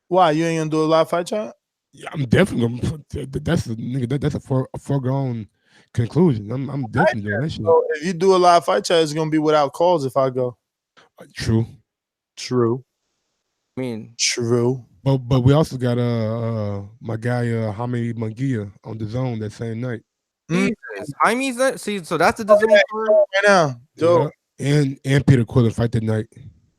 Why? You ain't gonna do a live fight chat? Yeah, I'm definitely gonna. That's a foregone conclusion. I'm definitely doing that shit. So if you do a live fight chat, it's gonna be without calls if I go. True. I mean, true. But we also got my guy Jaime Munguia on DAZN that same night. Jaime's that. See, so that's the DAZN card right now. Yeah. And Peter Quillen fight that night.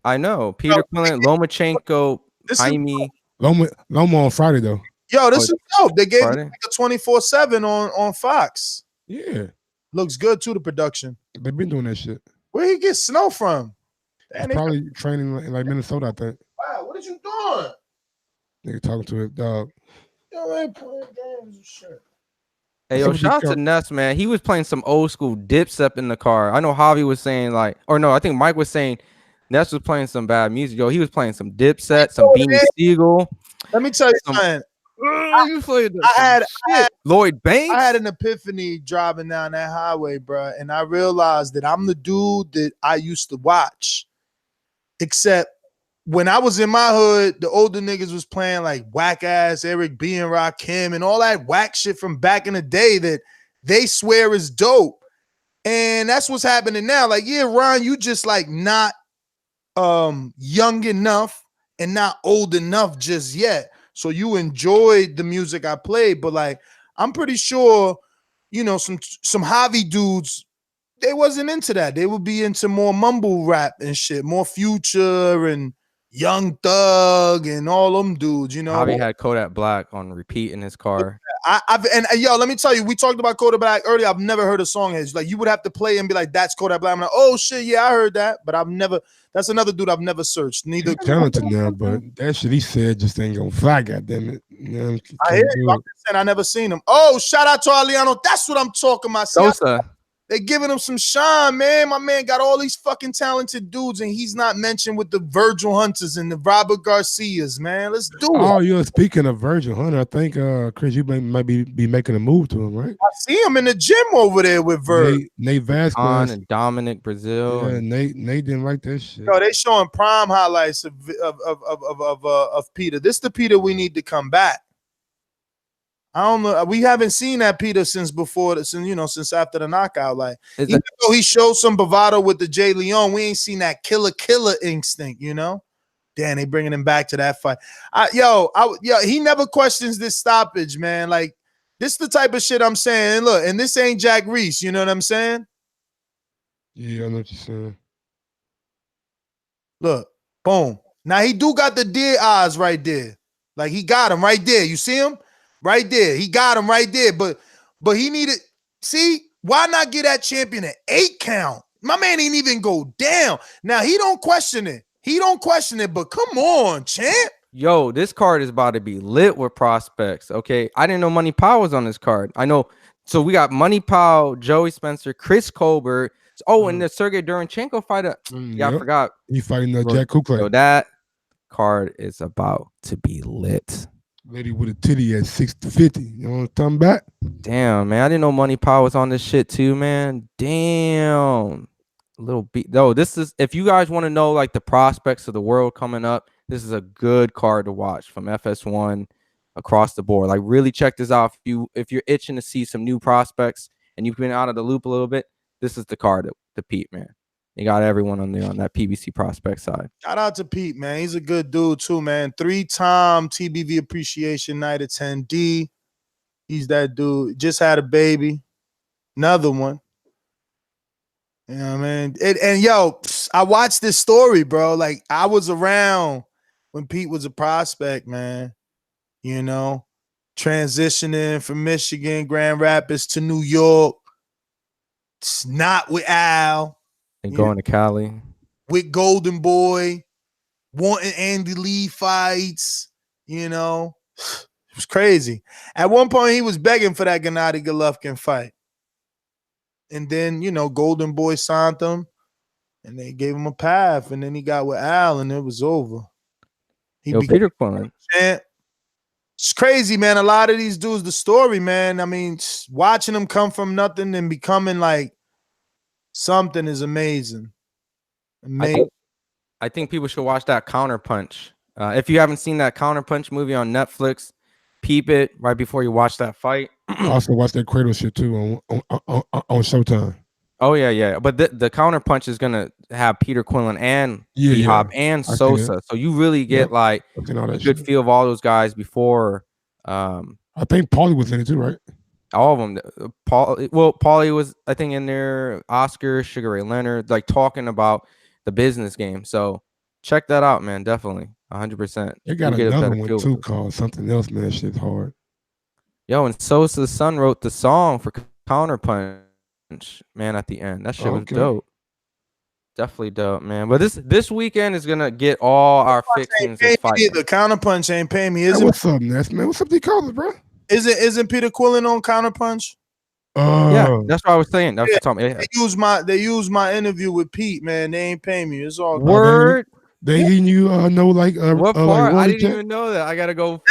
I know Peter Quillen, Lomachenko, Jaime. Loma on Friday though. Yo, this is dope. They gave like a 24/7 on Fox. Yeah, looks good too. The production. They've been doing that shit. Where he get snow from? Probably training in like Minnesota, I think. Wow, what are you doing? Nigga talking to his dog. Yo, ain't playing games and shit. Hey, yo, shout out to Ness, man. He was playing some old school dipstep in the car. I know Javi was saying like, or no, I think Mike was saying Ness was playing some bad music. Yo, he was playing some Dipset, some Beanie Siegel. Let me tell you something. I had Lloyd Banks. I had an epiphany driving down that highway, bro, and I realized that I'm the dude that I used to watch. Except when I was in my hood, the older niggas was playing like whack ass Eric B and Rakim and all that whack shit from back in the day that they swear is dope. And that's what's happening now. Like, yeah, Ron, you just like not young enough and not old enough just yet. So you enjoyed the music I played, but like I'm pretty sure, you know, some Javi dudes, they wasn't into that. They would be into more mumble rap and shit, more Future and Young Thug and all them dudes, you know. Javi had Kodak Black on repeat in his car. And yo, let me tell you, we talked about Kodak Black earlier. I've never heard a song his. Like you would have to play and be like, "That's Kodak Black." I'm like, "Oh shit, yeah, I heard that," but I've never. That's another dude I've never searched. Neither He's talented now, but that shit he said just ain't gonna fly. Goddamn it! You know, I hear you. I'm just saying I never seen him. Oh, shout out to Aliano. That's what I'm talking about. Sosa. They giving him some shine, man. My man got all these fucking talented dudes, and he's not mentioned with the Virgil Hunters and the Robert Garcias, man. Let's do it. Oh, you're speaking of Virgil Hunter. I think Chris, you might be making a move to him, right? I see him in the gym over there with Virgil. Nate Vasquez and Dominic Brazil. Yeah, Nate didn't like that shit. Yo, they showing prime highlights of Peter. This the Peter we need to come back. I don't know. We haven't seen that Peter since after the knockout. Like, even though he showed some bravado with the Jay Leon, we ain't seen that killer instinct, you know? Damn, they bringing him back to that fight. He never questions this stoppage, man. Like, this the type of shit I'm saying. And look, and this ain't Jack Reese, you know what I'm saying? Yeah, I know what you're saying. Look, boom. Now, he do got the deer eyes right there. Like, he got him right there. You see him? Right there. He got him right there. But he needed, see, why not get that champion an 8 count? My man ain't even go down. Now, he don't question it. But come on, champ. Yo, this card is about to be lit with prospects, okay? I didn't know Manny Pacquiao was on this card. I know. So we got Manny Pacquiao, Joey Spencer, Chris Colbert. Oh, and the Sergey Duranchenko fighter. I forgot. He fighting Jack Kuklai. So that card is about to be lit. Lady with a titty at 6'50". You know what I'm talking about? Damn, man. I didn't know Manny Pacquiao was on this shit too, man. Damn. A little beat. No, this is, if you guys want to know like the prospects of the world coming up, this is a good card to watch from FS1 across the board. Like, really check this out. If you're itching to see some new prospects and you've been out of the loop a little bit, this is the card to Pete, man. You got everyone on there on that PBC prospect side. Shout out to Pete, man. He's a good dude too, man. 3-time TBV Appreciation Night attendee. He's that dude. Just had a baby. Another one. You know what I mean? And yo, I watched this story, bro. Like, I was around when Pete was a prospect, man. You know, transitioning from Michigan, Grand Rapids to New York. It's not with Al. And going to Cali. With Golden Boy, wanting Andy Lee fights, you know. It was crazy. At one point, he was begging for that Gennady Golovkin fight. And then, you know, Golden Boy signed him, and they gave him a path, and then he got with Al, and it was over. Peter Quinlan. It's crazy, man. A lot of these dudes, the story, man, I mean, watching them come from nothing and becoming like something is amazing. I think people should watch that Counterpunch. If you haven't seen that Counterpunch movie on Netflix, peep it right before you watch that fight. I also watch that Cradle shit too on Showtime. Oh yeah. But the Counterpunch is gonna have Peter Quinlan and D-Hop and Sosa, so you really get like a good feel of all those guys before. I think Paulie was in it too, right? All of them. Paulie was, I think, in there. Oscar, Sugar Ray Leonard, like talking about the business game. So check that out, man. Definitely, 100%. They got another one too called something else, man. That shit's hard. Yo, and Sosa's son wrote the song for Counterpunch, man. At the end, that shit was dope. Definitely dope, man. But this weekend is gonna get all our fixings and fights. The Counterpunch ain't paying me. What's up, Ness, man? What's up, to call it, bro? Isn't Peter Quinlan on Counterpunch? Yeah, that's what I was saying. That's what I'm talking about. They use my interview with Pete, man. They ain't paying me. It's all word. They eating you know like What like part? I Rolly didn't Jack? even know that. I gotta go.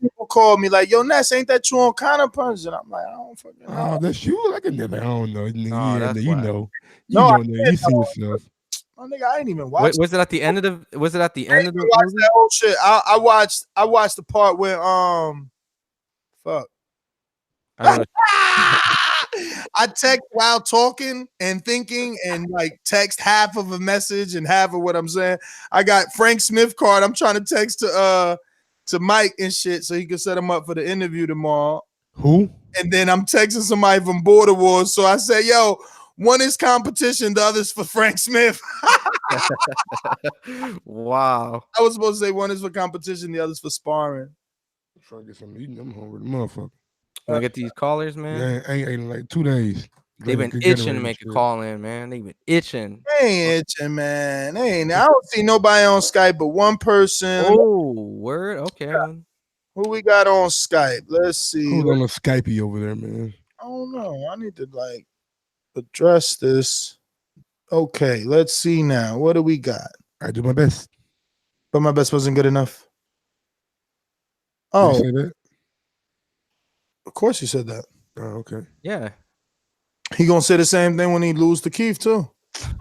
People call me like, "Yo, Ness, ain't that you on Counter Punch?" And I'm like, "I don't fucking know." Oh, that's you. Like a nigga. I don't know. Oh, that's You why. know. No, I Nigga. can't You see know. yourself. Oh, nigga, I ain't even Wait, watched. was it at the end of the? Was it at the I end ain't of even the watched movie? that whole shit. I watched the part where fuck. I don't know. I text while talking and thinking and like text half of a message and half of what I'm saying. I got Frank Smith card. I'm trying to text to Mike and shit so he can set him up for the interview tomorrow. Who? And then I'm texting somebody from Border Wars. So I said, yo, one is competition, the other's for Frank Smith. Wow. I was supposed to say one is for competition, the other's for sparring. Trying to get some eating. I'm hungry, motherfucker. Wanna get these callers, man? Yeah, I ain't ate in like 2 days. They've been itching to make a call in, man. They've been itching. They ain't itching, man. They ain't. I don't see nobody on Skype but one person. Oh, word. Okay. Who we got on Skype? Let's see. Who's on the Skypey over there, man? I don't know. I need to like address this. Okay, let's see now. What do we got? I do my best. But my best wasn't good enough. Did Oh, you say that? of course you said that. Oh, okay. Yeah. He gonna say the same thing when he lose to Keith too.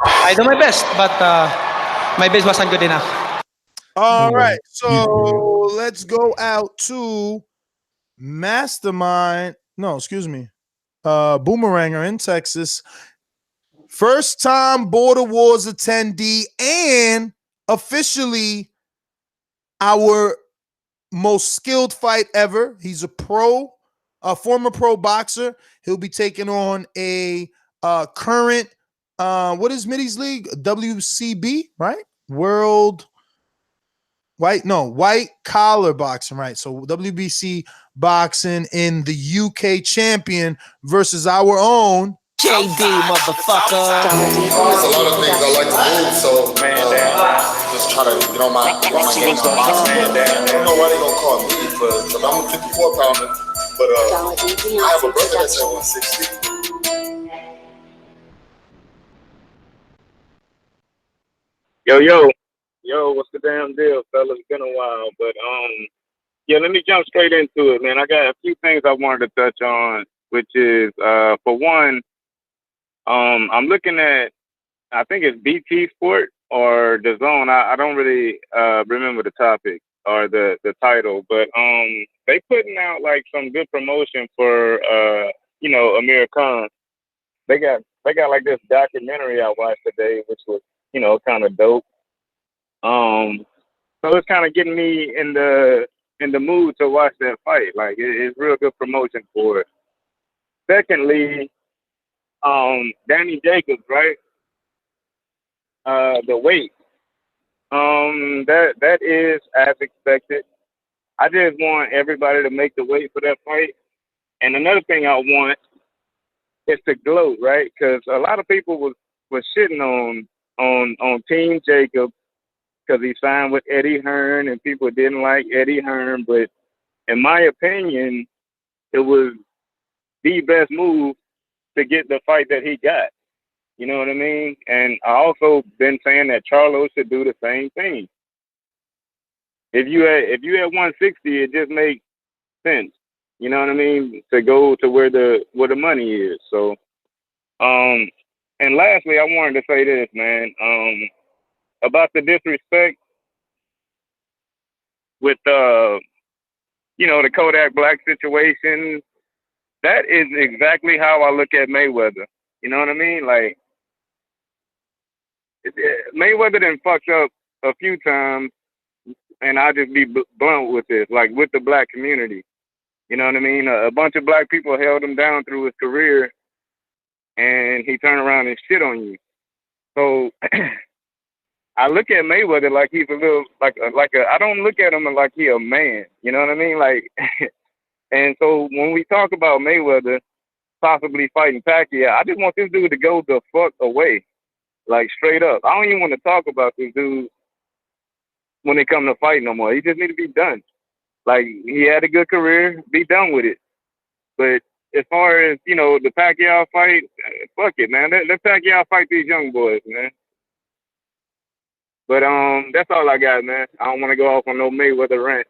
I do my best, but my best wasn't good enough. All right, so let's go out to Mastermind. No, excuse me. Boomeranger in Texas. First time Border Wars attendee and officially our most skilled fight ever. He's a former pro boxer. He'll be taking on a current what is Middy's league? WCB, right? White collar boxing, right? So WBC boxing in the UK champion versus our own JD, motherfucker. There's a lot of things I like to move, so just try to get on my game. I don't know why they gonna call me, but I'm a 54-pounder. But I have a brother that's at 160. Yo, what's the damn deal, fellas? It's been a while, but yeah, let me jump straight into it, man. I got a few things I wanted to touch on, which is for one, I'm looking at, I think it's BT Sport or Dazn. I don't really remember the topic or the title, but they putting out like some good promotion for Amir Khan. They got like this documentary I watched today, which was kind of dope. So it's kind of getting me in the mood to watch that fight. Like it's real good promotion for it. Secondly, Danny Jacobs, right? The weight. That is as expected. I just want everybody to make the weight for that fight. And another thing I want is to gloat, right? Because a lot of people was shitting on Team Jacob because he signed with Eddie Hearn and people didn't like Eddie Hearn. But in my opinion, it was the best move to get the fight that he got. You know what I mean? And I also been saying that Charlo should do the same thing. If you at 160, it just makes sense. You know what I mean? To go to where the money is. So, and lastly, I wanted to say this, man. About the disrespect with the Kodak Black situation. That is exactly how I look at Mayweather. You know what I mean? Like Mayweather done fucked up a few times, and I'll just be blunt with this, like with the black community. You know what I mean? A bunch of black people held him down through his career, and he turned around and shit on you. So I look at Mayweather like he's a little like a. I don't look at him like he a man. You know what I mean? Like, and so when we talk about Mayweather possibly fighting Pacquiao, I just want this dude to go the fuck away, like straight up. I don't even want to talk about this dude when it comes to fight no more. He just need to be done. Like, he had a good career, be done with it. But as far as, the Pacquiao fight, fuck it, man. Let Pacquiao fight these young boys, man. But that's all I got, man. I don't want to go off on no Mayweather rant.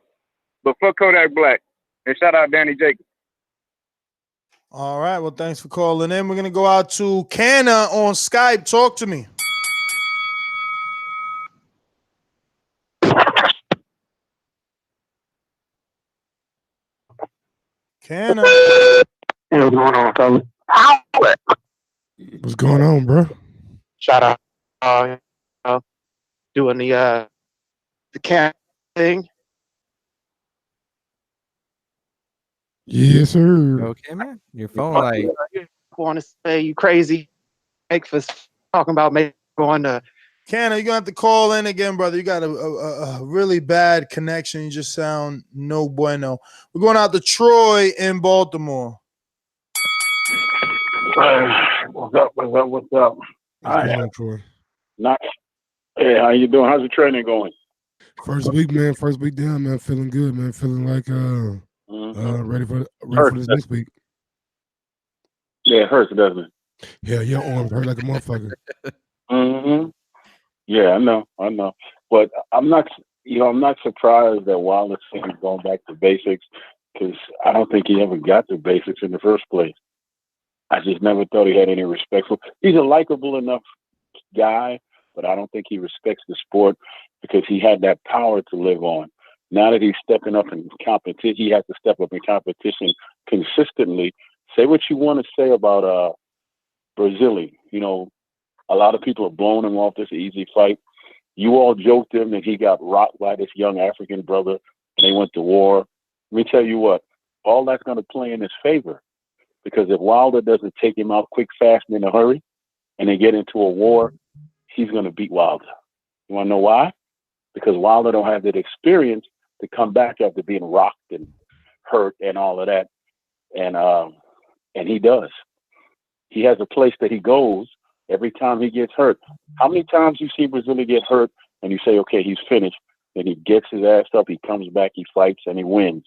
But fuck Kodak Black. And shout out Danny Jacobs. All right. Well, thanks for calling in. We're going to go out to Canna on Skype. Talk to me. Canna. Hey, what's going on, fellas? What's going on, bro? Shout out, doing the camp thing. Yes, sir. Okay, man. Your phone, like, I want to say you crazy. Breakfast talking about maybe going to. Canna, you're going to have to call in again, brother. You got a really bad connection. You just sound no bueno. We're going out to Troy in Baltimore. What's up? What's up? What's going on, Troy? Hey, how you doing? How's the training going? First week, man. First week down, man. Feeling good, man. Feeling like ready for this next week. Yeah, it hurts, doesn't it? Yeah, your arms hurt like a motherfucker. Yeah, I know. But I'm not surprised that Wilder's going back to basics, because I don't think he ever got to basics in the first place. I just never thought he had any respect for. He's a likable enough guy, but I don't think he respects the sport because he had that power to live on. Now that he's stepping up in competition, he has to step up in competition consistently. Say what you want to say about Brazilian. You know, a lot of people have blown him off this easy fight. You all joked him that he got rocked by this young African brother and they went to war. Let me tell you what, all that's going to play in his favor. Because if Wilder doesn't take him out quick, fast, and in a hurry, and they get into a war, he's going to beat Wilder. You want to know why? Because Wilder don't have that experience to come back after being rocked and hurt and all of that. And he does. He has a place that he goes every time he gets hurt. How many times you see Brazilian get hurt and you say, okay, he's finished. Then he gets his ass up, he comes back, he fights, and he wins,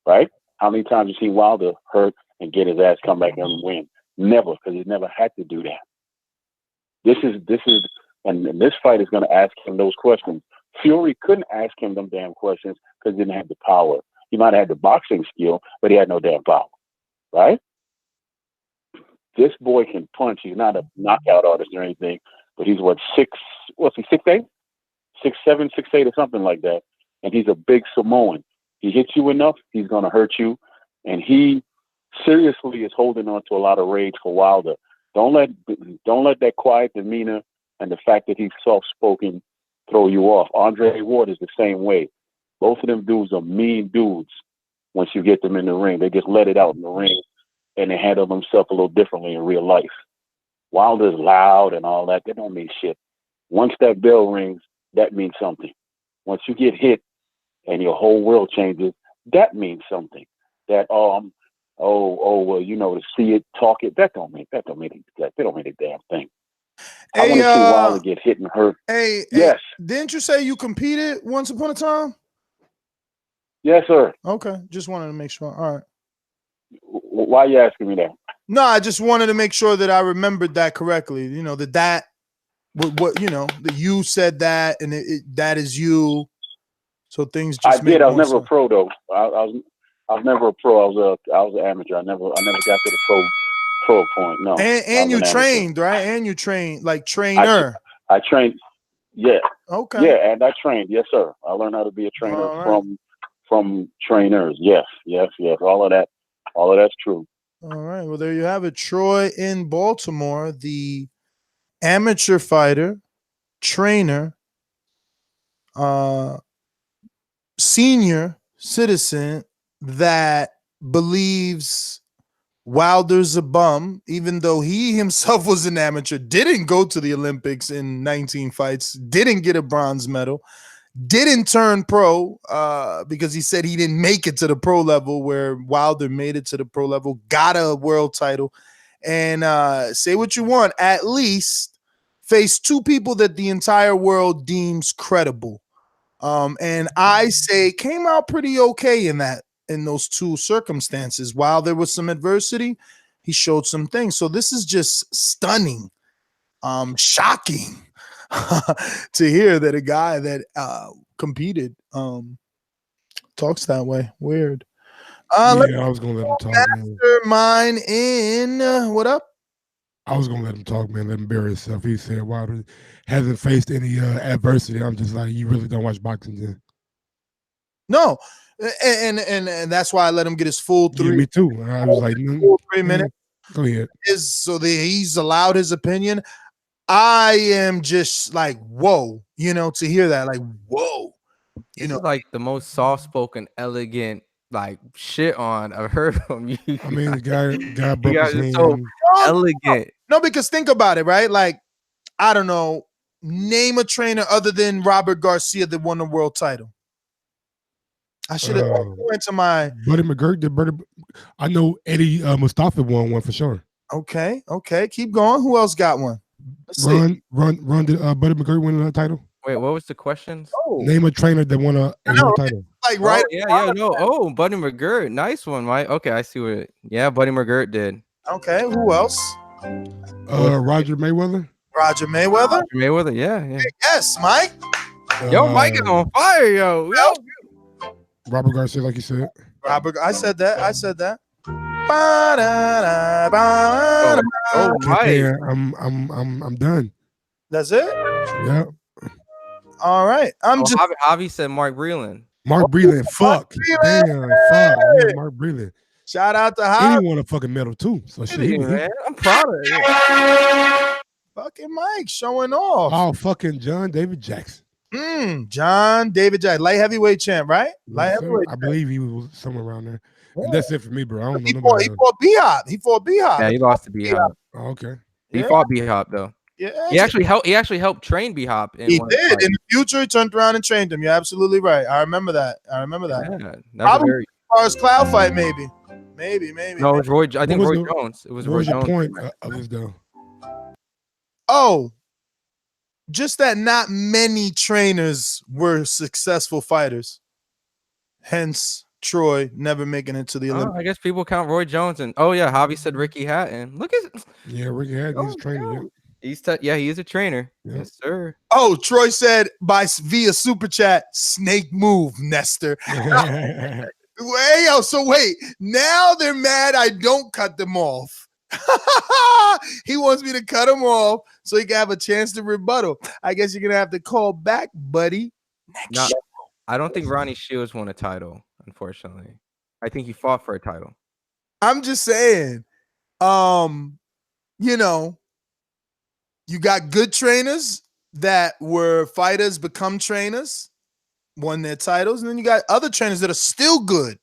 right? How many times you see Wilder hurt and get his ass come back and win? Never, because he's never had to do that. This is, and this fight is going to ask him those questions. Fury couldn't ask him them damn questions because he didn't have the power. He might have had the boxing skill, but he had no damn power, right? This boy can punch. He's not a knockout artist or anything, but he's 6'8"? 6'7", 6'8", or something like that. And he's a big Samoan. He hits you enough, he's going to hurt you. And he seriously is holding on to a lot of rage for Wilder. Don't let that quiet demeanor and the fact that he's soft-spoken throw you off. Andre Ward is the same way. Both of them dudes are mean dudes once you get them in the ring. They just let it out in the ring, and they handle themselves a little differently in real life. Wilder's loud and all that. That don't mean shit. Once that bell rings, that means something. Once you get hit and your whole world changes, that means something. That, well, you know, to see it, talk it, that don't mean a damn thing. I want to see Wilder get hit and hurt. Yes. Didn't you say you competed once upon a time? Yes, sir. Okay, just wanted to make sure. All right. Why are you asking me that? No, I just wanted to make sure that I remembered that correctly. You know, that you know, that you said that, and that is you. So things just. I did. I was never a pro though. I was never a pro. I was an amateur. I never got to the pro point. No. And you trained, right? And you trained like trainer. I trained. Yeah. Okay. Yeah, and I trained. Yes, sir. I learned how to be a trainer from trainers. Yes. All of that's true. All right. Well, there you have it. Troy in Baltimore, the amateur fighter, trainer, senior citizen that believes Wilder's a bum, even though he himself was an amateur, didn't go to the Olympics in 19 fights, didn't get a bronze medal, didn't turn pro because he said he didn't make it to the pro level where Wilder made it to the pro level, got a world title, and say what you want, at least face two people that the entire world deems credible. And I say came out pretty okay in those two circumstances. While there was some adversity, he showed some things. So this is just stunning, shocking. to hear that a guy that competed talks that way. Weird. I was gonna let him talk, man. Mastermind in what up? I was gonna let him talk, man. Let him bury himself. He said Wilder hasn't faced any adversity. I'm just like, you really don't watch boxing, then? No, and that's why I let him get his full 3. Yeah, me too. I was like, full 3 minutes. Go ahead. Is so that he's allowed his opinion. I am just like, whoa, to hear that, like, whoa, This is like the most soft-spoken, elegant, like shit on I've heard from you. I mean, the guy broke his hand. So elegant. No, because think about it, right? Like, I don't know, name a trainer other than Robert Garcia that won the world title. I should have went to my Buddy McGirt. I know Eddie Mustafa won one for sure. Okay, keep going. Who else got one? Let's see. Run did Buddy McGirt win the title? Wait, what was the question? Name a trainer that won a world title. Like right? No. Buddy McGirt, nice one, Mike. Okay, I see what it. Yeah, Buddy McGirt did. Okay, who else? Roger Mayweather. Roger Mayweather. Yeah. Yes, Mike. Yo, Mike is on fire, yo. Robert Garcia, like you said. I said that. Oh, Mike. I'm done. That's it. Yeah. All right. Javi said Mark Breland. Mark Breland. Fuck. Damn. Fuck. Yeah, Mark Breland. Shout out to Javi. He won a fucking medal too. So shit. Man, I'm proud of it. Fucking Mike showing off. Oh, fucking John David Jackson. John David Jackson, light heavyweight champ, right? Light heavyweight. I believe he was somewhere around there. Yeah. And that's it for me, bro. I don't know. He fought B-Hop. Yeah, he lost to B-Hop. Oh, okay. He fought B-Hop though. Yeah. He actually helped train B-Hop. He did. In the future, he turned around and trained him. You're absolutely right. I remember that. Yeah, probably as far as cloud fight, maybe. No, it was Roy. I think Roy Jones. It was Roy Jones. Point of his though. Oh, just that not many trainers were successful fighters. Hence, Troy never making it to the Olympics. I guess people count Roy Jones and Javi said Ricky Hatton. Look at Ricky Hatton. He's a trainer. Yeah. He is a trainer. Yeah. Yes, sir. Oh, Troy said via super chat, snake move, Nestor. Wait, now they're mad I don't cut them off. He wants me to cut him off so he can have a chance to rebuttal. I guess you're gonna have to call back, buddy. I don't think Ronnie Shields won a title, unfortunately. I think he fought for a title. I'm just saying, you got good trainers that were fighters, become trainers, won their titles, and then you got other trainers that are still good.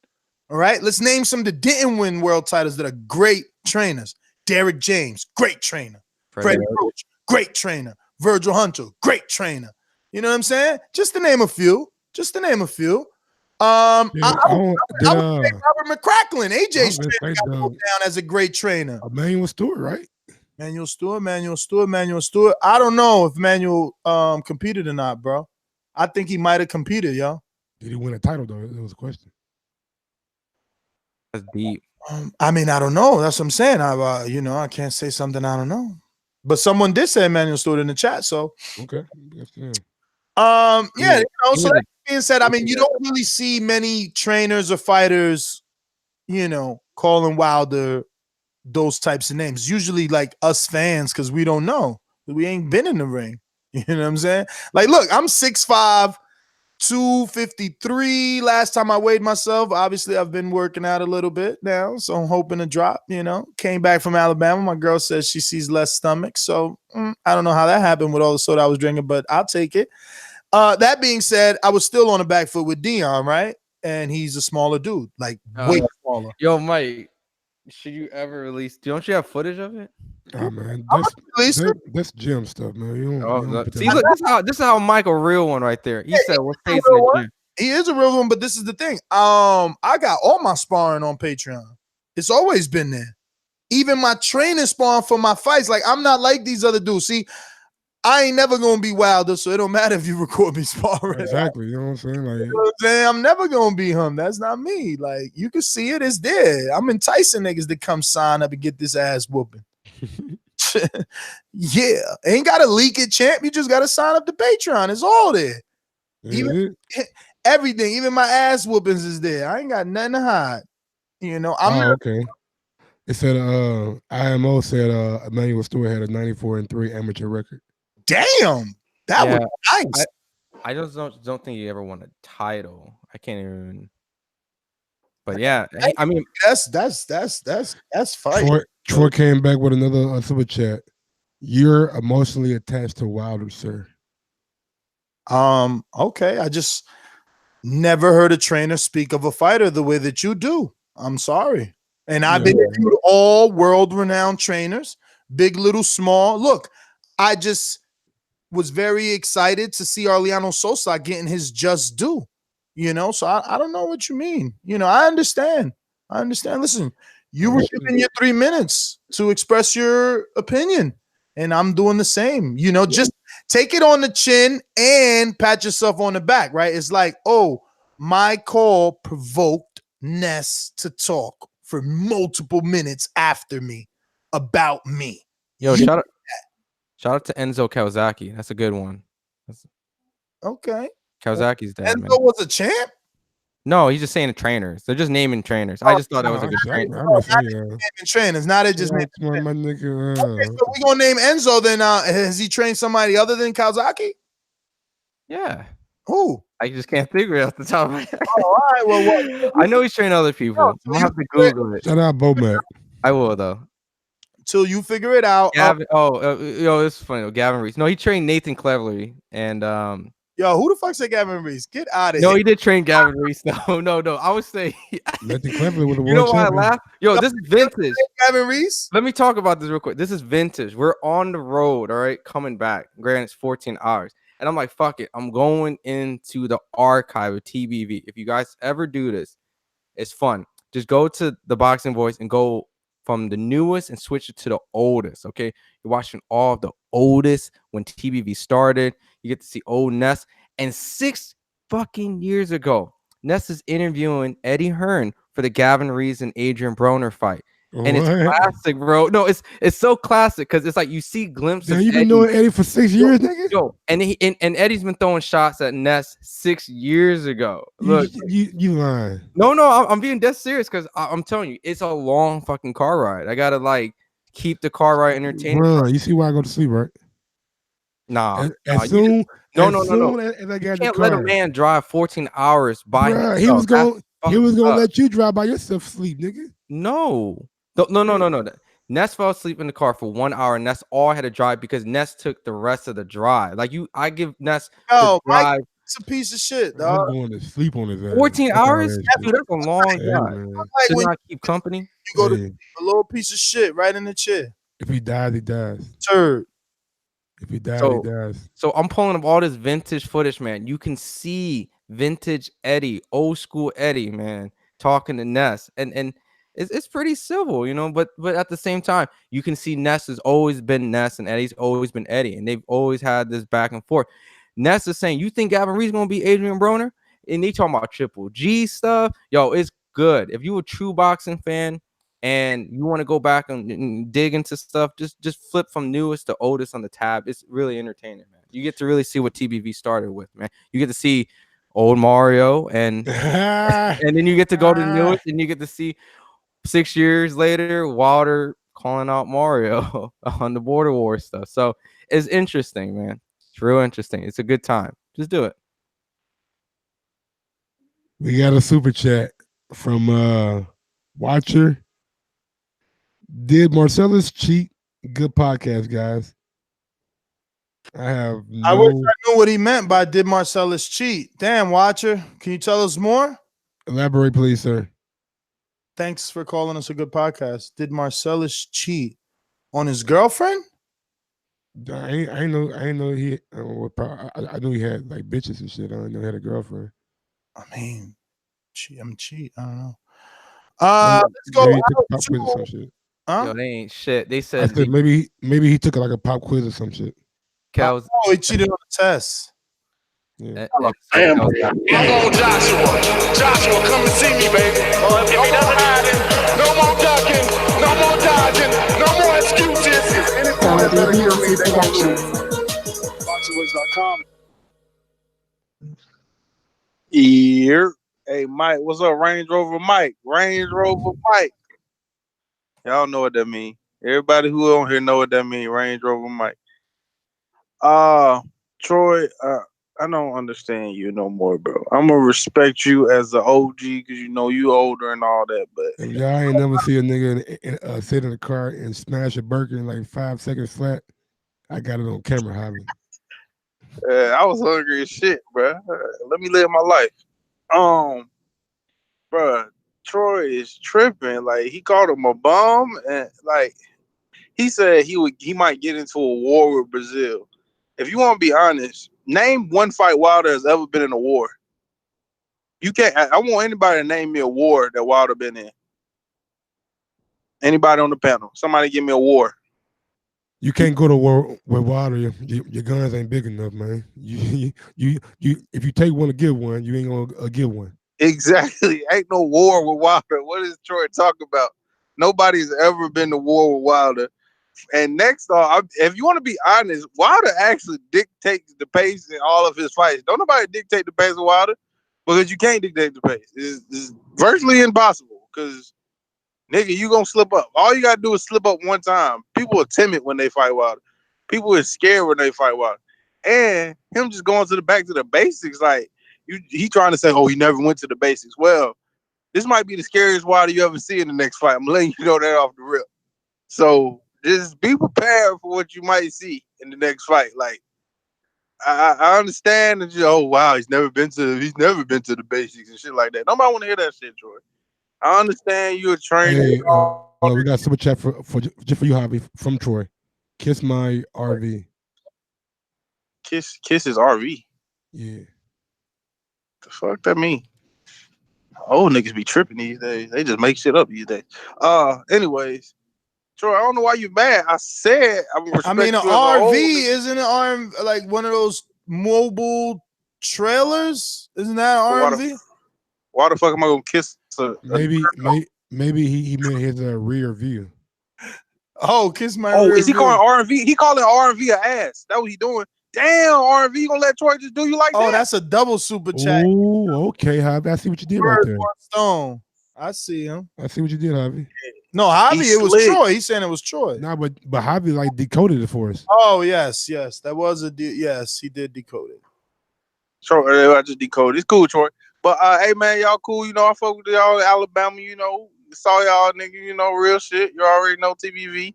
All right, let's name some that didn't win world titles that are great trainers. Derek James, great trainer. Freddie Roach, great trainer. Virgil Hunter, great trainer. You know what I'm saying? Just to name a few. I would say Robert McCracklin, AJ's trainer, got put down as a great trainer. Emmanuel Stewart, right? Manuel Stewart. I don't know if Manuel competed or not, bro. I think he might have competed, yo. Did he win a title though? That was a question. That's deep. I mean, I don't know. That's what I'm saying. I can't say something I don't know. But someone did say Emmanuel Stewart in the chat, so okay. So that being said, I mean, you don't really see many trainers or fighters, calling Wilder those types of names. Usually like us fans, because we don't know. We ain't been in the ring. You know what I'm saying? Like, look, I'm 6'5", 253 last time I weighed myself. Obviously, I've been working out a little bit now, so I'm hoping to drop, Came back from Alabama. My girl says she sees less stomach, so I don't know how that happened with all the soda I was drinking, but I'll take it. That being said, I was still on the back foot with Dion, right? And he's a smaller dude, like way smaller. Yo, Mike, should you ever release? Don't you have footage of it? Oh man, that's gym stuff, man. See, look, this is how Mike a real one right there. He said, "What's tasting the gym?" He is a real one, but this is the thing. I got all my sparring on Patreon. It's always been there. Even my training sparring for my fights. Like, I'm not like these other dudes. See, I ain't never gonna be Wilder, so it don't matter if you record me sparring. Exactly. You know what I'm saying? Like, you know what I'm saying? I'm never gonna be him. That's not me. Like, you can see it. It's there. I'm enticing niggas to come sign up and get this ass whooping. Yeah, ain't got to leak it, champ. You just got to sign up to Patreon. It's all there. Even everything, even my ass whoopings is there. I ain't got nothing to hide. You know, I'm okay. It said IMO said Emmanuel Stewart had a 94-3 amateur record. Damn, that was nice. I just don't think he ever won a title. I can't even. But yeah, I mean, that's fine. Troy came back with another super chat. You're emotionally attached to Wilder, sir. Okay. I just never heard a trainer speak of a fighter the way that you do. I'm sorry. And I've interviewed all world-renowned trainers, big, little, small. Look, I just was very excited to see Arliano Sosa getting his just due. You know, so I don't know what you mean. You know, I understand. Listen, you were given your 3 minutes to express your opinion, and I'm doing the same. You know, just take it on the chin and pat yourself on the back, right? It's like, oh, my call provoked Ness to talk for multiple minutes after me about me. Yo, shout out to Enzo Kawasaki. That's a good one. Okay. Kawasaki's dead, man. Enzo was a champ? No, he's just saying trainers. They're just naming trainers. I just thought that was a good trainer. Naming trainers. Now they just name my nigga. Okay, so we're gonna name Enzo. Then has he trained somebody other than Kawasaki? Yeah. Who? I just can't figure it off the top of my head. All right. Well, I know he's trained other people. I'm gonna have to Google it. Shout out Bomac. I will though. Till you figure it out. Gavin, yo, it's funny though. Gavin Reese. No, he trained Nathan Cleverly and Yo, who the fuck said Gavin Reese? Get out of here. No, he did did train Gavin Reese. No. I would say Nathan Cleverly with the world you know why champion. I laugh? Yo, this is vintage. Gavin Reese? Let me talk about this real quick. This is vintage. We're on the road, all right, coming back. Granted, it's 14 hours. And I'm like, fuck it. I'm going into the archive of TBV. If you guys ever do this, it's fun. Just go to the Boxing Voice and go from the newest and switch it to the oldest. Okay. You're watching all of the oldest when TBV started. You get to see old Ness. And 6 fucking years ago, Ness is interviewing Eddie Hearn for the Gavin Reese and Adrian Broner fight. And it's classic, bro. No, it's so classic because it's like you see glimpses. You've been knowing Eddie for 6 years, nigga. Yo, and Eddie's been throwing shots at Ness 6 years ago. Look, you lying? No, I'm being dead serious because I'm telling you, it's a long fucking car ride. I gotta like keep the car ride entertaining. Bro, you see why I go to sleep, right? Nah. No. As I can't let a man drive 14 hours by himself. He was gonna let you drive by yourself sleep, nigga. No. Ness fell asleep in the car for 1 hour, and Ness all had to drive because Ness took the rest of the drive. Like I give Ness the drive. It's a piece of shit, dog. I'm going to sleep on his ass. 14 hours? Dude, that's a long drive. Like Should not keep company. You go to a little piece of shit right in the chair. If he dies, he dies. Turd. If he dies, he dies. So I'm pulling up all this vintage footage, man. You can see vintage Eddie, old school Eddie, man, talking to Ness. And it's pretty civil, you know, but at the same time, you can see Ness has always been Ness and Eddie's always been Eddie. And they've always had this back and forth. Ness is saying, you think Gavin Reese going to be Adrian Broner? And they talking about Triple G stuff. Yo, it's good. If you a true boxing fan and you want to go back and dig into stuff, just flip from newest to oldest on the tab. It's really entertaining, man. You get to really see what TBV started with, man. You get to see old Mario and and then you get to go to the newest and you get to see 6 years later Wilder calling out Mario on the Border War stuff. So it's interesting, man. It's real interesting. It's a good time. Just do it. We got a super chat from Watcher. Did Marcellus cheat? Good podcast, guys. I wish I knew what he meant by did Marcellus cheat. Damn, Watcher. Can you tell us more? Elaborate, please, sir. Thanks for calling us a good podcast. Did Marcellus cheat on his girlfriend? I know he. I knew he had like bitches and shit. I didn't know he had a girlfriend. I mean, cheat. I don't know. Let's go. Yo, they ain't shit. They said maybe he took like a pop quiz or some shit. Oh, he cheated on the test. Yeah. Come on, Joshua. Joshua, come and see me, baby. If he doesn't hide it, no more ducking, no more dodging, no more excuses. BoxingVoice.com. Here. Hey, Mike. What's up? Range Rover Mike. Range Rover Mike. Y'all know what that mean. Everybody who on here know what that mean. Range Rover Mike. Troy, I don't understand you no more, bro. I'm gonna respect you as the OG because you know you older and all that. But if y'all ain't never see a nigga sit in a car and smash a burger in like 5 seconds flat, I got it on camera, Javi. I was hungry as shit, bro. Let me live my life. Bro, Troy is tripping. Like he called him a bum, and like he said he might get into a war with Brazil. If you want to be honest, name one fight Wilder has ever been in a war. You can't. I want anybody to name me a war that Wilder been in. Anybody on the panel? Somebody give me a war. You can't go to war with Wilder. Your guns ain't big enough, man. You if you take one to give one, you ain't gonna give one. Exactly. Ain't no war with Wilder. What is Troy talking about? Nobody's ever been to war with Wilder. And next off, if you want to be honest, Wilder actually dictates the pace in all of his fights. Don't nobody dictate the pace of Wilder because you can't dictate the pace. It's virtually impossible because, nigga, you gonna slip up. All you gotta do is slip up one time. People are timid when they fight Wilder. People are scared when they fight Wilder. And him just going back to the basics, like he trying to say, oh, he never went to the basics. Well, this might be the scariest Wilder you ever see in the next fight. I'm letting you know that off the rip. So just be prepared for what you might see in the next fight. Like I understand that oh wow, he's never been to the basics and shit like that. Nobody want to hear that shit, Troy. I understand you're a trainer. Hey, we got a super chat for just for you, Javi, from Troy. Kiss my RV. Kiss his RV. Yeah. The fuck that mean? Old niggas be tripping these days. They just make shit up these days. Anyways, Troy, I don't know why you mad. I said I would respect. I mean, an RV isn't an like one of those mobile trailers? Isn't that an RV? Why the fuck am I gonna kiss? Maybe he meant his rear view. Oh, kiss my. Oh, is he calling RV? He calling RV an ass. That's what he doing. Damn, RV, you gonna let Troy just do you like that? Oh, that's a double super chat. Oh, okay, Javi. I see what you did right there. Stone. I see him. I see what you did, Javi. No, Javi, it was Troy. He's saying it was Troy. No, but Javi like decoded it for us. Oh, yes. That was yes, he did decode it. Troy, I just decoded. It's cool, Troy. But hey man, y'all cool. You know, I fuck with y'all in Alabama, you know. Saw y'all nigga, you know, real shit. You already know TBV.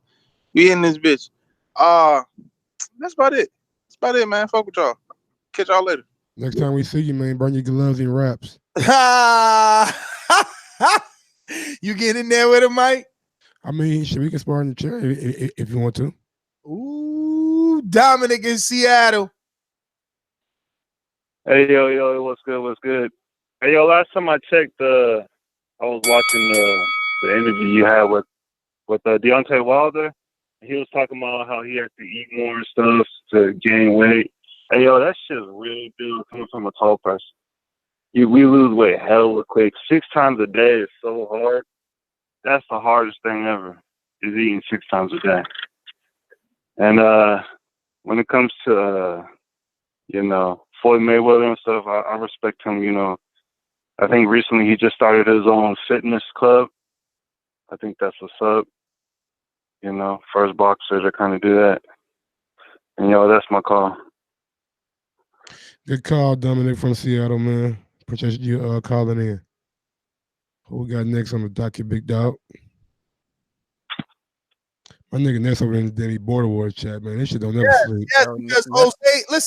We in this bitch. That's about it. That's about it, man. Fuck with y'all. Catch y'all later. Next time we see you, man, bring your gloves and wraps. You get in there with him, Mike? I mean, we can spar in the chair if you want to. Ooh, Dominic in Seattle. Hey, yo, what's good? Hey, yo, last time I checked, I was watching the interview you had with Deontay Wilder. He was talking about how he had to eat more and stuff to gain weight. Hey, yo, that shit is really good coming from a tall person. We lose weight hella quick. 6 times a day is so hard. That's the hardest thing ever, is eating 6 times a day. And when it comes to, Floyd Mayweather and stuff, I respect him, you know. I think recently he just started his own fitness club. I think that's what's up. You know, first boxer to kind of do that. And, that's my call. Good call, Dominic from Seattle, man. Appreciate you calling in. Who we got next on the docket, big dog? My nigga next over in the Danny Border Wars chat, man. This shit don't never sleep. Yes, because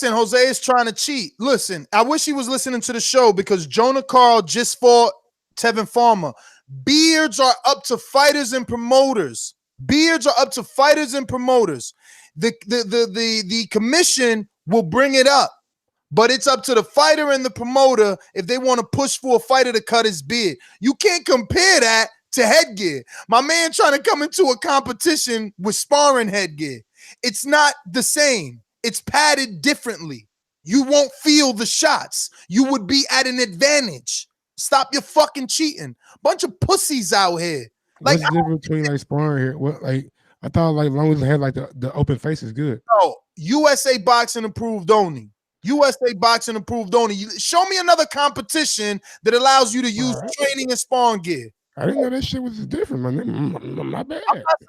Jose is trying to cheat. Listen, I wish he was listening to the show because Jonah Carl just fought Tevin Farmer. Beards are up to fighters and promoters. The commission will bring it up. But it's up to the fighter and the promoter if they want to push for a fighter to cut his beard. You can't compare that to headgear. My man trying to come into a competition with sparring headgear. It's not the same. It's padded differently. You won't feel the shots. You would be at an advantage. Stop your fucking cheating. Bunch of pussies out here. What's the difference between like sparring here? What like I thought like as long as it had like the open face is good. No, USA Boxing approved only. USA Boxing approved only. Show me another competition that allows you to use training and sparring gear. I didn't know that shit was different, man. Not bad.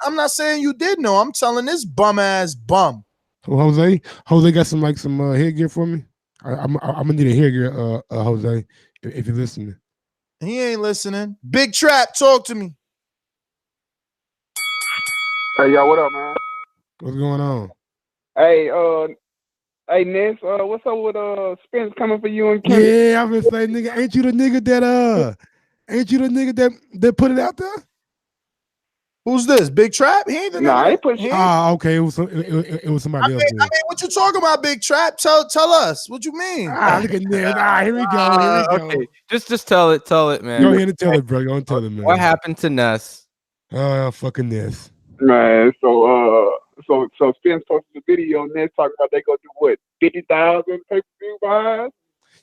I'm not saying you did know. I'm telling this bum ass bum. Oh, Jose got some headgear for me. I'm gonna need a headgear, Jose, if you're listening. He ain't listening. Big Trap, talk to me. Hey, y'all, what up, man? What's going on? Hey, Ness, what's up with Spence coming for you and Kenny? Yeah, I've been saying, nigga, ain't you the nigga that put it out there? Who's this? Big Trap? He ain't the nigga. I ain't pushing. Okay, it was somebody else. I mean, what you talking about, Big Trap? Tell us. What you mean? Look at Ness. Here we go. Okay, just tell it, man. Go ahead and tell it, bro. Go and tell it, man. What happened to Ness? Fucking Ness. Man, so Spence posted a video on Ness talking about they gonna do what, 50,000 pay-per-view buys?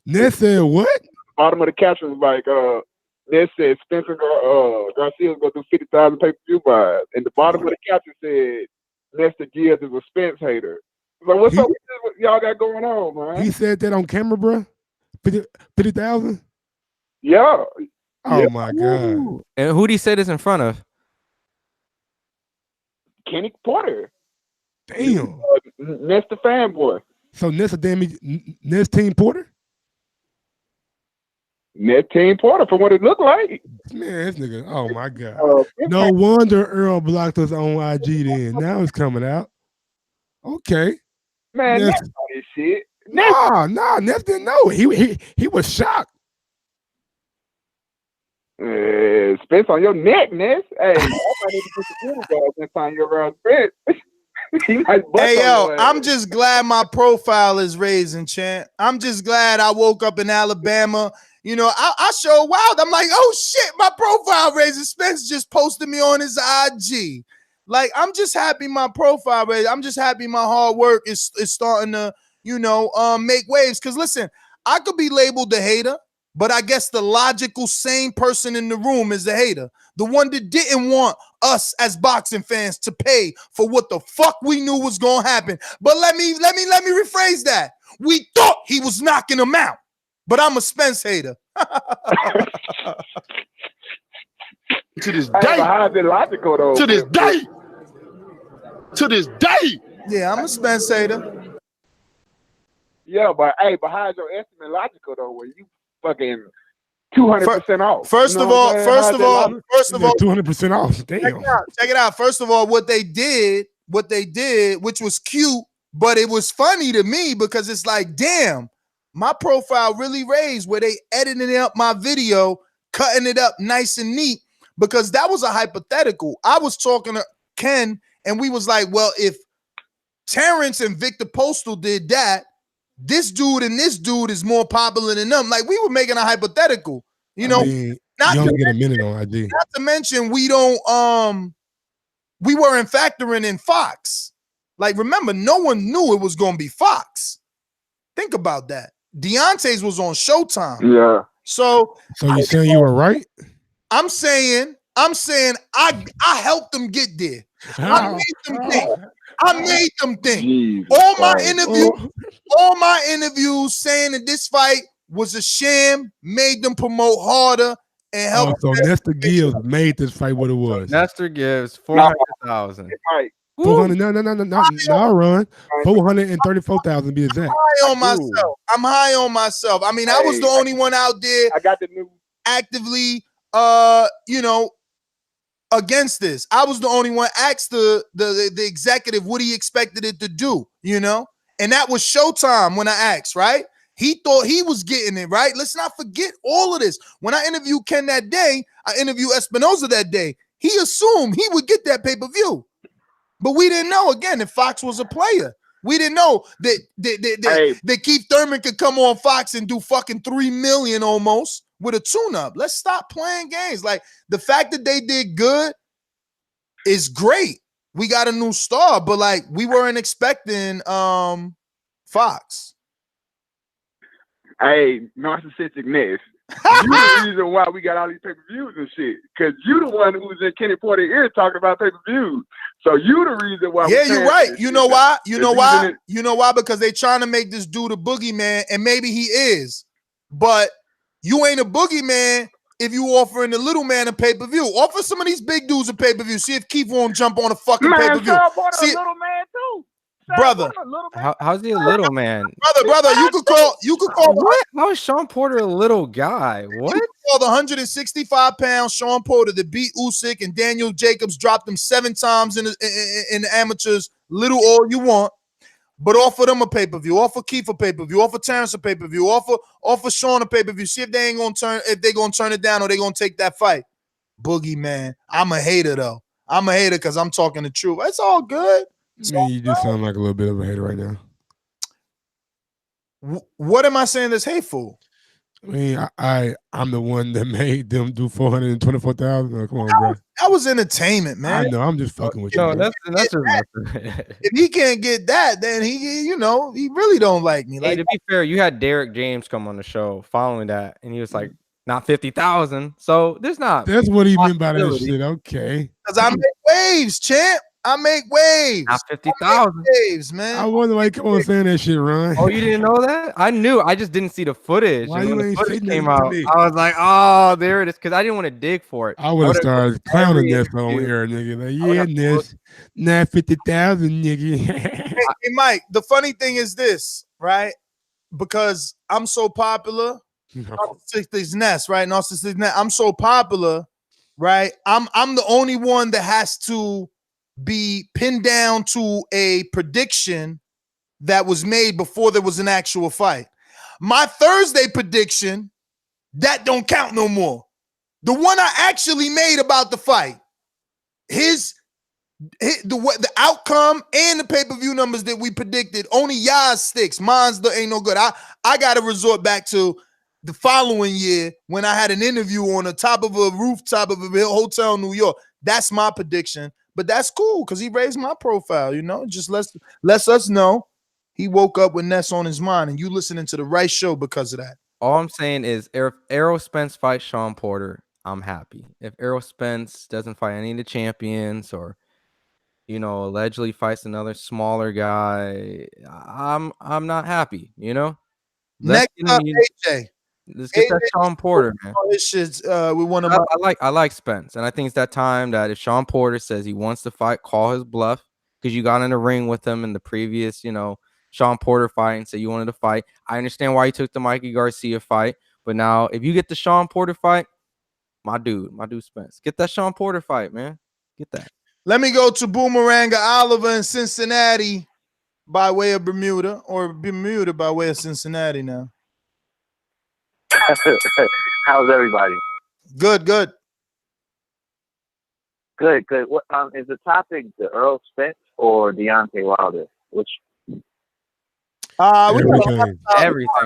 Ness said what? Bottom of the caption was like, Ness said Spencer Garcia's gonna do 50,000 pay-per-view buys, and the bottom of the caption said Nester Gibbs is a Spence hater. So what's up with this, what y'all got going on, man? He said that on camera, bro. 50,000. Yeah. Oh my god. And who'd he say this in front of? Kenny Porter. Damn. Ness the fanboy. So Ness Team Porter? Ness Team Porter, from what it looked like. Man, this nigga. Oh my god. No wonder Earl blocked us on IG then. Now it's coming out. Okay. Man, Ness know this shit. Nah, Ness didn't know. He was shocked. Spence on your neck, Ness. Hey, I might need to put the little guys next time you're around Spence. Hey, yo, I'm just glad my profile is raising, champ. I'm just glad I woke up in Alabama. You know, I show wild. I'm like, oh shit, my profile raising. Spence just posted me on his IG. Like, I'm just happy my profile raised. I'm just happy my hard work is starting to, make waves. Because listen, I could be labeled the hater, but I guess the logical, sane person in the room is the hater. The one that didn't want us as boxing fans to pay for what the fuck we knew was gonna happen. But let me rephrase that. We thought he was knocking him out, but I'm a Spence hater. To this day. How's it logical though? To this day. To this day. Yeah, I'm a Spence hater. Yeah, but how's your estimate logical though? When you fucking 200% off. First of all, 200% off. Damn. Check it out. First of all, what they did, which was cute, but it was funny to me because it's like, damn, my profile really raised where they edited up my video, cutting it up nice and neat, because that was a hypothetical. I was talking to Ken, and we was like, well, if Terrence and Victor Postal did that, this dude and this dude is more popular than them. Like, we were making a hypothetical, you only get a minute on IG. Not to mention we weren't factoring in Fox. Like, remember, no one knew it was going to be Fox. Think about that. Deontay's was on Showtime. Yeah. So you saying you were right? I'm saying I helped them get there. I made them think. Jesus all my interviews saying that this fight was a sham, made them promote harder and help. So Nester Gibbs made this fight what it was. Nester Gibbs 400,000. 400. No, run 434,000 be exact. I'm high on myself. I mean, I was the only one out there. I got the new actively, against this. I was the only one asked the executive what he expected it to do, and that was Showtime when I asked, right? He thought he was getting it, right? Let's not forget all of this. When I interviewed Ken that day, I interviewed Espinoza that day. He assumed he would get that pay-per-view. But we didn't know, again, that Fox was a player. We didn't know that Keith Thurman could come on Fox and do fucking $3 million almost with a tune-up. Let's stop playing games. Like, the fact that they did good is great. We got a new star, but like, we weren't expecting Fox. Hey, narcissisticness. You the reason why we got all these pay-per-views and shit. Because you the one who's in Kenny Porter's ear talking about pay-per-views. So you the reason why. Yeah, you're right. You know why? You know why? It, You know why? Because they trying to make this dude a boogeyman, and maybe he is. But you ain't a boogeyman if you offering the little man a pay-per-view. Offer some of these big dudes a pay-per-view. See if Keith won't jump on a fucking pay-per-view. See, a little man too. Brother, how's he a little man? Brother, you could call what? How is Sean Porter a little guy? What? You could call the 165-pound Sean Porter that beat Usyk and Daniel Jacobs, dropped him 7 times in the amateurs. Little all you want, but offer them a pay-per-view. Offer Keith a pay-per-view. Offer Terrence a pay-per-view. Offer Sean a pay-per-view. See if they ain't gonna turn it down or they gonna take that fight. Boogeyman. I'm a hater though. I'm a hater because I'm talking the truth. It's all good. Man, you just sound like a little bit of a hater right now. What am I saying that's hateful? I mean, I'm the one that made them do 424,000. Come on, bro. That was entertainment, man. I know. I'm just fucking with you. No, that's if he can't get that, then he really don't like me. Hey, like to be fair, you had Derek James come on the show following that, and he was like, not 50,000. So there's not. That's what he meant by that shit. Okay. Because I make waves, champ. I make waves. Not 50,000 waves, man. I wonder why you keep on saying that shit, Ron. Oh, you didn't know that? I knew. I just didn't see the footage. Why And you when the ain't footage saying came nothing to out, me? I was like, oh, there it is. Because I didn't want to dig for it. I would have started clowning this on interview. air, nigga. Like, yeah, this, not 50,000, nigga. Hey, Mike, the funny thing is this, right? Because I'm so popular, Narcissistic Nest, right? Narcissistic Nest. I'm so popular, right? I'm the only one that has to be pinned down to a prediction that was made before there was an actual fight. My Thursday prediction, that don't count no more. The one I actually made about the fight, the outcome and the pay-per-view numbers that we predicted, only y'all sticks. Mine's ain't no good. I got to resort back to the following year when I had an interview on the top of a rooftop of a hotel in New York. That's my prediction. But that's cool because he raised my profile, Just lets us know he woke up with Ness on his mind, and you listening to the right show because of that. All I'm saying is if Errol Spence fights Sean Porter, I'm happy. If Errol Spence doesn't fight any of the champions or, allegedly fights another smaller guy, I'm not happy, Next up, AJ. Let's get that Sean Porter, man. This shit's we want to. I like Spence, and I think it's that time that if Sean Porter says he wants to fight, call his bluff because you got in the ring with him in the previous, Sean Porter fight and said you wanted to fight. I understand why you took the Mikey Garcia fight, but now if you get the Sean Porter fight, my dude Spence, get that Sean Porter fight, man. Get that. Let me go to Boomeranga Oliver in Cincinnati by way of Bermuda, or Bermuda by way of Cincinnati now. How's everybody? Good. Good. What is the topic? The Earl Spence or Deontay Wilder? Which? Everything,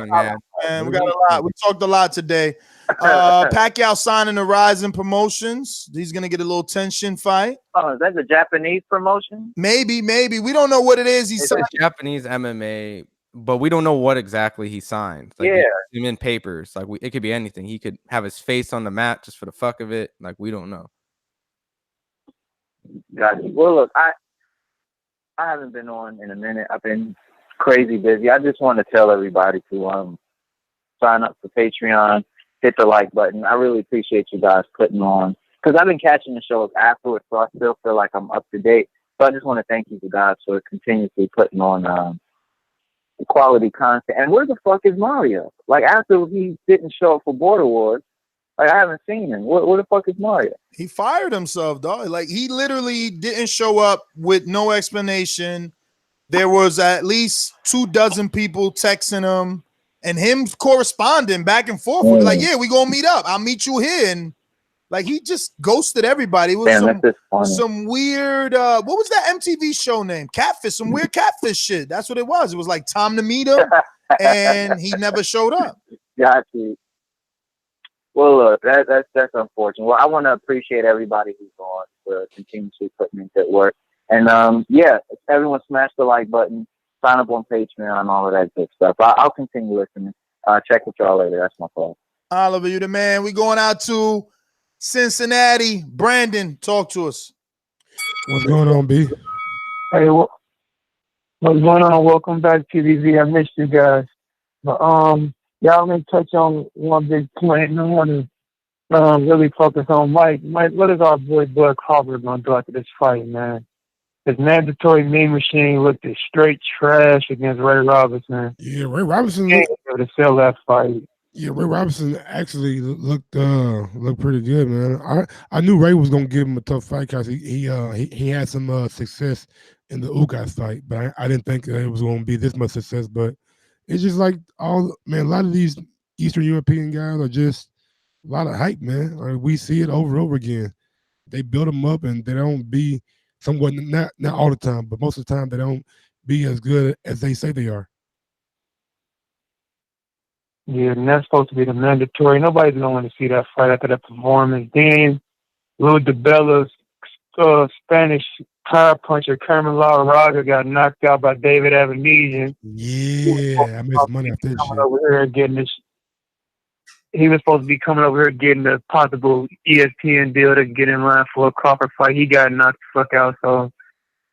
man. We got a lot. We talked a lot today. Pacquiao signing the Rizin Promotions. He's gonna get a little tension fight. Oh, is that the Japanese promotion? Maybe. We don't know what it is. It's a Japanese MMA. But we don't know what exactly he signed. Like, him in papers. Like it could be anything. He could have his face on the mat just for the fuck of it. Like we don't know. Gotcha. Well, look, I haven't been on in a minute. I've been crazy busy. I just want to tell everybody to sign up for Patreon, hit the like button. I really appreciate you guys putting on because I've been catching the shows afterwards, so I still feel like I'm up to date. So I just want to thank you guys for continuously putting on. Quality content. And where the fuck is Mario? Like after he didn't show up for Border Wars, like I haven't seen him. Where the fuck is Mario? He fired himself, dog. Like he literally didn't show up with no explanation. There was at least 24 people texting him and him corresponding back and forth. Like, yeah, we gonna meet up. I'll meet you here. And like he just ghosted everybody. It was some weird what was that MTV show name? Catfish, some weird catfish shit. That's what it was. It was like time to meet him, and he never showed up. Got you. Well, look, that's unfortunate. Well, I want to appreciate everybody who's on for continuously putting in good work. And everyone smash the like button, sign up on Patreon, all of that good stuff. I'll continue listening. check with y'all later. That's my fault. Oliver, you the man. We going out to Cincinnati. Brandon, talk to us. What's going on, B? Hey, what's going on? Welcome back to TVZ. I missed you guys. But y'all may touch on one big point, and I want to really focus on Mike. Mike, what is our boy Bud Crawford going to do after this fight, man? His mandatory mean machine looked as straight trash against Ray Robinson. Yeah, Ray Robinson looked to sell that fight. Yeah, Ray Robinson actually looked pretty good, man. I knew Ray was gonna give him a tough fight because he had some success in the Ugas fight, but I didn't think it was gonna be this much success. But it's just like a lot of these Eastern European guys are just a lot of hype, man. Like, we see it over and over again. They build them up, and they don't be somewhat not all the time, but most of the time they don't be as good as they say they are. Yeah, and that's supposed to be the mandatory. Nobody's going to want to see that fight after that performance. Then Lou DiBella's Spanish power puncher, Carmen Raga, got knocked out by David Avenesian. Yeah, I made some money off that shit. Over here getting this. He was supposed to be coming over here getting the possible ESPN deal to get in line for a Crawford fight. He got knocked the fuck out, so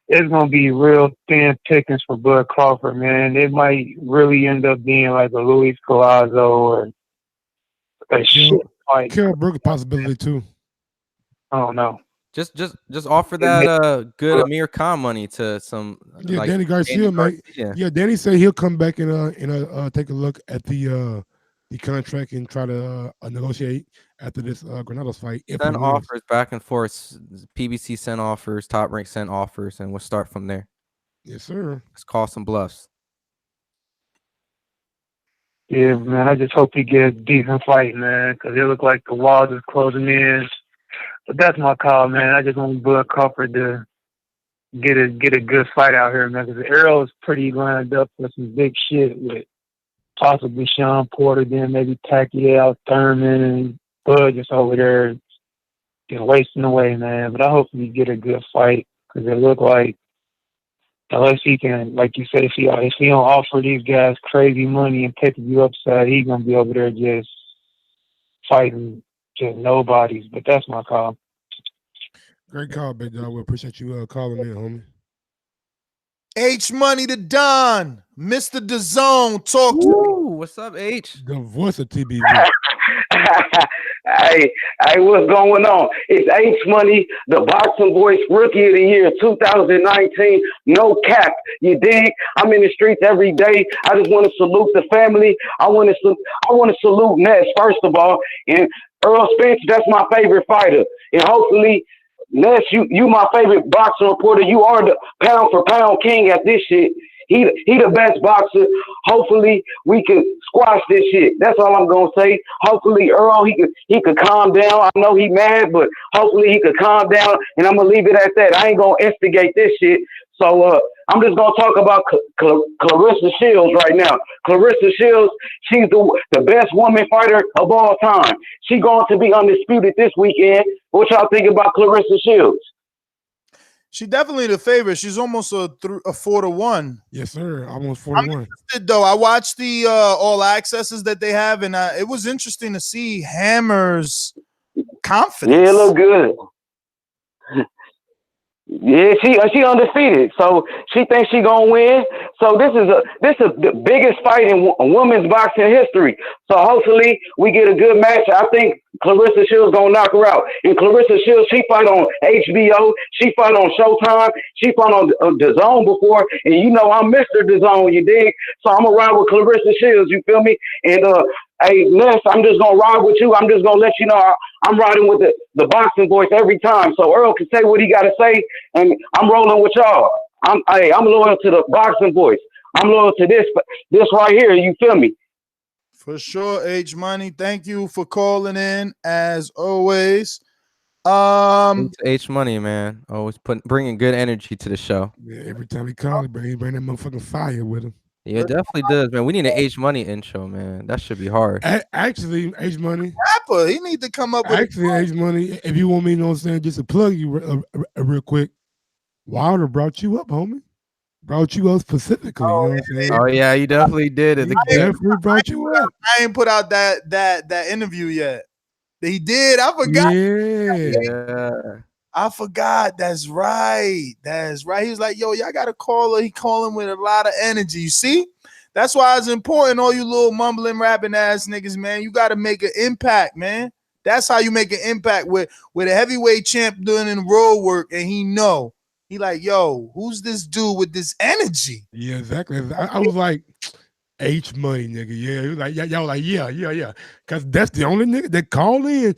it's going to be real thin pickings for Bud Crawford, man. It might really end up being like a Luis Collazo or a shit fight. Carol Brooks possibility too. I don't know. Just offer that good Amir Khan money to some. Yeah, like Danny Garcia, mate. Yeah, Danny said he'll come back and take a look at the contract and try to negotiate after this Granados fight. Send offers back and forth. PBC sent offers, Top Rank sent offers, and we'll start from there. Yes, sir. Let's call some bluffs. Yeah, man. I just hope he gets a decent fight, man, because it look like the walls is closing in. But that's my call, man. I just want Bud Crawford to get a good fight out here, man, because Errol is pretty lined up for some big shit with possibly Sean Porter, then maybe Pacquiao, Thurman, and Bud just over there wasting away, man. But I hope he get a good fight because it look like unless he can, like you said, if he don't offer these guys crazy money and pay-per-view upside, he's gonna be over there just fighting just nobodies. But that's my call. Great call, big dog. We appreciate you calling in, homie. H Money to Don, Mr. Dazn, talk to me. What's up, H? The voice of TBV. Hey, what's going on? It's H Money, the Boxing Voice Rookie of the Year 2019. No cap, you dig? I'm in the streets every day. I just want to salute the family. I want to salute Ness first of all, and Earl Spence. That's my favorite fighter, and hopefully. Ness, you my favorite boxing reporter. You are the pound for pound king at this shit. He the best boxer. Hopefully we can squash this shit. That's all I'm gonna say. Hopefully Earl he could calm down. I know he mad, but hopefully he could calm down. And I'm gonna leave it at that. I ain't gonna instigate this shit. So I'm just gonna talk about Clarissa Shields right now. Clarissa Shields, she's the best woman fighter of all time. She going to be undisputed this weekend. What y'all think about Clarissa Shields? She definitely the favorite. She's almost a 4-1. Yes, sir. Almost 4-1. I'm interested, though. I watched the all accesses that they have, and it was interesting to see Hammer's confidence. Yeah, it looked good. Yeah, she undefeated, so she thinks she gonna win. So this is the biggest fight in women's boxing history. So hopefully we get a good match. I think Clarissa Shields gonna knock her out. And Clarissa Shields, she fight on HBO, she fight on Showtime, she fight on Dazn before, and you know I'm Mr. Dazn, you dig? So I'm gonna ride with Clarissa Shields, you feel me? And hey, Ness, I'm just gonna ride with you. I'm just gonna let you know I'm riding with the boxing voice every time. So Earl can say what he gotta say, and I'm rolling with y'all. I'm loyal to the boxing voice. I'm loyal to this right here. You feel me? For sure, H Money. Thank you for calling in as always. H Money, man. Always bringing good energy to the show. Yeah, every time he calls, he bring that motherfucking fire with him. Yeah, it definitely does, man. We need an H Money intro, man. That should be hard. Actually, H Money. Rapper, he need to come up with H Money. If you want me, you know what I'm saying, just to plug you real quick. Wilder brought you up, homie. brought you up specifically. You know what I'm saying? Oh yeah, he definitely did it. He definitely brought you up. I ain't put out that interview yet. He did. I forgot. Yeah. I forgot. That's right. That's right. He was like, yo, y'all got to call her. He called him with a lot of energy. You see? That's why it's important, all you little mumbling, rapping ass niggas, man. You got to make an impact, man. That's how you make an impact with a heavyweight champ doing in road work, and he like, yo, who's this dude with this energy? Yeah, exactly. I was like, H Money, nigga. Yeah, he was like, y'all like, yeah. Because that's the only nigga that call in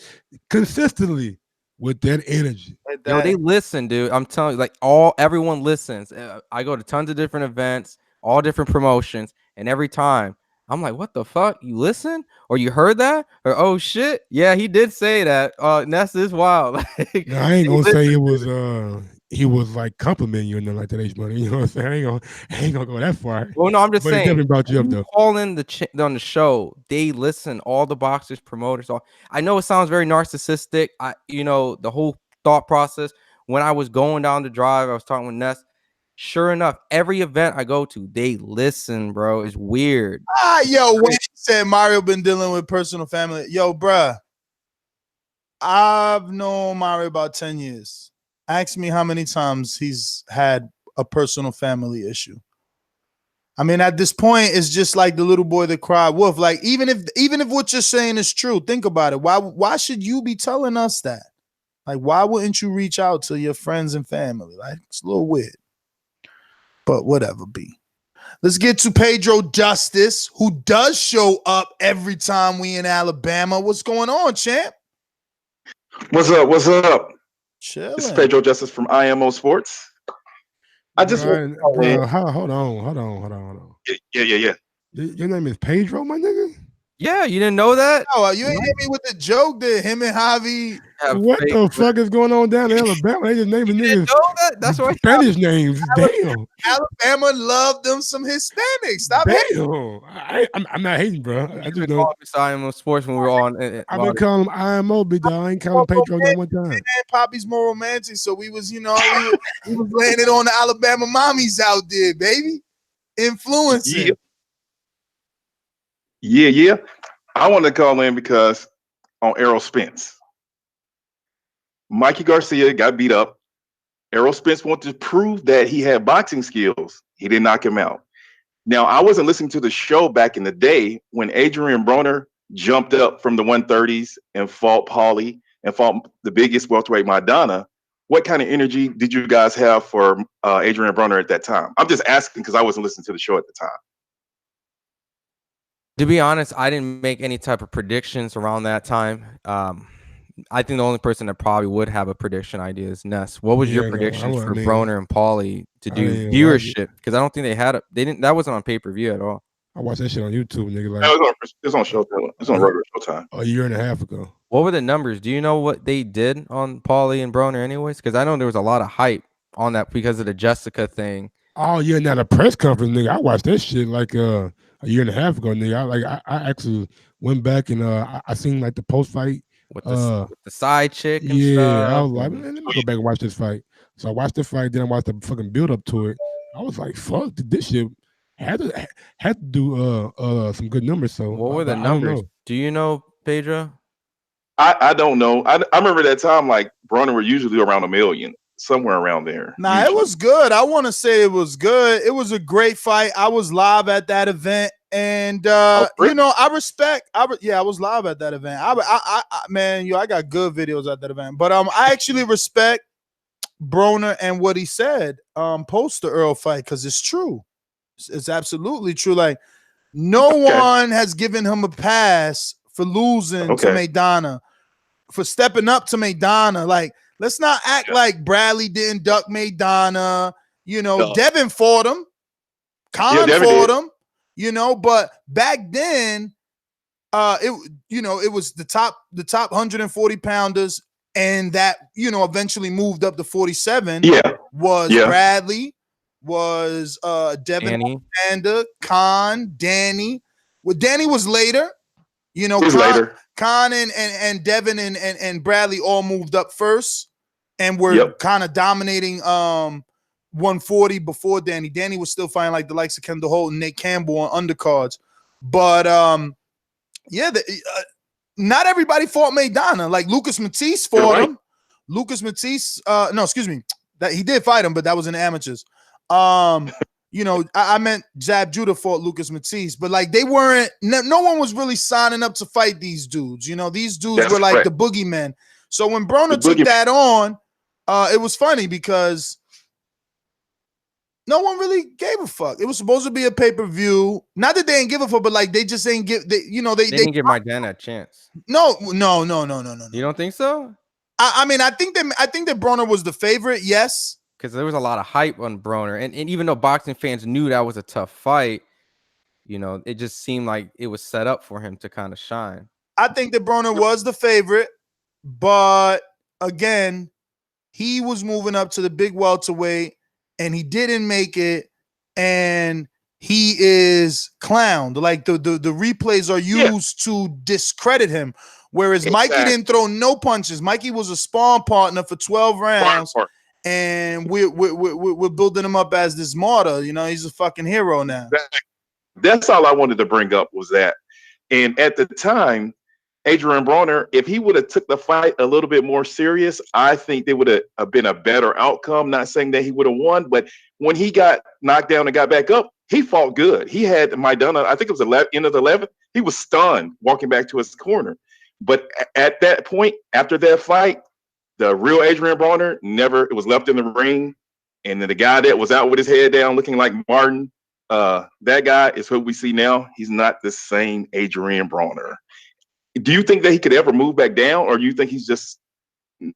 consistently with that energy. Yo, they listen, dude. I'm telling you, like everyone listens. I go to tons of different events, all different promotions, and every time I'm like, what the fuck? You listen? Or you heard that? Or oh shit, yeah, he did say that. Ness is wild. No, I ain't gonna say it was he was like complimenting you and nothing like that, H Money. You know what I'm saying? I ain't gonna go that far. Well, no, I'm just saying. Definitely brought you up though. Calling on the show, they listen. All the boxers, promoters. I know it sounds very narcissistic. The whole thought process. When I was going down the drive, I was talking with Ness. Sure enough, every event I go to, they listen, bro. It's weird. Yo, when he said Mario been dealing with personal family, yo, bruh, I've known Mario about 10 years. Ask me how many times he's had a personal family issue. I mean, at this point, it's just like the little boy that cried wolf. Like, even if what you're saying is true, think about it. Why should you be telling us that? Like, why wouldn't you reach out to your friends and family? Like, it's a little weird. But whatever, B. Let's get to Pedro Justice, who does show up every time we in Alabama. What's going on, champ? What's up? Chilling. It's Pedro Justice from IMO Sports. I just hold on. Yeah. Your name is Pedro, my nigga? Yeah, you didn't know that? No, you ain't hit me with the joke that him and Javi. What the fuck is going on down in Alabama? They just naming niggas. That's why Spanish names. Damn. Alabama loved them some Hispanics. Stop hating. I'm not hating, bro. I just know. IMO Sports when we were on. I've been calling him IMO, big dog. I ain't calling Pedro that one time. And Poppy's more romantic, so we was, we was laying it on the Alabama mommies out there, baby. Influencing. Yeah. I wanted to call in because on Errol Spence, Mikey Garcia got beat up. Errol Spence wanted to prove that he had boxing skills. He didn't knock him out. Now, I wasn't listening to the show back in the day when Adrian Broner jumped up from the 130s and fought Paulie and fought the biggest welterweight, Maidana. What kind of energy did you guys have for Adrian Broner at that time? I'm just asking because I wasn't listening to the show at the time. To be honest, I didn't make any type of predictions around that time. I think the only person that probably would have a prediction idea is Ness. What was your predictions for Broner and Paulie to do viewership? Because I don't think they had they didn't. That wasn't on pay-per-view at all. I watched that shit on YouTube, nigga. Like, it's on Showtime. It's on regular Showtime. A year and a half ago. What were the numbers? Do you know what they did on Paulie and Broner anyways? Because I know there was a lot of hype on that because of the Jessica thing. Oh yeah, now the press conference, nigga. I watched that shit like a year and a half ago, nigga. I actually went back and I seen like the post fight with the side chick. And stuff. I was like, man, let me go back and watch this fight. So I watched the fight, then I watched the fucking build up to it. I was like, fuck, this shit had to do some good numbers. So what were the numbers? Do you know, Pedro? I don't know. I remember that time like Broner were usually around 1 million. Somewhere around there. Nah, usually. It was good. I want to say it was good. It was a great fight. I was live at that event, and I respect. I was live at that event. Man, I got good videos at that event. But I actually respect Broner and what he said post the Earl fight because it's true. It's absolutely true. Like no one has given him a pass for losing to Maidana, for stepping up to Maidana. Like. Let's not act like Bradley didn't duck Maidana. Devin fought him. Khan fought him. But back then, it was the top 140 pounders, and that eventually moved up to 47. Was Bradley, was Devin Alexander, Khan, Danny. Well, Danny was later. Khan and Devin and Bradley all moved up first and were kind of dominating 140 before Danny. Danny was still fighting like the likes of Kendall Holt and Nate Campbell on undercards. But not everybody fought Maidana. Like Lucas Matisse fought him. Lucas Matisse, no, excuse me. That he did fight him, but that was in the amateurs. You know, I meant Zab Judah fought Lucas Matisse, but like they weren't, no one was really signing up to fight these dudes. You know, these dudes were like the boogeymen. So when Broner took that on, it was funny because no one really gave a fuck. It was supposed to be a pay-per-view. Not that they didn't give a fuck, but like they just ain't give. They didn't give Maidana a chance. No. You don't think so? I mean, I think that Broner was the favorite. Yes, because there was a lot of hype on Broner, and even though boxing fans knew that was a tough fight, you know, it just seemed like it was set up for him to kind of shine. I think that Broner was the favorite, but again, he was moving up to the big welterweight, and he didn't make it, and he is clowned. Like the replays are used to discredit him. Whereas Mikey didn't throw no punches. Mikey was a sparring partner for 12 rounds, and we're building him up as this martyr. You know, he's a fucking hero now. That's all I wanted to bring up was that. And at the time, Adrian Broner, if he would have took the fight a little bit more serious, I think there would have been a better outcome. Not saying that he would have won, but when he got knocked down and got back up, he fought good. He had Maidana, I think it was end of the 11th. He was stunned walking back to his corner. But at that point, after that fight, the real Adrian Broner it was left in the ring. And then the guy that was out with his head down looking like Martin, that guy is who we see now. He's not the same Adrian Broner. Do you think that he could ever move back down, or do you think he's just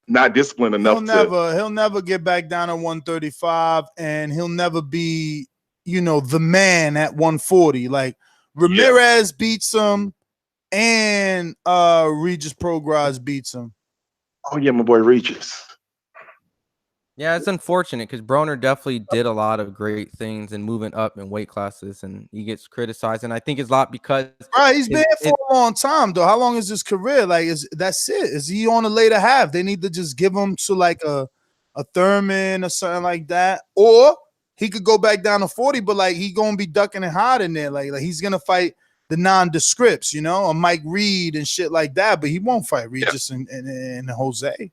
not disciplined enough? He'll never get back down at 135, and he'll never be, you know, the man at 140. Like Ramirez beats him, and Regis Prograis beats him. Oh yeah, my boy Regis. Yeah, it's unfortunate because Broner definitely did a lot of great things in moving up in weight classes, and he gets criticized. And I think it's a lot because he's been for a long time, though. How long is his career? Like, that's it? Is he on the later half? They need to just give him to like a Thurman or something like that, or he could go back down to 40, but like he gonna be ducking and hiding there. Like he's gonna fight the nondescripts, you know, or Mike Reed and shit like that, but he won't fight Regis and Jose.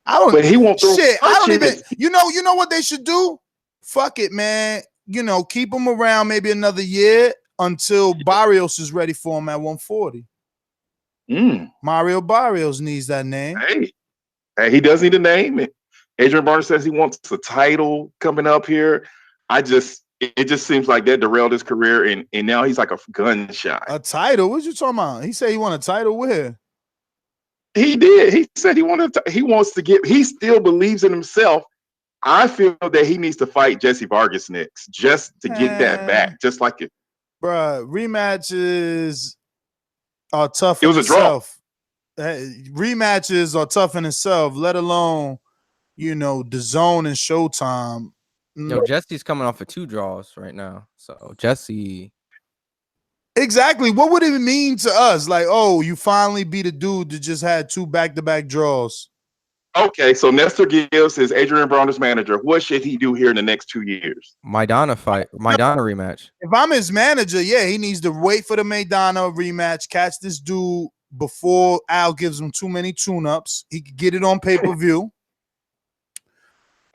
But he won't throw shit. I don't even. punches. You know what they should do? Fuck it, man. You know, keep him around maybe another year until Barrios is ready for him at 140. Mario Barrios needs that name. Hey, he does need a name. Adrian Broner says he wants a title coming up here. It just seems like that derailed his career, and now he's like a gunshot. A title? What you talking about? He said he want a title where? He did. He said he wants to get. He still believes in himself. I feel that he needs to fight Jesse Vargas next, just to get that back, just like it. Bruh, rematches are tough. It was a draw. Rematches are tough in itself, let alone, you know, DAZN and Showtime. Yo, Jesse's coming off of 2 draws right now. So Jesse. Exactly. What would it mean to us? Like, oh, you finally beat a dude that just had 2 back-to-back draws. Okay, so Nestor Gibbs is Adrian Broner's manager. What should he do here in the next 2 years? Maidana rematch. If I'm his manager, yeah, he needs to wait for the Maidana rematch, catch this dude before Al gives him too many tune-ups. He could get it on pay-per-view.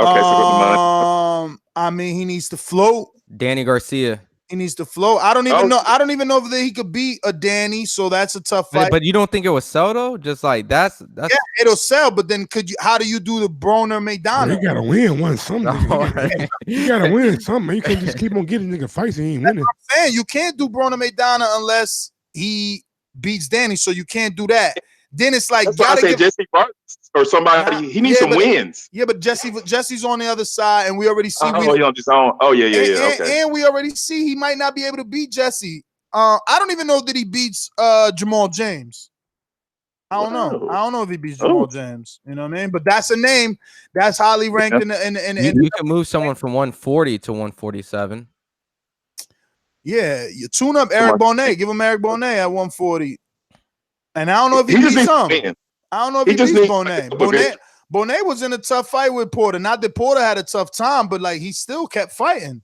Okay, so I mean, he needs to float. Danny Garcia. He needs to float. I don't even know. I don't even know if he could beat a Danny. So that's a tough fight. But you don't think it would sell though? Just like that's yeah, it'll sell. But then how do you do the Broner Maidana? You gotta win something. You gotta win something. You can't just keep on getting nigga fights and he ain't winning. I'm saying you can't do Broner Maidana unless he beats Danny. So you can't do that. Then it's like gotta give Jesse Vargas or somebody. He needs some wins. Yeah, but Jesse's on the other side, and we already see. He on his own. Oh yeah. Okay. And we already see he might not be able to beat Jesse. I don't even know that he beats Jamal James. I don't know. I don't know if he beats Jamal James. You know what I mean? But that's a name that's highly ranked in the. You can move someone from 140 to 147. Yeah, you tune up Eric Bonet. Give him Eric Bonet at 140. And I don't know if he beats him. I don't know if he beats Bonet. Bonet was in a tough fight with Porter. Not that Porter had a tough time, but like he still kept fighting.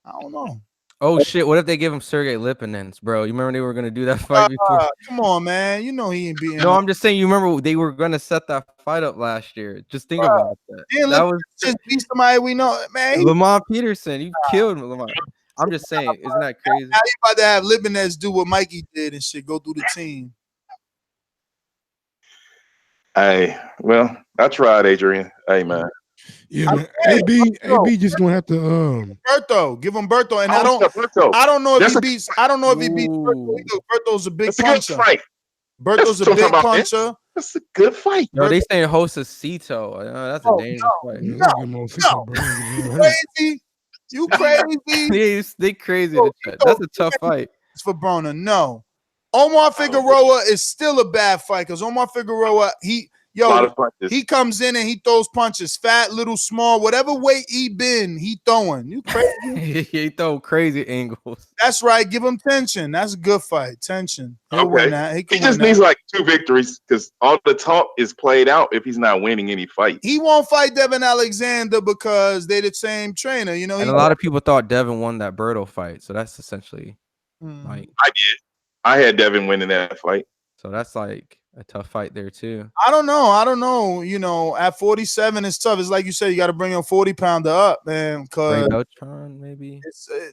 I don't know. Oh shit! What if they give him Sergey Lipinets, bro? You remember they were gonna do that fight before? Come on, man. You know he ain't beating. No, I'm just saying. You remember they were gonna set that fight up last year. Just think about that. That was just beat somebody we know, man. Lamont Peterson. You killed Lamont. I'm just saying, isn't that crazy? Now you about to have Lipinets do what Mikey did and shit, go through the team. Hey, well, I tried, Adrian. Hey, man. Yeah, man. AB just gonna have to Berto, give him Berto, and I don't know if he beats. I don't know if he beats Berto either. Berto's a big puncher. Berto's a big puncher. That's a good fight. No, they saying host is Cito. That's a dangerous fight. Crazy. You crazy? they crazy. That's a tough fight. It's for Broner. No. Omar Figueroa is still a bad fight because Omar Figueroa, he comes in and he throws punches. Fat, little, small, whatever weight he been, he throwing. You crazy? He throw crazy angles. That's right. Give him tension. That's a good fight. Tension. He'll win that. He just needs like 2 victories because all the talk is played out if he's not winning any fights. He won't fight Devin Alexander because they're the same trainer. You know, and a lot of people thought Devin won that Berto fight. So that's essentially like I did. I had Devin winning that fight. So that's like a tough fight there too. I don't know. You know, at 47, it's tough. It's like you said, you got to bring a 40-pounder up, man. Cause Beltran, maybe.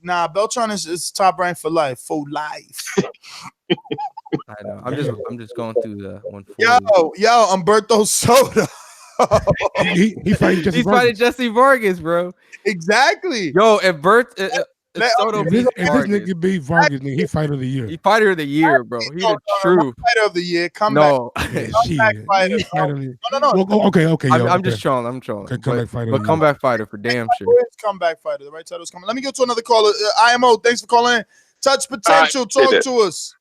Beltran is top rank for life. For life. I know. I'm just going through the 140. Yo, Humberto Soto. He's fighting Jesse Vargas, bro. Exactly. Yo, if Soto this nigga beat Vargas, nigga, he fighter of the year. He fighter of the year, bro. He the truth. Fighter of the year. Come back fighter. No. Okay. I'm just trolling. I'm trolling. Okay, comeback fighter. But comeback fighter for damn sure. Comeback fighter. The right title's coming. Let me go to another caller. IMO, thanks for calling in. Touch Potential. Talk to us.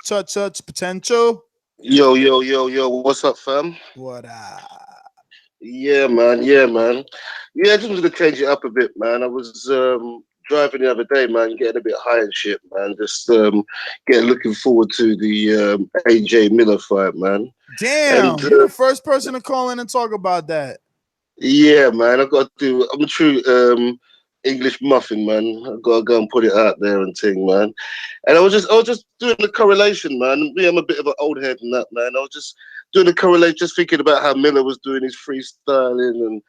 Touch Potential. Yo. What's up, fam? What up? Yeah, man. Yeah, I just wanted to change it up a bit, man. I was driving the other day, man, getting a bit high and shit, man. Just looking forward to the AJ Miller fight, man. Damn, you're the first person to call in and talk about that. Yeah, man. I'm a true English muffin, man. I gotta go and put it out there and thing, man. And I was just doing the correlation, man. Me, I'm a bit of an old head and that, man. I was just doing the correlation, just thinking about how Miller was doing his freestyling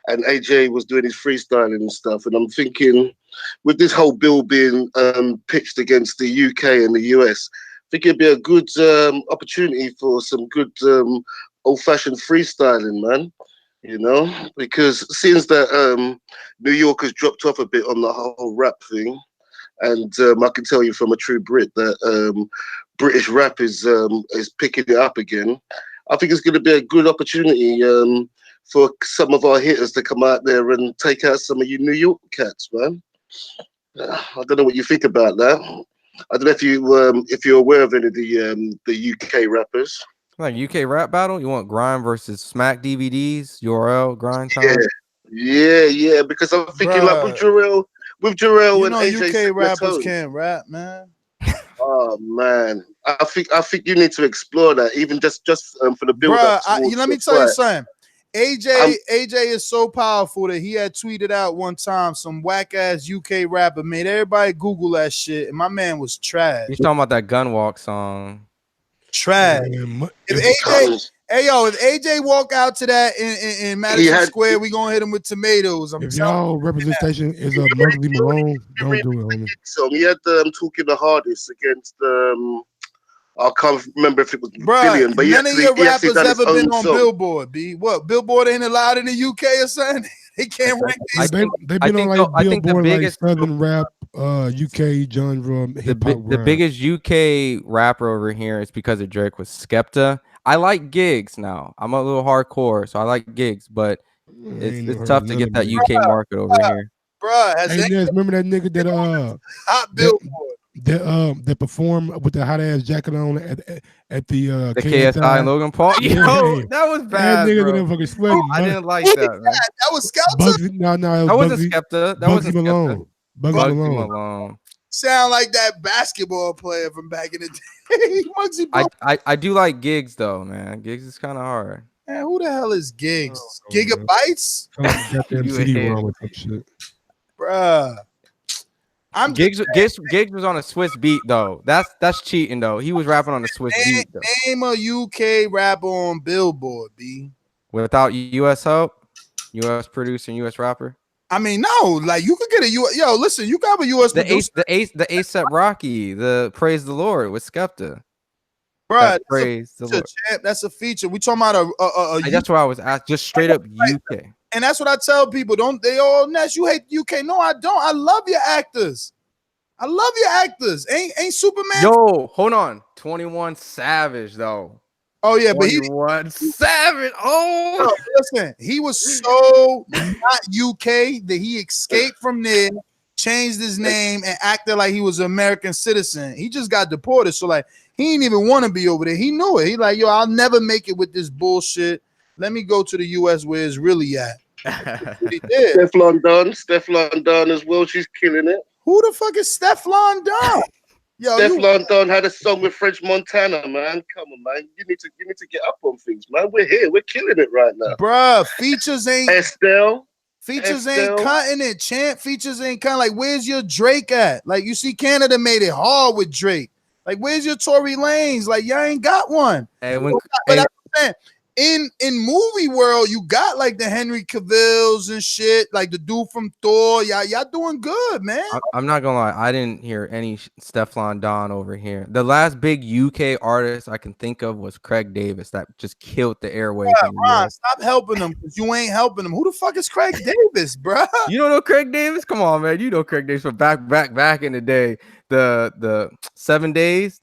and AJ was doing his freestyling and stuff. And I'm thinking, with this whole bill being pitched against the UK and the US, I think it'd be a good opportunity for some good old-fashioned freestyling, man. You know, because since that New York has dropped off a bit on the whole rap thing, and I can tell you from a true Brit that British rap is picking it up again. I think it's going to be a good opportunity for some of our hitters to come out there and take out some of you New York cats, man. I don't know what you think about that. I don't know if you're aware of any of the UK rappers. Like UK rap battle? You want Grind versus Smack DVDs? URL Grind time? Yeah. Because I'm thinking like with Jarrell and AJ. UK rappers can't rap, man. Oh man, I think you need to explore that, even just for the build up. Let me tell you something. AJ is so powerful that he had tweeted out one time some whack ass UK rapper made everybody Google that shit, and my man was trash. He's talking about that Gunwalk song. Trash. If AJ walk out to that in Madison Square, we gonna hit him with tomatoes. If y'all representation is a Muggsy Malone, don't do it, homie. So he had talking the hardest against I can't remember if it was Billion, but none of your rappers ever been on Billboard. B, what Billboard ain't allowed in the UK or something? They can't rank. They've been on like Billboard, like Southern rap, UK genre, hip hop. The biggest UK rapper over here is because of Drake was Skepta. I like gigs now. I'm a little hardcore, so I like gigs, but it's tough to get that UK market over here. Bruh, remember that nigga that hot Billboard that performed with the hot ass jacket on at the KSI Logan Paul? Yo, that was bad. That nigga didn't fucking sweating. I didn't like that, man. That was Skepta. No, that wasn't Skepta. That wasn't Malone. Bugsy Malone. Sound like that basketball player from back in the day. Muggsy Bogues. I do like gigs though, man. Gigs is kind of hard. Man, who the hell is Gigs? Oh, man. Gigabytes? Sound like you got the You CD a wrong with some shit. Bruh. I'm Gigs was on a Swiss beat though. That's cheating though. He was rapping on a Swiss beat though. Name a UK rapper on Billboard, B. Without US help, US producer and US rapper. I mean, no, like you could get a US. Yo, listen, you got a US producer. The ASAP Rocky, the Praise the Lord with Skepta. Bruh, Praise the Lord. That's a feature. We talking about a That's why I was asked, just straight up UK. And that's what I tell people. Don't they all Ness? You hate the UK? No, I don't. I love your actors. I love your actors. Ain't Superman? Yo, hold on. 21 Savage though. Oh yeah, but 21 Savage. Oh, listen, he was so not UK that he escaped from there, changed his name, and acted like he was an American citizen. He just got deported, so like he didn't even want to be over there. He knew it. He like, yo, I'll never make it with this bullshit. Let me go to the US where it's really at. He did. Stefflon Don as well. She's killing it. Who the fuck is Stefflon Don? Yo, Stefflon Don had a song with French Montana, man. Come on, man. You need to get up on things, man. We're here. We're killing it right now. Bruh, features ain't Estelle. ain't cutting it, champ. Features ain't cutting. Like, where's your Drake at? Like, you see, Canada made it hard with Drake. Like, where's your Tory Lanez? Like, y'all ain't got one. Hey, but that's what I'm saying. In movie world, you got like the Henry Cavills and shit, like the dude from Thor. Y'all doing good, man. I'm not gonna lie, I didn't hear any Stefflon Don over here. The last big UK artist I can think of was Craig Davis that just killed the airwaves. Ron, stop helping them because you ain't helping them. Who the fuck is Craig Davis, bro? You don't know Craig Davis? Come on, man. You know Craig Davis from back in the day. The 7 days.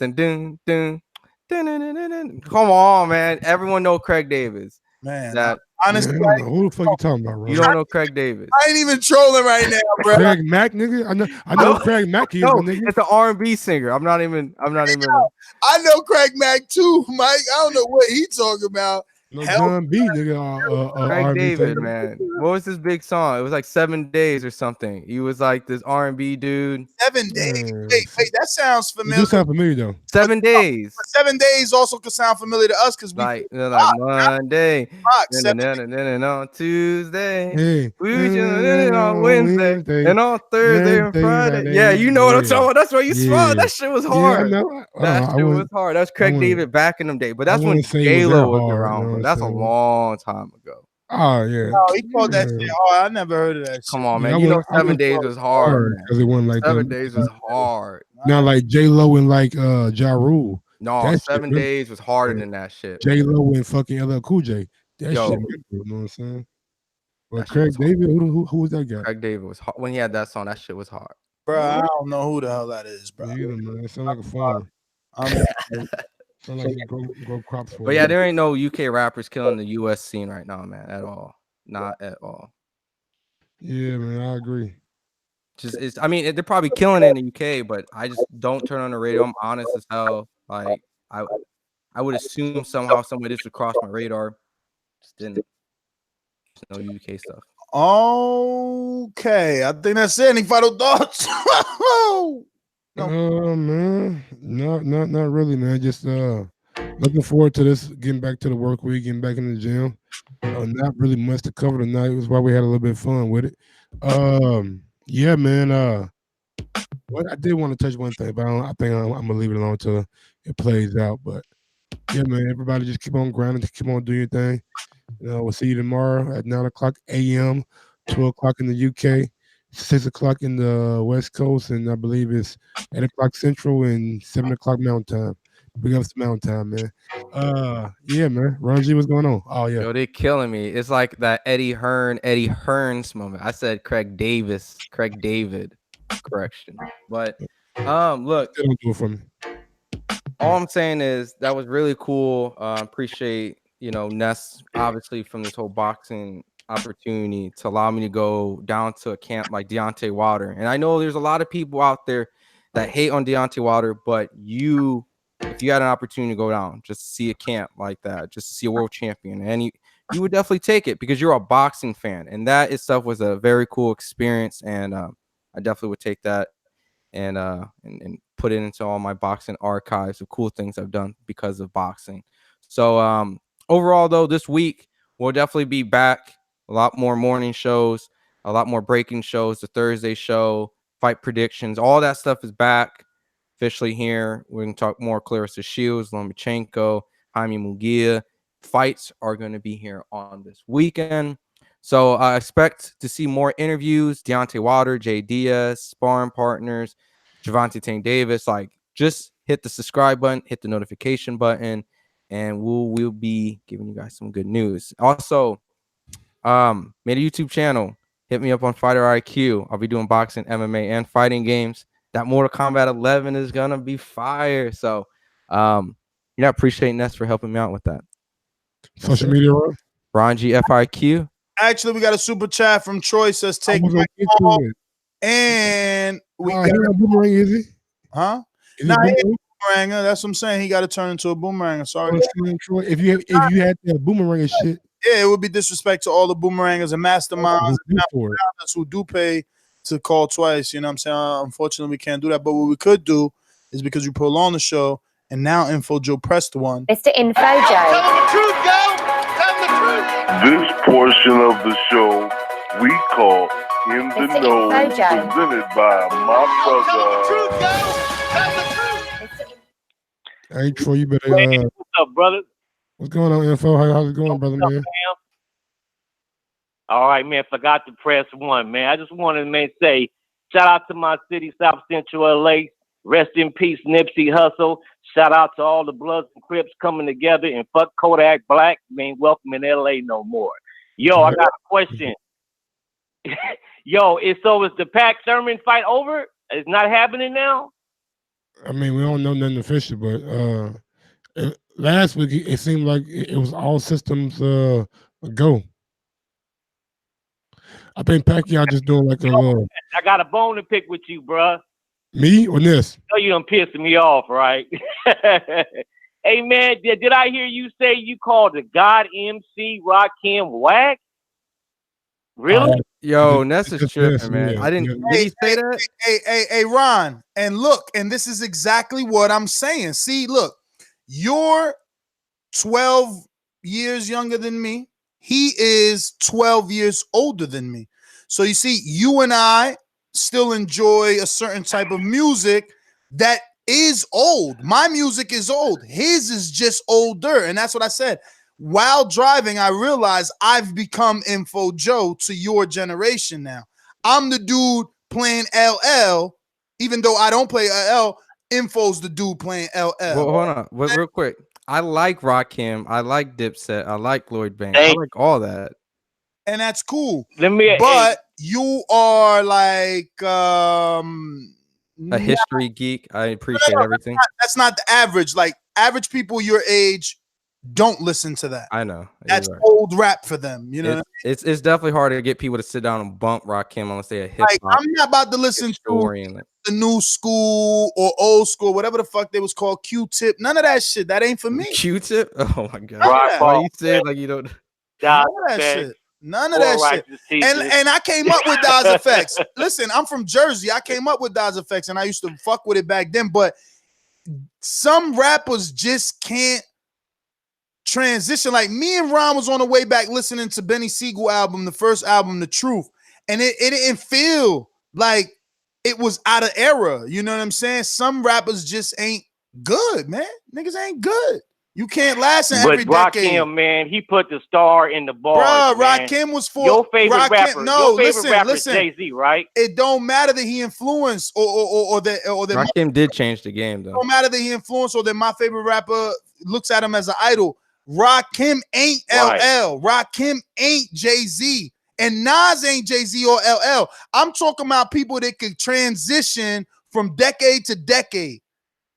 Come on, man. Everyone know Craig Davis. Man, honestly, who the fuck you talking about, bro? You don't know Craig Davis. I ain't even trolling right now, bro. Craig Mack, nigga. I know Craig Mack is, nigga. It's an R&B singer. I'm not even. I know Craig Mack too, Mike. I don't know what he talking about. No, John B, nigga. Craig David, man. What was his big song? It was like 7 days or something. He was like this R&B dude. 7 days. Wait, that sounds familiar. You do sound familiar though. 7 days. 7 days also could sound familiar to us because we like Monday, and then on Tuesday, we on Wednesday, and on Thursday and Friday. Yeah, you know what I'm talking about. That's where you saw. That shit was hard. That shit was hard. That's Craig David back in them days. But that's when J-Lo was around. That's a long time ago. Oh yeah. No, he called that shit hard. I never heard of that. Come on, man. You know 7 days was hard because it wasn't like 7 days was hard. Not like J-Lo and like Ja Rule. No, that 7 days was harder than that shit. J-Lo and fucking LL Cool J. That shit, you know what I'm saying? But Craig David, who was that guy? Craig David was hard. When he had that song, that shit was hard. Bro, I don't know who the hell that is, bro. Yeah, man. It sound like a farm. Sound like grow crops for but yeah, there ain't no UK rappers killing the US scene right now, man, at all. Not at all. Yeah, man, I agree. I mean, they're probably killing it in the UK, but I just don't turn on the radio. I'm honest as hell. Like I would assume somehow some of this would cross my radar. Just didn't. There's no UK stuff. Okay, I think that's it. Any final thoughts? Man, not really, man. Just looking forward to this, getting back to the work week, getting back in the gym. Not really much to cover tonight. It was why we had a little bit of fun with it. Yeah, man. What I did want to touch one thing, but I think I'm gonna leave it alone till it plays out. But yeah, man, everybody just keep on grinding, keep on doing your thing. We'll see you tomorrow at 9:00 a.m., 12 o'clock in the UK, 6 o'clock in the West Coast, and I believe it's 8 o'clock Central and 7 o'clock Mountain Time. Big up to Mountain Time, man. Yeah, man. Ron G, what's going on? Oh, yeah. Yo, they're killing me. It's like that Eddie Hearns moment. I said Craig David. Correction. But look, don't do it for me. All I'm saying is that was really cool. Appreciate Ness obviously from this whole boxing opportunity to allow me to go down to a camp like Deontay Wilder. And I know there's a lot of people out there that hate on Deontay Wilder, but if you had an opportunity to go down just to see a camp like that, just to see a world champion, and you would definitely take it because you're a boxing fan, and that itself was a very cool experience, and I definitely would take that. and put it into all my boxing archives of cool things I've done because of boxing. So overall, though, this week we'll definitely be back. A lot more morning shows, a lot more breaking shows. The Thursday show, fight predictions, all that stuff is back officially here. We're going to talk more Clarissa Shields, Lomachenko, Jaime Munguia. Fights are going to be here on this weekend. So I expect to see more interviews. Deontay Wilder, Jay Diaz, sparring partners, Gervonta Tank Davis. Like, just hit the subscribe button, hit the notification button, and we'll be giving you guys some good news. Also, made a YouTube channel. Hit me up on Fighter IQ. I'll be doing boxing, MMA, and fighting games. That Mortal Kombat 11 is gonna be fire. So, appreciate Ness for helping me out with that. Social media, Ron G FIQ. Actually, we got a super chat from Troy. Says take my call. And we got a boomerang, is he? Huh? Nah, he ain't a boomerang. That's what I'm saying. He got to turn into a boomerang. Sorry, Troy. If you had that boomerang and shit, yeah, it would be disrespect to all the boomerangers and masterminds who do pay to call twice. You know what I'm saying? Unfortunately, we can't do that. But what we could do is, because you prolong the show, and now Info Joe pressed one. Mr. Info Joe. Tell the truth, go! Tell the truth! This portion of the show we call In the Know, presented by my brother. Hey, Troy, you better. What's up, brother? What's going on, Info? How's it going, brother, man? All right, man. Forgot to press one, man. I just wanted to, man, say shout out to my city, South Central LA. Rest in peace, Nipsey Hussle. Shout out to all the Bloods and Crips coming together, and fuck Kodak Black. Man, welcome in LA no more. Yo, I got a question. Yo, is the Pac Sherman fight over? It's not happening now? I mean, we don't know nothing official, but last week it seemed like it was all systems go. I think Pacquiao just doing like a little. I got a bone to pick with you, bruh. Me or this? I know you done pissing me off, right? Hey, man, did I hear you say you called the God MC Rakim whack? Really? Yo, Ness is tripping, man. I didn't. Did he say that? Hey, Ron, and look, and this is exactly what I'm saying. See, look, you're 12 years younger than me. He is 12 years older than me. So you see, you and I still enjoy a certain type of music that is old. My music is old. His is just older. And that's what I said. While driving, I realized I've become Info Joe to your generation now. I'm the dude playing LL, even though I don't play LL. Info's the dude playing LL. Well, hold on, real quick. I like Rakim. I like Dipset. I like Lloyd Banks. I like all that. And that's cool. But you are like a history geek. I appreciate everything. That's not the average. Like, average people your age don't listen to that. I know. That's old rap for them. You know, it's definitely hard to get people to sit down and bump Rakim unless they're a hip hop. I'm not about to listen to the new school or old school, whatever the fuck they was called, Q-Tip. None of that shit. That ain't for me. Q-Tip? Oh my god! Why you say like you don't? None of that shit. None of that shit. And I came up with Dazn Effects. Listen, I'm from Jersey. I came up with Dazn Effects, and I used to fuck with it back then. But some rappers just can't transition. Like, me and Ron was on the way back listening to Benny Siegel album, the first album, The Truth, and it didn't feel like it was out of era. You know what I'm saying? Some rappers just ain't good, man. Niggas ain't good. You can't last in every decade. Rakim, man, he put the star in the bar. Bro, Rakim was for your favorite rapper. No, your favorite rapper listen. is Jay-Z, right? It don't matter that he influenced or that Rakim did change the game, though. It don't matter that he influenced or that my favorite rapper looks at him as an idol. Rakim ain't LL. Rakim ain't Jay-Z. And Nas ain't Jay-Z or LL. I'm talking about people that could transition from decade to decade.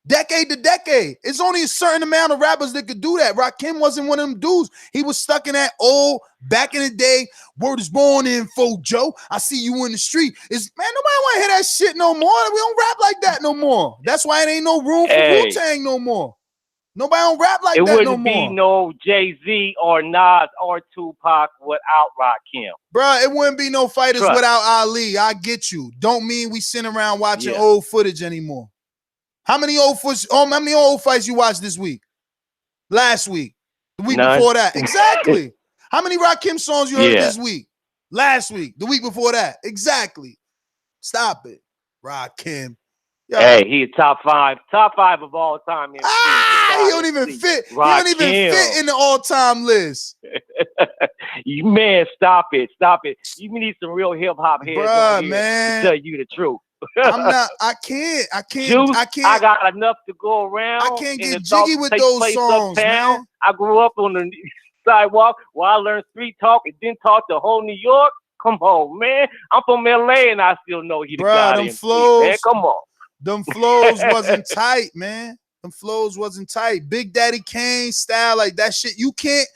Decade to decade. It's only a certain amount of rappers that could do that. Rakim wasn't one of them dudes. He was stuck in that old, back in the day, word is born Info Joe. I see you in the street. Man, nobody want to hear that shit no more. We don't rap like that no more. That's why it ain't no room for Wu-Tang no more. Nobody don't rap like it that wouldn't no be more. no Jay-Z or Nas or Tupac without Rakim. Bruh, it wouldn't be no fighters Trust. without Ali. I get you. Don't mean we sitting around watching Yeah. old footage anymore. How many old fights you watched this week? Last week? The week None. before that? Exactly. How many Rakim songs you heard Yeah. this week? Last week? The week before that? Exactly. Stop it. Rakim. Yo. Hey, he top five of all time. He don't even fit. He don't even fit in the all-time list. You man, stop it. You need some real hip hop heads Bruh, on here man. to tell you the truth. I can't. Juice, I got enough to go around. I can't and get the thoughts jiggy with take those place songs, uptown. man. I grew up on the sidewalk where I learned street talk and then talk to whole New York. Come on, man. I'm from LA and I still know he the guy. Them in flows, man. Come on. Them flows wasn't tight, man. Them flows wasn't tight. Big Daddy Kane style, like that shit. You can't.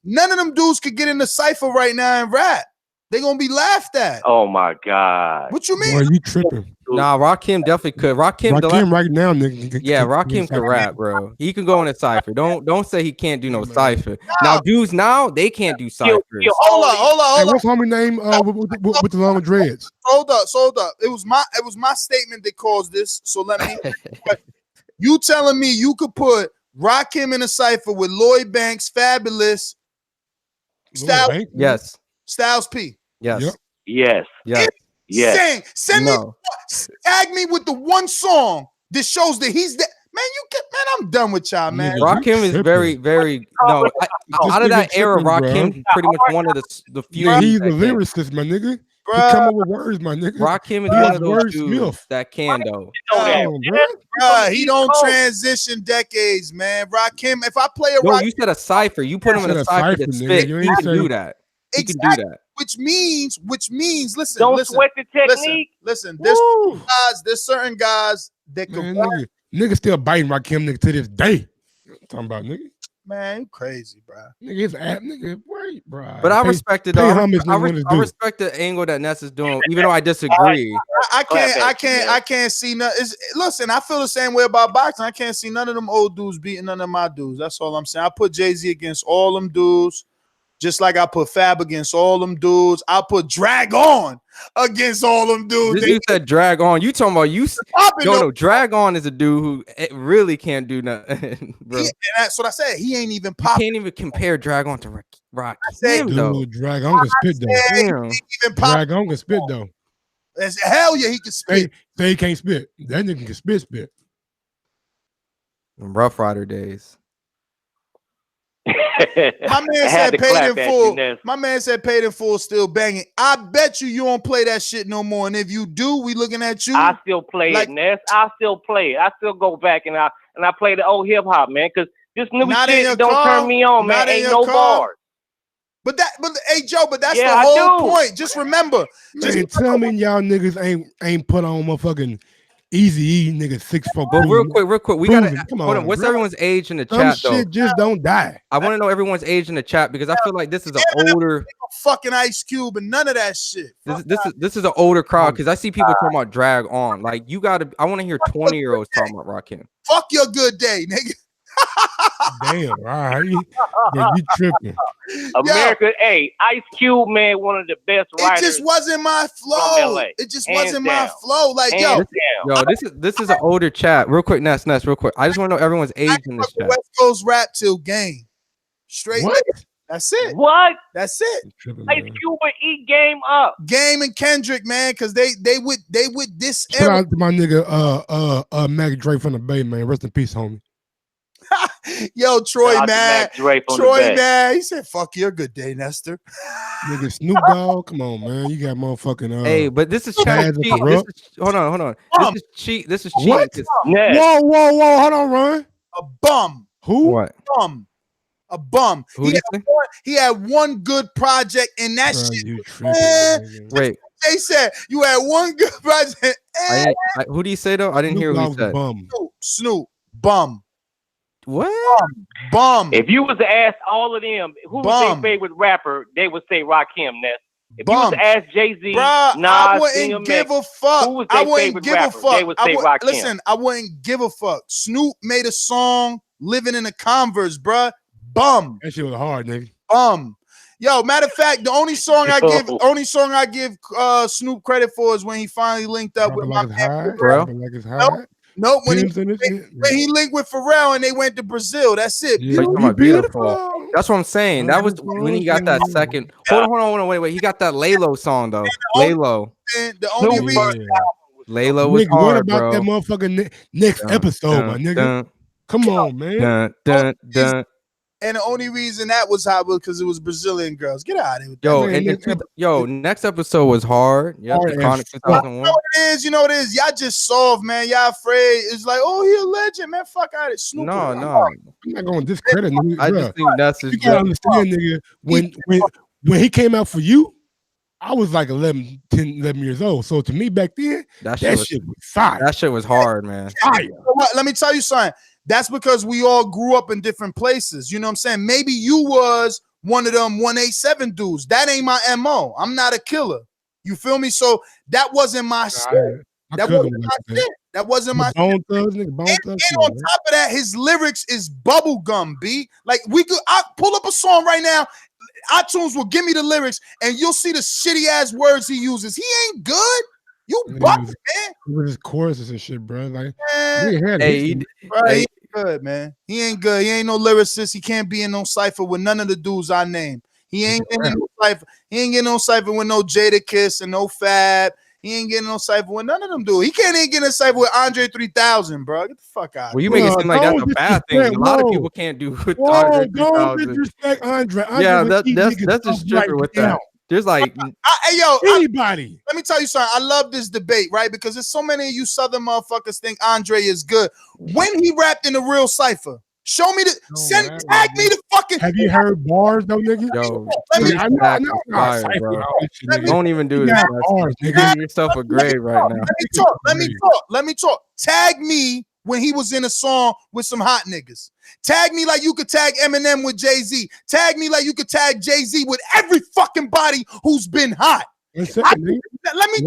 None of them dudes could get in the cipher right now and rap. They gonna be laughed at. Oh my God. What you mean? Boy, you tripping? Nah, Rakim definitely could. Rakim right now, nigga. Yeah, Rakim can rap, bro. He can go in a cipher. Don't say he can't do no cipher. Now, dudes now they can't do ciphers. Hold Hey, on. what's homie name with the long dreads? Hold up. It was my statement that caused this. So let me. You telling me you could put Rakim in a cipher with Lloyd Banks, Fabulous, Styles? Yes. Styles P. Yes. Yep. Yes. Yes. Yes. Send me, tag me with the one song that shows that he's that. Man, I'm done with y'all, man. Rakim is very, very out of that era. Rakim pretty much one of the few. Yeah, he's a lyricist, my nigga. He come up with words, my nigga. Rakim is one of those dudes that can though. He don't transition decades, man. Rakim, if I play a Rakim, you said a cipher. You put him in a cipher that spit. He can do that. He can do that. Which means, listen. Don't sweat the technique. Listen. There's certain guys that can. Nigga still biting Rakim nigga to this day. Talking about nigga. Man, you crazy, bro. Nigga, it's at nigga. Wait, bro. But I respect it. I respect the angle that Ness is doing, even though I disagree. I can't see nothing. Listen, I feel the same way about boxing. I can't see none of them old dudes beating none of my dudes. That's all I'm saying. I put Jay-Z against all them dudes. Just like I put Fab against all them dudes. I put Drag On against all them dudes. You said Drag On. You talking about you? No, Drag On is a dude who really can't do nothing, bro. And that's what I said. He ain't even popping. You can't even compare Drag On to Rock. Dude, Drag On can spit though. Drag On can spit though. Hell yeah, he can spit. They can't spit. That nigga can spit. Rough Rider days. My man said paid in full. My man said paid in full, still banging. I bet you don't play that shit no more. And if you do, we looking at you. I still play it, Ness. I still play it. I still go back and I play the old hip hop, man. Because this new shit don't turn me on, man. Ain't no bars. But hey Joe, that's the whole point. Just remember. Tell me y'all niggas ain't put on motherfucking Easy nigga 6'4". But real quick, we gotta hold on. What's everyone's age in the chat though? Shit just don't die. I want to know everyone's age in the chat because I feel like this is an older fucking Ice Cube and none of that shit. This is an older crowd because I see people talking about Drag On. Like you gotta. I want to hear 20-year-olds talking about Rakim. Fuck your good day, nigga. Damn, right? Yeah, you tripping. America, hey, Ice Cube, man, one of the best writers. It just wasn't my flow. It just wasn't my flow. Like, this is an older chat. Real quick, Ness, real quick. I just want to know everyone's age in this chat. West Coast rap till game. Straight. What? That's it. What? That's it. Ice Cube would eat Game up. Game and Kendrick, man, because they would this Shout era. out to my nigga Mac Dre from the Bay, man. Rest in peace, homie. Yo, Troy, man. Troy, man. He said, fuck your good day, Nestor. Nigga, Snoop Dogg. Come on, man. You got motherfucking hey, but this is cheat. Hold on. This is cheat. This is cheat. What? Whoa. Hold on, Ron. A bum. Who? What? A bum. He had one good project in that shit. Wait. They said you had one good project. Who do you say though? I didn't hear what you said. Snoop. Bum. What? Bum. If you was to ask all of them who's their favorite rapper, they would say Rakim, Ness. If you was to ask Jay-Z, Nas, I wouldn't give a fuck. Who was their favorite rapper? They would say Rakim. Listen, I wouldn't give a fuck. Snoop made a song living in a Converse, bruh. Bum. That shit was hard, nigga. Yo, matter of fact, the only song I give Snoop credit for is when he finally linked up with my man Pharrell. Nope, when he linked with Pharrell and they went to Brazil. That's it. Yeah, beautiful. That's what I'm saying. That was when he got that second. Hold on, wait. He got that Laylo song though. Laylo. The only reason Laylo was nigga, hard, what about bro. that motherfucking next episode, my nigga? Come on, man. And the only reason that was hot was because it was Brazilian girls. Get out of here. With next episode was hard. Yeah, Iconic 2001. You know what it is? Y'all just soft, man. Y'all afraid. It's like, oh, he a legend, man. Fuck out of it. Snoop. No. I'm not going to discredit nigga. I just think that's his. You gotta understand, nigga. When he came out for you, I was like 11 years old. So to me back then, that shit was fire. That shit was hard, man. Fire. You know what? Let me tell you something. That's because we all grew up in different places. You know what I'm saying? Maybe you was one of them 187 dudes. That ain't my MO. I'm not a killer. You feel me? So that wasn't my shit. That wasn't my shit. That wasn't my shit. And on top of that, his lyrics is bubblegum, B. Like I pull up a song right now. iTunes will give me the lyrics and you'll see the shitty ass words he uses. He ain't good. You bugging, man. With his choruses and shit, bro. Like, he ain't good, man. He ain't good. He ain't no lyricist. He can't be in no cipher with none of the dudes I named. He ain't getting no cipher. He ain't getting no cipher with no Jada Kiss and no Fab. He ain't getting no cipher with none of them dudes. He can't even get a cipher with Andre 3000, bro. Get the fuck out. Well, you make it seem like that's a bad thing. A lot of people can't do with Andre 3000. Don't disrespect Andre. Yeah, that's a stripper with that. There's like anybody. Let me tell you something. I love this debate, right? Because there's so many of you Southern motherfuckers think Andre is good. When he rapped in a real cipher, show me tag me the fucking. Have you heard bars though, nigga? Don't even do this. You're giving yourself a grade right now. Let me talk. Tag me when he was in a song with some hot niggas. Tag me like you could tag Eminem with Jay-Z. Tag me like you could tag Jay-Z with every fucking body who's been hot. Let me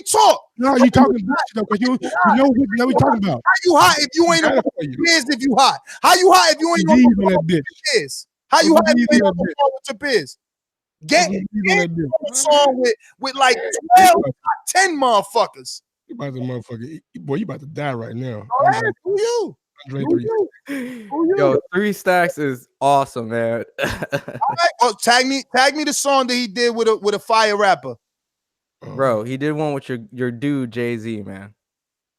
talk. No, you talking bullshit though, because you know what we talking about. How you hot if you ain't know if you hot? How you hot if you ain't know what your is? How you hot if you ain't know what your is? Get a song with like 12, 10 motherfuckers. You about to motherfucker, boy, you about to die right now. All right, who you? Yo, 3 Stacks is awesome, man. All right, well, tag me the song that he did with a fire rapper. Bro, he did one with your dude Jay-Z, man.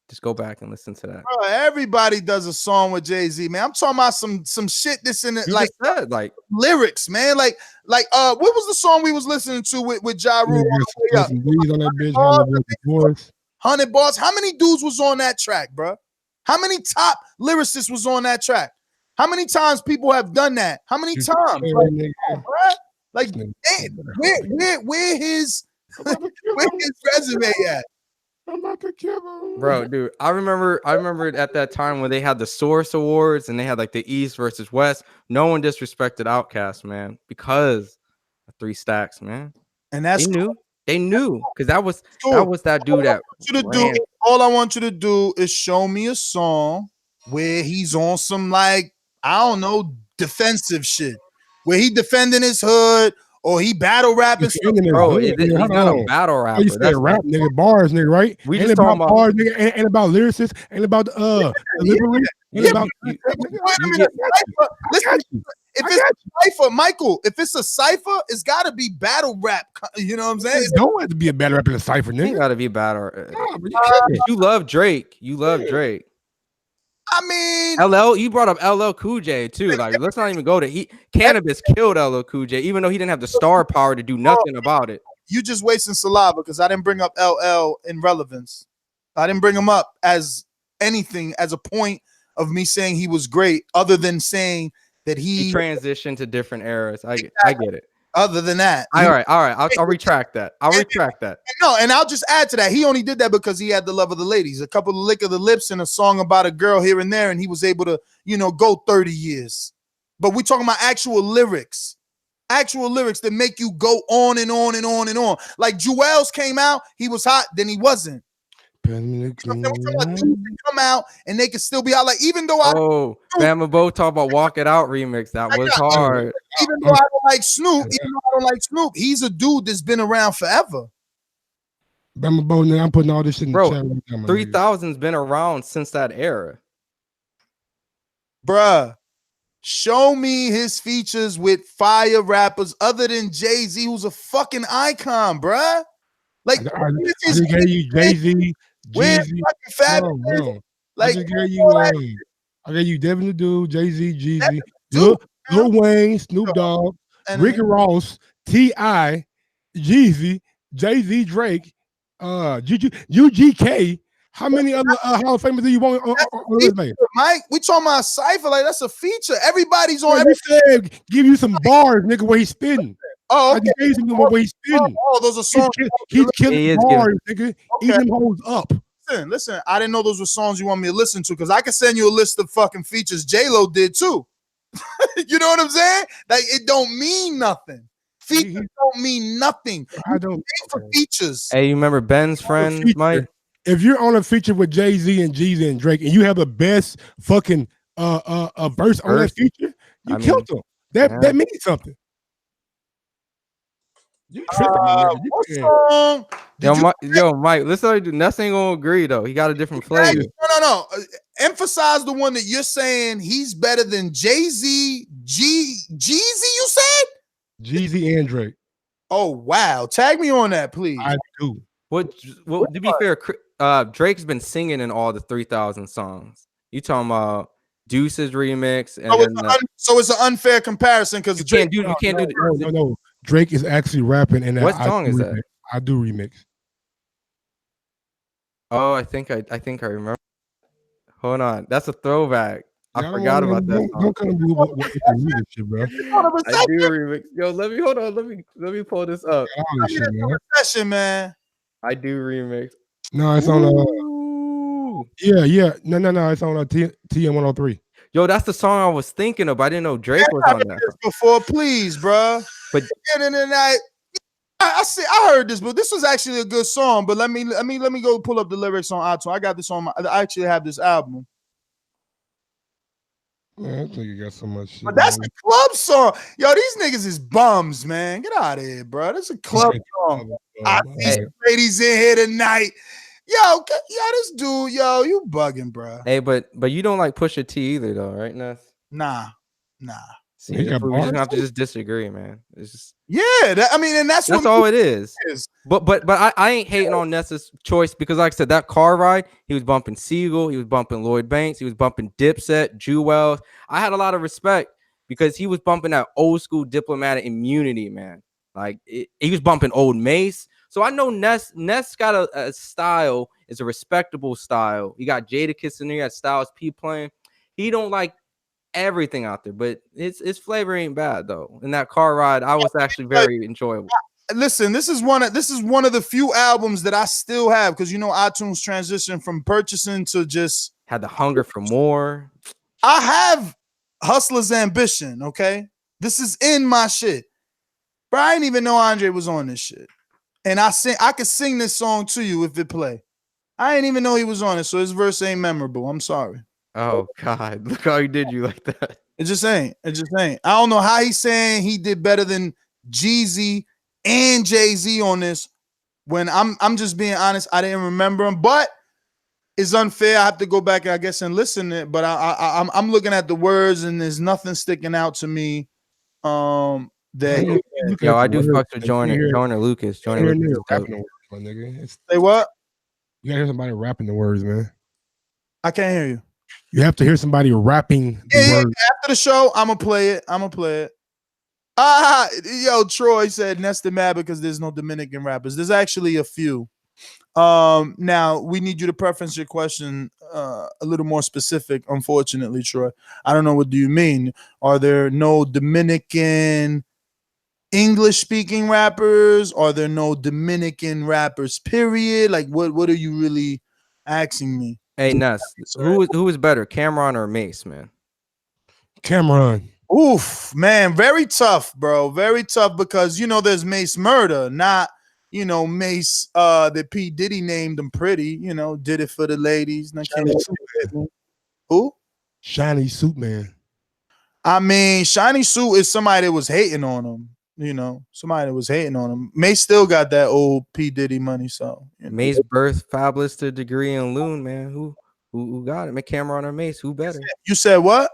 Just go back and listen to that. Bro, everybody does a song with Jay-Z, man. I'm talking about some shit that's in it, like lyrics, man. Like what was the song we was listening to with Ja Rule? 100 Bars. How many dudes was on that track, bro? How many top lyricists was on that track? How many times people have done that? How many times? Like where his resume at? I'm about to kill him. Bro, dude, I remember at that time when they had the Source Awards and they had like the East versus West. No one disrespected Outkast, man, because of 3 Stacks, man. And that's They knew because that was that dude that all I want you to do is show me a song where he's on some, like, I don't know, defensive shit, where he defending his hood or he battle rapping. Bro, he's not a battle rapper. You say rap, nigga, bars, nigga, right? We ain't just about talking bars, nigga, ain't about lyricists, ain't about delivery. Listen, if it's a cipher, Michael, if it's a cipher, it's got to be battle rap. You know what I'm saying? It don't have to be a battle rap in a cipher, nigga. You got to be battle. You love Drake. I mean, LL. You brought up LL Cool J too. Like, let's not even go to Cannabis killed LL Cool J, even though he didn't have the star power to do nothing about it. You just wasting saliva because I didn't bring up LL in relevance. I didn't bring him up as anything, as a point of me saying he was great, other than saying that he transitioned to different eras. I get it. Other than that, all right. I'll retract that. No, and I'll just add to that. He only did that because he had the love of the ladies, a couple of lick of the lips, and a song about a girl here and there, and he was able to, go 30 years. But we're talking about actual lyrics that make you go on and on and on and on. Like Jewels came out, he was hot, then he wasn't. Come come out and they can still be out. Like, even though Bama Bo talk about Walk It Out remix. That was hard. Even though I don't like Snoop, he's a dude that's been around forever. Bama Bo, I'm putting all this shit in the chat right now. 3000's been around since that era. Bruh, show me his features with fire rappers other than Jay-Z, who's a fucking icon, bruh. Like, I just gave you Jay-Z, Jeezy. No. Like, I just gave you I gave you Devin the Dude, Jay-Z, Jeezy, Lil Wayne, Snoop Dogg, Ricky Ross, T.I., Jeezy, Jay-Z, Drake, UGK. How many other Hall of Famers do you want on this man? Mike, we talking about Cypher, like that's a feature. Everybody's on. You said give you some bars, nigga, where he's spitting. Oh, okay. I just gave him where he's spitting. Oh, those are songs. He's killing bars, nigga. Eat them hoes up. Listen, I didn't know those were songs you want me to listen to, because I can send you a list of fucking features J-Lo did too. You know what I'm saying? Like, it don't mean nothing. Features don't mean nothing. I don't for features. Hey, you remember Ben's friend, Mike? If you're on a feature with Jay-Z and Jeezy and Drake, and you have the best fucking verse on that feature, you killed them. That means something. You tripping, Yo, Mike, listen how you do. Ness ain't gonna agree though. He got a different flavor. No. Emphasize the one that you're saying he's better than Jay-Z, Jeezy, you said? Jeezy and Drake. Oh, wow. Tag me on that, please. I do. Well, to be fair, Drake's been singing in all the 3000 songs. You talking about Deuce's remix, and so it's an unfair comparison because you can't do. No. Drake is actually rapping, and what song is that? I do remix. Oh, I think I remember. Hold on, that's a throwback. I forgot about that. Don't come to what remix shit, bro. I do remix. Yo, let me pull this up. Session, man. I do remix. No, it's on yeah. No, it's on TM103. Yo, that's the song I was thinking of. I didn't know Drake was on that. Before, please, bro. But I heard this, but this was actually a good song. But let me go pull up the lyrics on iTunes. I got this on I actually have this album. Man, I think you got so much shit. But that's a club song. Yo, these niggas is bums, man. Get out of here, bro. That's a club song. I see some ladies in here tonight. Yo, this dude, you bugging, bro. Hey, but you don't like Pusha T either, though, right, Ness? Nah. See, we just have to just disagree, man. It's just and that's all it is. But I ain't hating on Ness's choice, because, like I said, that car ride, he was bumping Siegel, he was bumping Lloyd Banks, he was bumping Dipset, Jewels. I had a lot of respect because he was bumping that old school Diplomatic Immunity, man. Like he was bumping Old Mace. So I know Ness got a style, is a respectable style. You got Jadakiss in there, you got Styles P playing. He don't like everything out there, but its flavor ain't bad though. In that car ride, I was actually very enjoyable. Listen, this is one of the few albums that I still have, because iTunes transitioned from purchasing to just had the hunger for more. I have Hustler's Ambition. Okay, this is in my shit, but I didn't even know Andre was on this shit. And I could sing this song to you if it play. I didn't even know he was on it, so his verse ain't memorable. I'm sorry. Oh God, look how he did you like that. It just ain't. I don't know how he's saying he did better than Jeezy and Jay-Z on this. When I'm just being honest, I didn't remember him, but it's unfair. I have to go back, I guess, and listen to it. But I'm looking at the words, and there's nothing sticking out to me. I do fuck with Joyner Lucas. Joyner Lucas. Say what? You gotta hear somebody rapping the words, man. I can't hear you. You have to hear somebody rapping the words. After the show, I'm gonna play it. Yo, Troy said Nesta mad because there's no Dominican rappers. There's actually a few. Now we need you to preference your question a little more specific. Unfortunately, Troy, I don't know, what do you mean? Are there no Dominican English-speaking rappers? Are there no Dominican rappers? Period. Like, what are you really asking me? Hey, Ness, who is better, Cameron or Mace, man? Cameron. Oof, man, very tough, bro. Very tough, because there's Mace Murder, not you know, Mace, that P. Diddy named him pretty, you know, did it for the ladies. Who? Shiny Suit Man. I mean, Shiny Suit is somebody that was hating on him. You know, somebody that was hating on him. Mace still got that old P. Diddy money, so you know. Mace birthed Fabulous to Degree and Loon, man. Who got it? Make Cameron or Mace? Who better? You said what?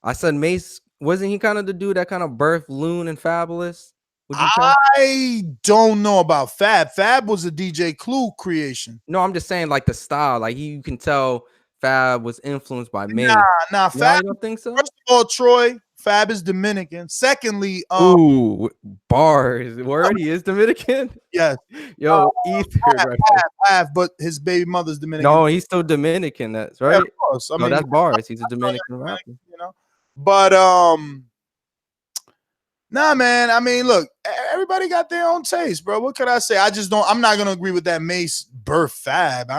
I said Mace. Wasn't he kind of the dude that kind of birthed Loon and Fabulous? I don't know about Fab. Fab was a DJ Clue creation. No, I'm just saying like the style. Like you can tell Fab was influenced by Mace. Nah, No, Fab. you don't think so? First of all, Troy, Fab is Dominican. Secondly, ooh, bars. Word, he is Dominican. Yes. Yo, Ether. Half, but his baby mother's Dominican. No, he's still Dominican. That's right. Yeah, of course. I no, mean, that's bars. He's a Dominican rapper. You know, but nah, man. I mean, look, everybody got their own taste, bro. What could I say? I'm not gonna agree with that Mace birth Fab.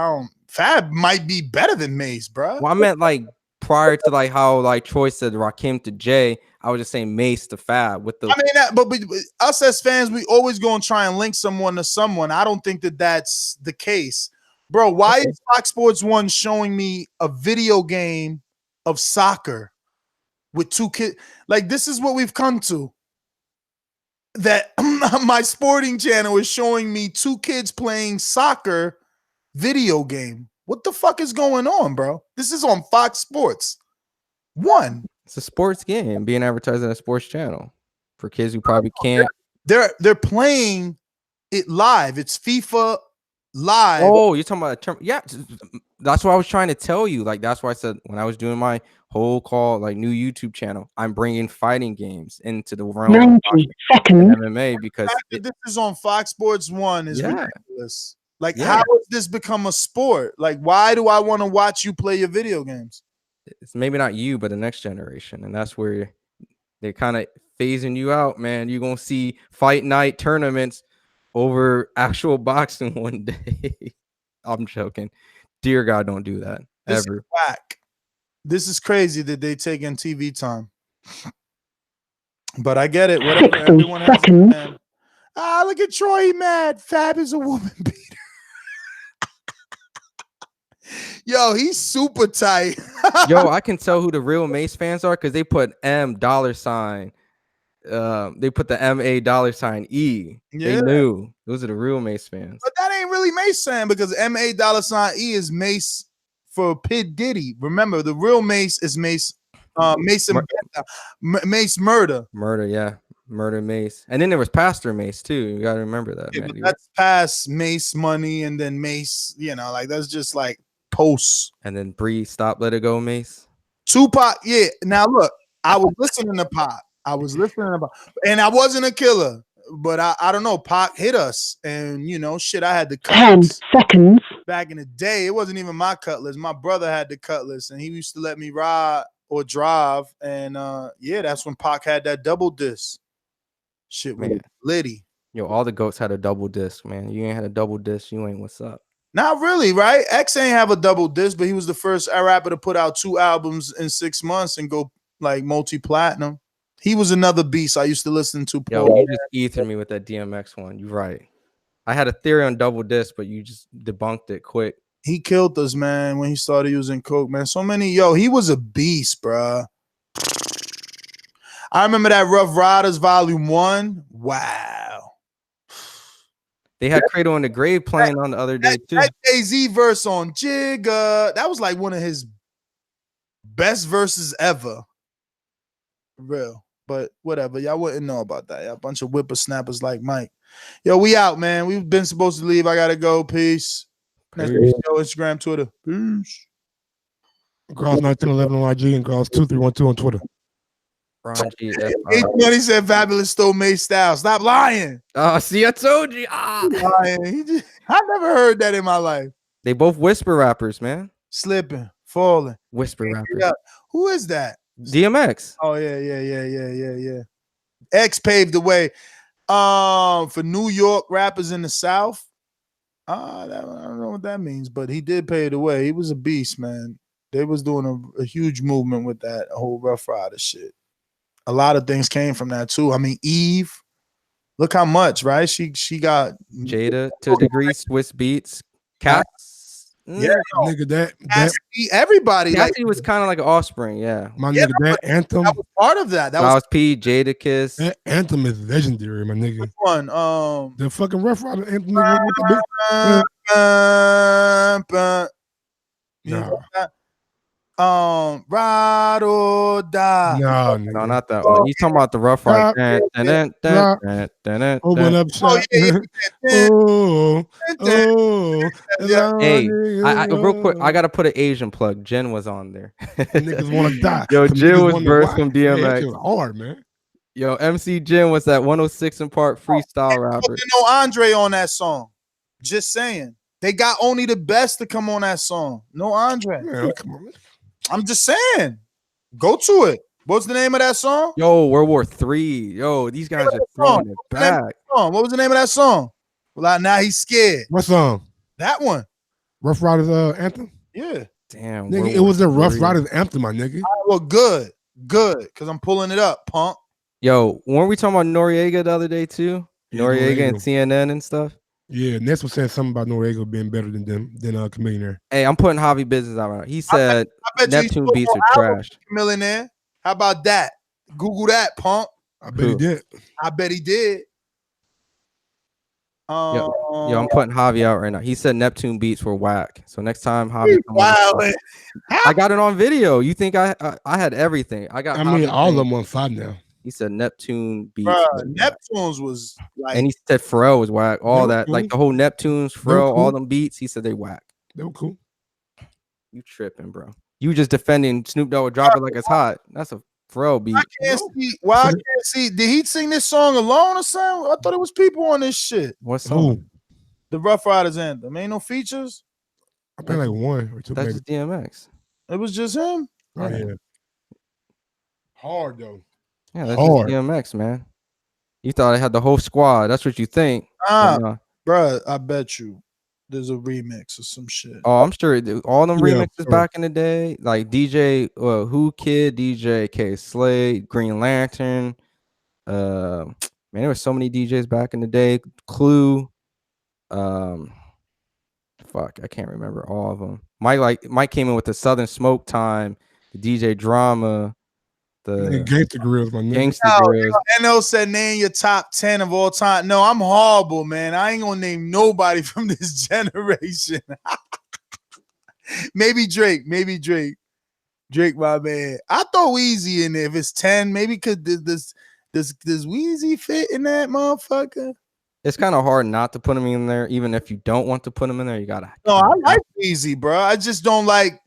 Fab might be better than Mace, bro. Well, I meant like prior to like how like Troy said Rakim to Jay. I was just saying Mace to Fab with the. I mean, but us as fans, we always gonna try and link someone to someone. I don't think that that's the case, bro. Why is Fox Sports 1 showing me a video game of soccer with two kids? Like, this is what we've come to. That my sporting channel is showing me two kids playing soccer video game. What the fuck is going on, bro? This is on Fox Sports 1. It's a sports game being advertised on a sports channel for kids who probably can't. They're playing it live. It's FIFA live. Oh, you're talking about a term? Yeah, that's what I was trying to tell you. Like that's why I said when I was doing my whole call, like new YouTube channel, I'm bringing fighting games into the realm 90 seconds. of MMA because this is on Fox Sports 1 is Yeah. ridiculous. Like, Yeah. how has this become a sport? Like, why do I want to watch you play your video games? it's maybe not you, but the next generation, and that's where they're kind of phasing you out, man. You're gonna see fight night tournaments over actual boxing one day. I'm joking. Dear God, don't do that This ever. is whack. This is crazy that they take in TV time. But I get it. Whatever. 60 Everyone has a seconds. plan. Ah, look at Troy, he mad. Fab is a woman beater. Yo, he's super tight. Yo, I can tell who the real Mace fans are because they put $. They put the $MA Yeah. They knew those are the real Mace fans. But that ain't really Mace saying because $E is Mace for P. Diddy. Remember, the real Mace is Mace, Mace and Mace Murder. Murder, yeah, Murder Mace, and then there was Pastor Mace too. You gotta remember that, Yeah, man. but that's past Mace money, and then Mace, you know, like that's just like posts. And then Bree, Stop, Let It Go, Mace. Tupac, yeah. Now look, I was listening to Pac. And I wasn't a killer, but I don't know. Pac hit us, and you know, shit. I had the 10 cutlass. seconds. Back in the day, it wasn't even my cutlass. My brother had the cutlass, and he used to let me ride or drive. And yeah, that's when Pac had that double disc. Shit, Man. Liddy. Yo, all the goats had a double disc, man. You ain't had a double disc, you ain't what's up. Not really, right? X ain't have a double disc, but he was the first rapper to put out 2 albums in 6 months and go like multi-platinum. He was another beast I used to listen to. Yo, you just ethered me with that DMX one. You're right. I had a theory on double disc, but you just debunked it quick. He killed us, man, when he started using coke, man. So many, he was a beast, bruh. I remember that Rough Riders Volume 1. Wow. They had Cradle in the Grave playing on the other day too. That Jay-Z verse on Jigga, that was like one of his best verses ever. Real. But whatever, y'all wouldn't know about that. Y'all a bunch of whippersnappers like Mike. Yo, we out, man. We've been supposed to leave. I gotta go. Peace. Next Peace. show, Instagram, Twitter. Peace. Girls 1911 on IG and girls 2312 on Twitter. Ron G. He said Fabulous stole May Styles. Stop lying. Oh, see, I told you. Lying. I never heard that in my life. They both whisper rappers, man. Slipping, falling. Whisper rappers. Yeah. Who is that? DMX. Oh, yeah. X paved the way for New York rappers in the South. I don't know what that means, but he did pave the way. He was a beast, man. They was doing a huge movement with that whole Rough Rider shit. A lot of things came from that too. I mean, Eve, Look how much, right? She got Jada to a degree, Swiss Beats, Cass. Yeah, nigga, that everybody like Cassie was kind of like an offspring, yeah. my nigga, that anthem. that was part of that. That Styles was P, Jada Kiss. That anthem is legendary, my nigga. one. The fucking Rough Rider anthem, nigga. With the you know that? Ride or die. No, No, not that one. He's talking about the Rough Rider. Open up shop. Hey, I real quick, I gotta put an Asian plug. Jen was on there. Niggas want to die. Yo, Some Jen niggas was wanna verse watch. from Man, that DMX. shit was hard, man. Yo, MC Jen was that 106 in Park freestyle rapper. No Andre on that song. Just saying. They got only the best to come on that song. No Andre. Man, come on, man. I'm just saying. Go to it. What's the name of that song? Yo, World War III. Yo, these guys are throwing it back. What was the name of that song? Well, now he's scared. What song? That one. Rough Riders anthem? Yeah. Damn. Nigga, it was the Rough Riders anthem, my nigga. Well, good. Because I'm pulling it up, punk. Yo, weren't we talking about Noriega the other day too? Yeah, Noriega and CNN and stuff. Yeah, Ness was saying something about Noriega being better than them than Chameleon. Hey, I'm putting Javi business out. Right. He said I bet you Neptune beats are trash. Millionaire. How about that? Google that, punk. I bet he did. I bet he did. Yo, I'm putting Javi out right now. He said Neptune beats were whack. So next time Javi, I got it on video. You think I had everything? I got. I mean, all of them on 5 now. He said Neptune beats. Neptune's was like, and he said Pharrell was whack. All that, like the whole Neptunes, Pharrell, all them beats. He said they whack. They were cool. You tripping, bro? You just defending Snoop Dogg would drop it like it's hot. That's a Pharrell beat. I can't see. Why I can't see? Did he sing this song alone or something? I thought it was people on this shit. What song? The Rough Riders anthem. Ain't no features. I think like 1 or 2. That's maybe. just DMX. It was just him. Oh yeah. Hard though. Yeah, that's just DMX, man. You thought I had the whole squad. That's what you think. Bruh, I bet you there's a remix or some shit. Oh, I'm sure all them remixes back in the day, like DJ Who Kid, DJ K Slade, Green Lantern. Man, there were so many DJs back in the day. Clue. Fuck, I can't remember all of them. Mike came in with the Southern Smoke Time, the DJ Drama. The Gangsta Grills, my nigga. Gangsta Grills. NO said name your top 10 of all time. No, I'm horrible, man. I ain't gonna name nobody from this generation. Maybe Drake. Drake, my man. I throw Weezy in there. If it's 10, maybe does Weezy fit in that motherfucker? It's kind of hard not to put him in there, even if you don't want to put him in there. You gotta. No, I like Weezy, bro. I just don't like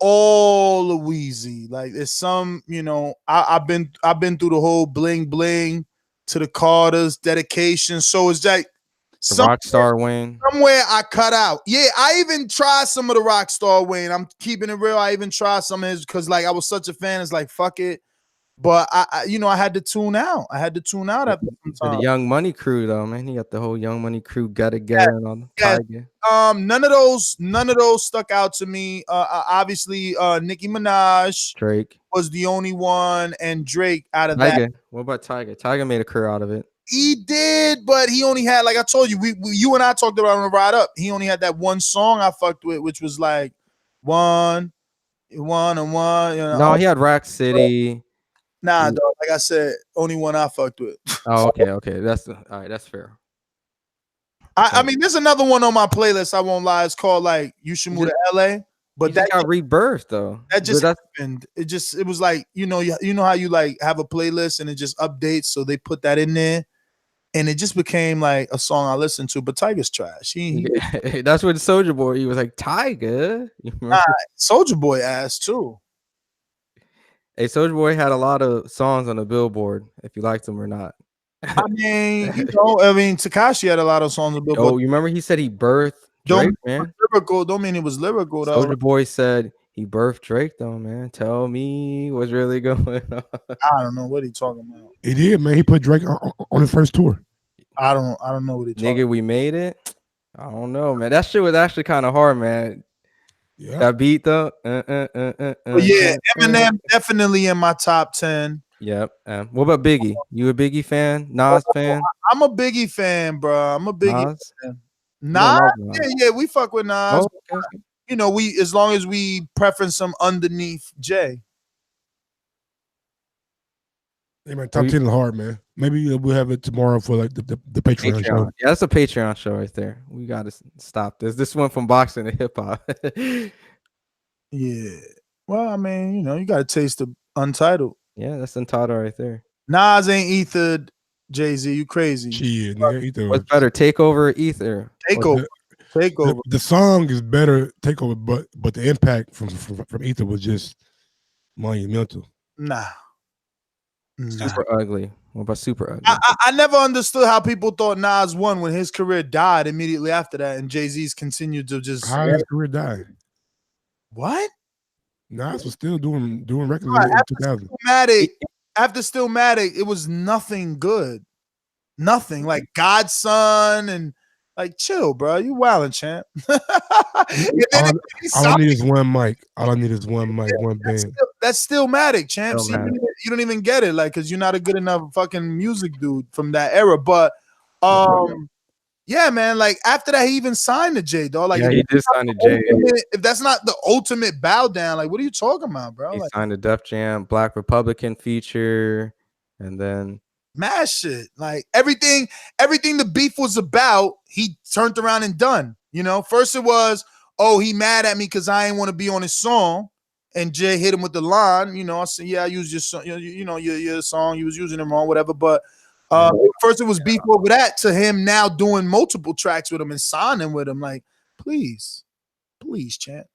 all of Weezy. Like there's some, I've been through the whole bling bling to the Carters dedication. So it's like Rockstar Wayne. Somewhere I cut out. Yeah, I even tried some of the Rockstar Wayne. I'm keeping it real. I even tried some of his because like I was such a fan. It's like fuck it. But I had to tune out. After some time. The Young Money crew, though, man. He got the whole Young Money crew got together and all the Tiger. None of those stuck out to me. Obviously, Nicki Minaj, Drake was the only one, and Drake out of Tiger. that. What about Tiger? Tiger made a career out of it. He did, but he only had, like I told you, you and I talked about on the ride up. He only had that one song I fucked with, which was like one and one. No, he had Rack City. Nah, dog, like I said, only one I fucked with. Oh, okay. That's all right. That's fair. I mean, there's another one on my playlist. I won't lie. It's called like "You Should Move to LA," but that got rebirthed though. That just happened. It was like you know how you like have a playlist and it just updates, so they put that in there, and it just became like a song I listened to. But Tiger's trash. That's what Soulja Boy. He was like Tiger. Soulja Boy ass too. Hey, Soulja Boy had a lot of songs on the Billboard, if you liked them or not. I mean, Tekashi had a lot of songs on the Billboard. Oh, you remember he said he birthed Drake, man? Lyrical, don't mean it was lyrical, though. Soulja Boy said he birthed Drake, though, man. Tell me what's really going on. I don't know what he talking about. He did, man. He put Drake on his first tour. I don't know what he talking about. Nigga, we made it? I don't know, man. That shit was actually kind of hard, man. Yeah. That beat though. Eminem definitely in my top 10. Yep. What about Biggie? You a Biggie fan? Nas fan? I'm a Biggie fan, bro. I'm a Biggie Nas? fan. You don't Nas? like Nas. Yeah, we fuck with Nas. Oh, okay. You know, we as long as we preference some underneath Jay. Hey man, top 10 is hard, man. Maybe we'll have it tomorrow for like the Patreon show. Yeah, that's a Patreon show right there. We gotta stop this. This one from boxing to hip hop. Yeah. Well, I mean, you know, you gotta taste the Untitled. Yeah, that's Untitled right there. Nas ain't Ether, Jay-Z. You crazy. Shit, nigga, Ether. What's better, Takeover or Ether? Takeover. Takeover. The song is better, Takeover, but the impact from Ether was just monumental. Nah. Super ugly. What about Super Ugly? I never understood how people thought Nas won when his career died immediately after that, and Jay-Z's continued to just. How his career died? What? Nas was still doing records Right, in 2000. After Stillmatic, it was nothing good. Nothing. Like Godson and like chill, bro. You wildin', champ. All I need is one mic. All I need is one mic, one band. That's Stillmatic, champ. See, Stillmatic. you don't even get it, like, because you're not a good enough fucking music dude from that era. But yeah, man, like after that, he even signed to Jay, dog. Like, Yeah, he did sign to Jay. If that's not the ultimate bow down, like, what are you talking about, bro? He Like, signed a Def Jam, Black Republican feature, and then mad shit. Like everything the beef was about, he turned around and done. You know, first it was, oh, he mad at me because I ain't want to be on his song. And Jay hit him with the line, you know. I said, yeah, I used your song, you know, your song, you was using it wrong, whatever. But first it was beef over that to him now doing multiple tracks with him and signing with him. Like, please, champ.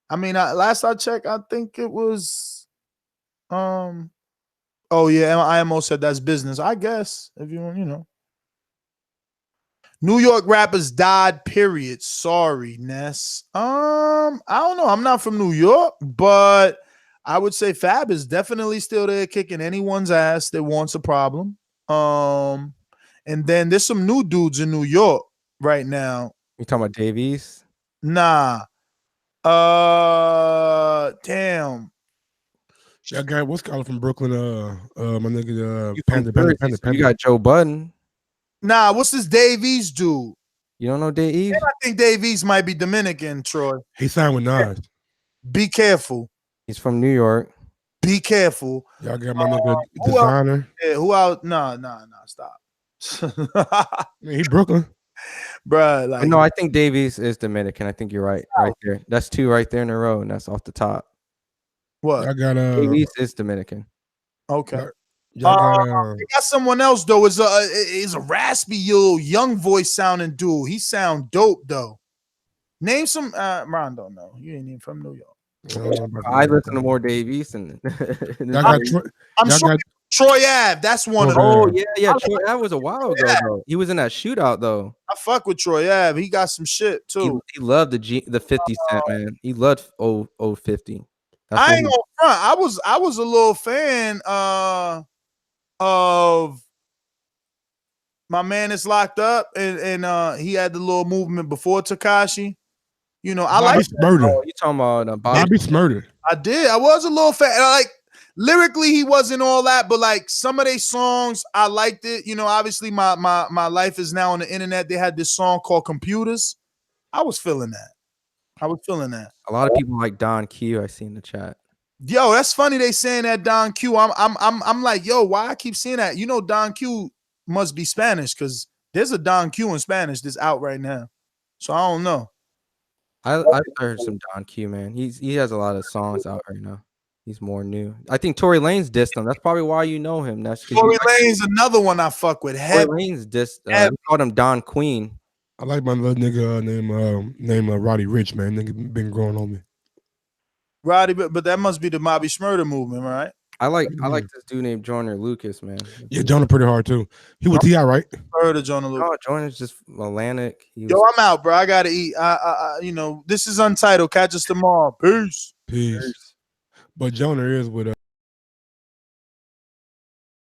I mean, last I checked, I think it was oh yeah, IMO said that's business. I guess if you want, you know. New York rappers died, period. Sorry, Ness. I don't know. I'm not from New York, but I would say Fab is definitely still there kicking anyone's ass that wants a problem. And then there's some new dudes in New York right now. You talking about Davies? Nah. Damn. That guy, what's calling from Brooklyn? My nigga, Panda. You got Joe Budden. Nah, what's this Davies dude? You don't know Davies? I think Davies might be Dominican, Troy. He signed with Nas. Be careful. He's from New York. Be careful. Y'all got my nigga Designer. Yeah, who out? Nah, stop. Man, he Brooklyn. Bruh, like, No, I think Davies is Dominican. I think you're right there. That's two right there in a row, and that's off the top. What? I got Davies is Dominican. Okay. Y'all got, they got someone else though. Is a raspy little young voice sounding dude. He sound dope though. Name some. Ron don't know. You ain't even from New York. I listen to more Davies and. I'm sure Troy Ave. That's one of them. Oh yeah. Troy Ave was a while ago though. He was in that shootout though. I fuck with Troy Ave. He got some shit too. He loved the 50 Cent, man. He loved old 50. I ain't gonna front. I was a little fan of my man is locked up, and he had the little movement before Tekashi. You know, I like Murder. Oh, you talking about Bobby Murder? I did. I was a little fan. Like lyrically, he wasn't all that, but like some of their songs, I liked it. You know, obviously my life is now on the internet. They had this song called Computers. I was feeling that. A lot of people like Don Q. I see in the chat. Yo, that's funny. They saying that Don Q. I'm like, yo, why I keep seeing that? You know, Don Q must be Spanish because there's a Don Q in Spanish that's out right now. So I don't know. I heard some Don Q, man. He has a lot of songs out right now. He's more new. I think Tory Lanez dissed him. That's probably why you know him. That's Tory Lanez, another one I fuck with. Tory Lanez dissed. We called him Don Queen. I like my little nigga named Roddy Rich, man. Nigga been growing on me. Roddy, but that must be the Bobby Shmurda movement, right? I like this dude named Joyner Lucas, man. Yeah, Jonah pretty hard too. He was T.I., right? Heard of Jonah Lucas. No, Joyner's just Atlantic. Yo, I'm out, bro. I gotta eat. You know, this is Untitled. Catch us tomorrow. Peace. But Jonah is with